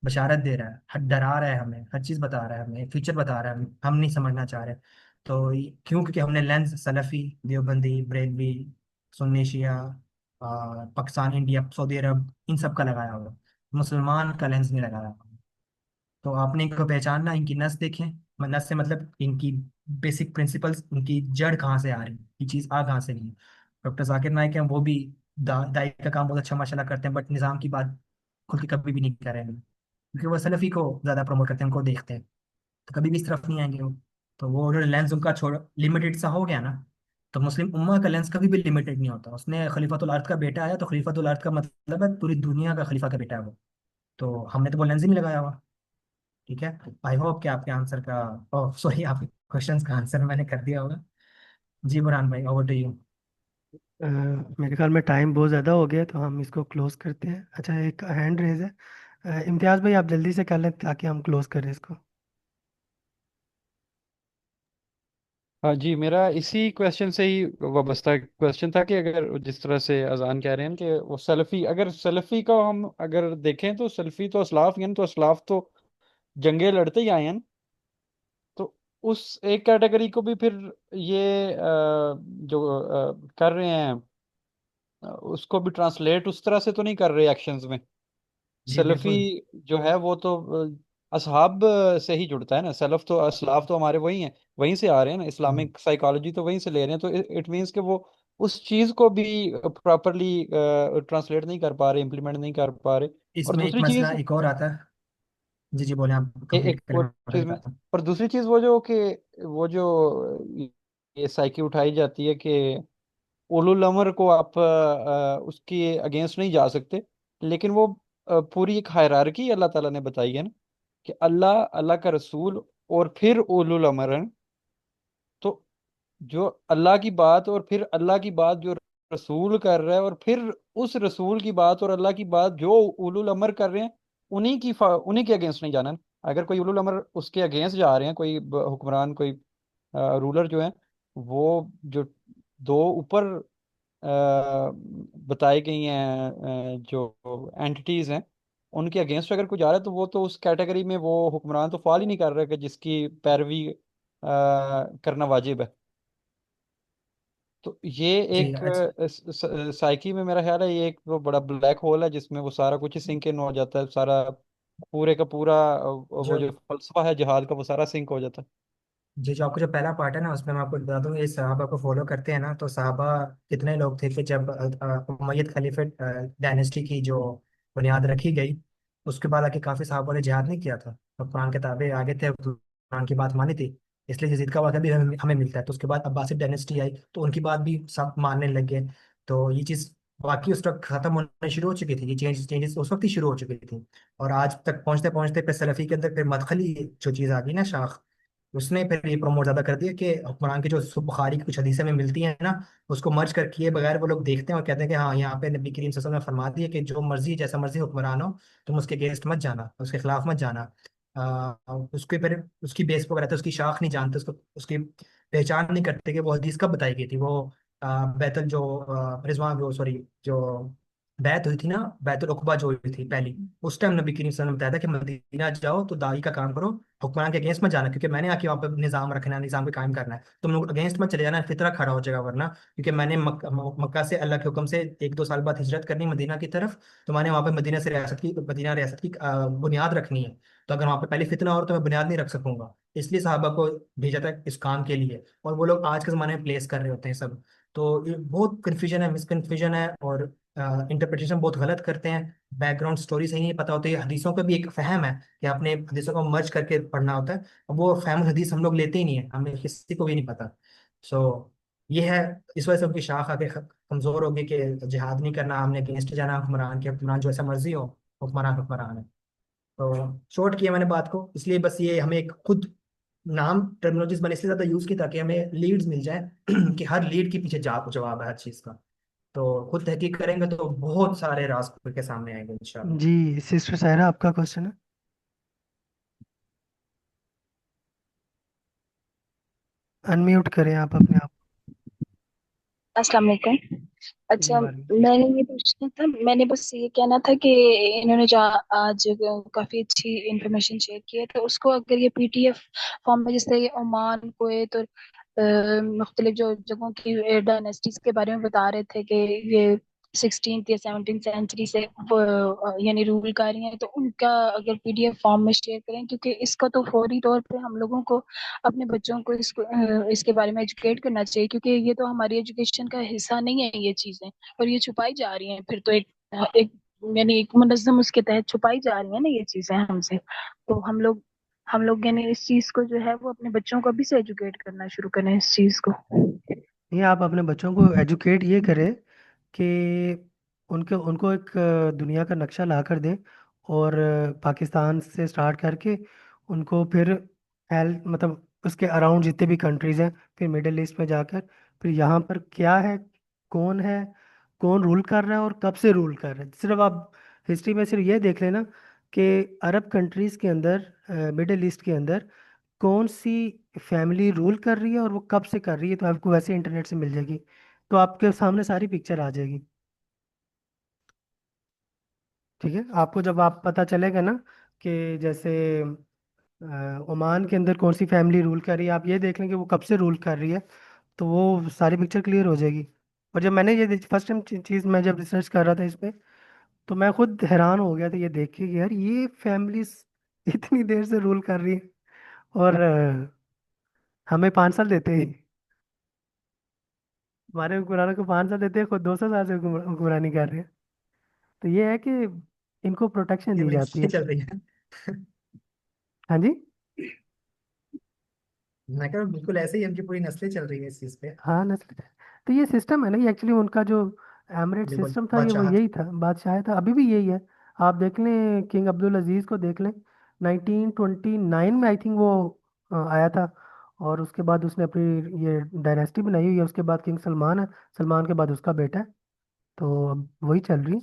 बशारत दे रहा है, हर डरा रहा है हमें, हर चीज़ बता रहा है हमें, फ्यूचर बता रहा है, हम नहीं समझना चाह रहे। तो क्यों, क्योंकि हमने लेंस सलफी, देवबंदी, बरेलवी, सुन्नी शिया, पाकिस्तान, इंडिया, सऊदी अरब, इन सब का लगाया हुआ है। मुसलमान का लेंस नहीं लगाया हुआ। तो आपने इनको पहचानना, इनकी नस देखें। नस से मतलब इनकी बेसिक प्रिंसिपल्स, इनकी जड़ कहाँ से आ रही है, ये चीज़ आ कहाँ से रही है। डॉक्टर जाकिर नाइक हैं, वो भी दाई का काम बहुत अच्छा माशाल्लाह करते हैं, बट निज़ाम की बात खुल के कभी भी नहीं कर रहे हैं, क्योंकि वो सलफ़ी को ज़्यादा प्रमोट करते हैं, उनको देखते हैं, तो कभी भी इस तरफ नहीं आएंगे वो। तो वो जो लेंस उनका छोड़ लिमिटेड सा हो गया ना, तो मुस्लिम उम्मा का लेंस कभी भी लिमिटेड नहीं होता। उसने खलीफतुल अर्द का बेटा आया, तो खलीफतुल अर्द का मतलब है पूरी दुनिया का खलीफा का बेटा है वो। तो हमने तो वो लेंस ही नहीं लगाया हुआ। ठीक है। आई होप कि आपके आंसर का, ओह सॉरी, आपके क्वेश्चंस का आंसर मैंने कर दिया होगा। जी बुरहान भाई, ओवर टू यू। अ, मेरे ख्याल में टाइम बहुत ज़्यादा हो गया है, तो हम इसको क्लोज करते हैं। अच्छा, एक हैंड रेज है। इम्तियाज़ भाई, आप जल्दी से कर लें ताकि हम क्लोज करें इसको। हाँ जी, मेरा इसी क्वेश्चन से ही वाबस्ता क्वेश्चन था कि अगर जिस तरह से अजान कह रहे हैं कि वो सलफ़ी, अगर सलफ़ी का हम अगर देखें तो सलफ़ी तो असलाफ हैं, तो असलाफ तो जंगे लड़ते ही आए हैं। तो उस एक कैटेगरी को भी फिर ये जो कर रहे हैं, उसको भी ट्रांसलेट उस तरह से तो नहीं कर रहे एक्शंस में। जी सलफ़ी बिल्कुल। जो है वो तो असहाब से ही जुड़ता है ना। सलफ तो असलाफ तो हमारे वही हैं, वहीं से आ रहे हैं ना। हम्म, इस्लामिक साइकोलॉजी तो वहीं से ले रहे हैं, तो इट मीन्स कि वो उस चीज़ को भी प्रॉपरली ट्रांसलेट नहीं कर पा रहे, इम्प्लीमेंट नहीं कर पा रहे। और इसमें एक दूसरी मसला चीज़, एक और आता है। जी जी बोले, आप कंप्लीट एक करें, और मैं बता चीज़ में, देता हूँ। और दूसरी चीज़ वो जो कि वो जो ये साइकी उठाई जाती है कि उलुल अमर को आप उसके अगेंस्ट नहीं जा सकते। लेकिन वो पूरी एक हायरार्की अल्लाह ताला ने बताई है ना, कि अल्लाह, अल्लाह का रसूल और फिर उलुल अमर हैं। तो जो अल्लाह की बात और फिर अल्लाह की बात जो रसूल कर रहा है, और फिर उस रसूल की बात और अल्लाह की बात जो उलुल अमर कर रहे हैं, उन्हीं के अगेंस्ट नहीं जाना है। अगर कोई उलुल अमर उसके अगेंस्ट जा रहे हैं, कोई हुक्मरान, कोई रूलर जो है, वो जो दो ऊपर बताई गई हैं जो एंटिटीज हैं, उनके अगेंस्ट अगर कोई जा रहा है, तो वो तो उस कैटेगरी में वो हुक्मरान तो फॉल ही नहीं कर रहा कि जिसकी पैरवी करना वाजिब है। तो ये जी एक अच्छा। साइकी में मेरा ख्याल है ये एक वो बड़ा ब्लैक होल है, जिसमें वो सारा कुछ ही सिंक इन हो जाता है, सारा पूरे का पूरा वो जो जो फलसफा है जिहाद का, वो सारा सिंक हो जाता है। जी जो आपको जो पहला पार्ट है ना, उसमें मैं आपको बता दूं, ये सहाबा को फॉलो करते हैं ना, तो सहाबा कितने लोग थे कि जब उमय्यद खलीफे डायनेस्टी की जो बुनियाद रखी गई, उसके बाद आके काफी सहाबा ने जिहाद नहीं किया था। तो कुरान किताबें आगे थे, कुरान की बात मानी थी, इसलिए यजीद का वाक़या भी हमें हमें मिलता है। तो उसके बाद अब्बासिड डायनेस्टी आई, तो उनकी बात भी सब मानने लग गए। तो ये चीज़ बाकी उस वक्त खत्म होने शुरू हो चुकी थी, ये चेंजेस उस वक्त ही शुरू हो चुकी थी। और आज तक पहुंचते पहुंचते फिर सलफी के अंदर फिर मदखली जो चीज़ आ गई ना, शाख, उसने फिर ये प्रमोट ज्यादा कर दिया कि कुरान की जो बुखारी की कुछ हदीसें में मिलती हैं ना, उसको मर्ज कर किए बगैर वो लोग देखते हैं और कहते हैं कि हाँ, यहाँ पे नबी करीम सल्लल्लाहु अलैहि वसल्लम ने फरमा दिया कि जो मर्जी जैसा मर्जी हुक्मरान हो, तुम उसके अगेंस्ट मत जाना, उसके खिलाफ मत जाना। उसके फिर उसकी बेस पर रहते, उसकी शाख नहीं जानते, उसको उसकी पहचान नहीं करते कि वो हदीस कब बताई गई थी। वो बैतल जो रिजवान, वो सॉरी, जो बैत हुई थी ना, बैतुल उकबा जो हुई थी पहली, उस टाइम नबी करीम सल्लल्लाहु अलैहि वसल्लम ने बताया था कि मदीना जाओ तो दाई का काम करो, हुक्मरान के अगेंस्ट मत जाना, क्योंकि मैंने आके वहाँ पे निजाम रखना है, निजाम पे कायम करना है, तुम लोग अगेंस्ट मत चले जाना, फितरा खड़ा हो जाएगा वरना। क्योंकि मैंने मक्का से अल्लाह के हुक्म से एक दो साल बाद हिजरत करनी मदीना की तरफ, तो मैंने वहाँ पे मदीना रियासत की बुनियाद रखनी है। तो अगर वहाँ पे पहले फितना और तो मैं बुनियाद नहीं रख सकूंगा, इसलिए साहबा को भेजा था इस काम के लिए। और वो लोग आज के ज़माने में प्लेस कर रहे होते हैं सब। तो ये बहुत कन्फ्यूजन है, मिसकन्फ्यूजन है, और इंटरप्रिटेशन बहुत गलत करते हैं। बैकग्राउंड स्टोरी सही नहीं पता होती है, हदीसों का भी एक फहम है कि आपने हदीसों को मर्ज करके पढ़ना होता है। अब वो फहम हदीस हम लोग लेते ही नहीं है, हमें किसी को भी नहीं पता। सो ये है, इस वजह से उनकी शाख आगे कमजोर होगी कि जिहाद नहीं करना, हमने अगेंस्ट जाना हुक्मरान के, हुक्मरान जो ऐसा मर्जी हो, हुक्मरान हुक्मरान है। तो शॉर्ट किया मैंने बात को, इसलिए बस ये हमें एक खुद नाम टर्मिनोलॉजीज मैंने इसलिए ज्यादा यूज की ताकि हमें लीड्स मिल जाए कि हर लीड के पीछे जवाब है हर चीज का। तो खुद तहकीक करेंगे तो बहुत सारे रास्ते के सामने आएंगे इंशाल्लाह। जी, सिस्टर सायरा, आपका क्वेश्चन है। अनम्यूट करें आप अपने आप। अस्सलाम वालेकुम। जी, अच्छा, वालेकुम। मैंने ये पूछना था, मैंने बस ये कहना था कि इन्होंने जो आज काफी अच्छी इंफॉर्मेशन शेयर की है, तो उसको अगर ये पीडीएफ फॉर्म में, जैसे ये ओमान, कुवैत और मुख्तलिफ जो जगहों की डायनेस्टीज के बारे में बता रहे थे कि ये 16th या 17th सेंचुरी से यानी रूल कर रही हैं, तो उनका अगर पीडीएफ फॉर्म में शेयर करें, क्योंकि इसका तो फौरी तौर पे हम लोगों को अपने बच्चों को इसके बारे में एजुकेट करना चाहिए, क्योंकि ये तो हमारी एजुकेशन का हिस्सा नहीं है ये चीजें, और ये छुपाई जा रही हैं फिर तो एक यानी एक मुनज़्ज़म उसके तहत छुपाई जा रही है ना ये चीजें हमसे। तो हम लोग यानी इस चीज को जो है वो अपने बच्चों को अभी से एजुकेट करना शुरू करें इस चीज को। ये आप अपने बच्चों को एजुकेट ये करें कि उनके उनको एक दुनिया का नक्शा ला कर दें, और पाकिस्तान से स्टार्ट करके उनको फिर एल मतलब उसके अराउंड जितने भी कंट्रीज हैं, फिर मिडिल ईस्ट में जाकर फिर यहाँ पर क्या है, कौन है, कौन रूल कर रहा है और कब से रूल कर रहा है। सिर्फ आप हिस्ट्री में सिर्फ ये देख लेना कि अरब कंट्रीज के अंदर, मिडिल ईस्ट के अंदर कौन सी फैमिली रूल कर रही है और वो कब से कर रही है, तो आपको वैसे इंटरनेट से मिल जाएगी, तो आपके सामने सारी पिक्चर आ जाएगी। ठीक है, आपको जब आप पता चलेगा ना कि जैसे ओमान के अंदर कौन सी फैमिली रूल कर रही है, आप ये देख लें कि वो कब से रूल कर रही है, तो वो सारी पिक्चर क्लियर हो जाएगी। और जब मैंने ये फर्स्ट टाइम चीज़ मैं जब रिसर्च कर रहा था इस पे, तो मैं खुद हैरान हो गया था ये देख के कि यार ये फैमिलीज इतनी देर से रूल कर रही है, और हमें 5 साल देते हैं। हमारे हुक्मरानों को 5 साल देते हैं, खुद 200 साल से हुक्मरानी कर रहे हैं। तो ये है कि इनको प्रोटेक्शन ये दी बड़ी जाती नस्लें है। चल रही है। हाँ जी। मैं कह रहा हूँ बिल्कुल ऐसे ही उनकी पूरी नस्लें चल रही है इस चीज पे। हाँ नस्ल। तो ये सिस्टम है ना, ये एक्चुअली उनका जो एमरेट बिल्कुल सिस्टम था, ये वो बादशाह। यही था, बादशाह था, अभी भी यही है। आप देख लें किंग अब्दुल अजीज को देख लें, 1929 में आई थिंक वो आया था, और उसके बाद उसने अपनी ये डायनेस्टी बनाई हुई है। उसके बाद किंग सलमान है, सलमान के बाद उसका बेटा है, तो अब वही चल रही है।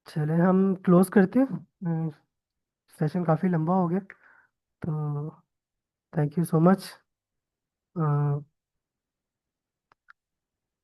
चले हम क्लोज करते हैं, सेशन काफ़ी लंबा हो गया, तो थैंक यू सो मच।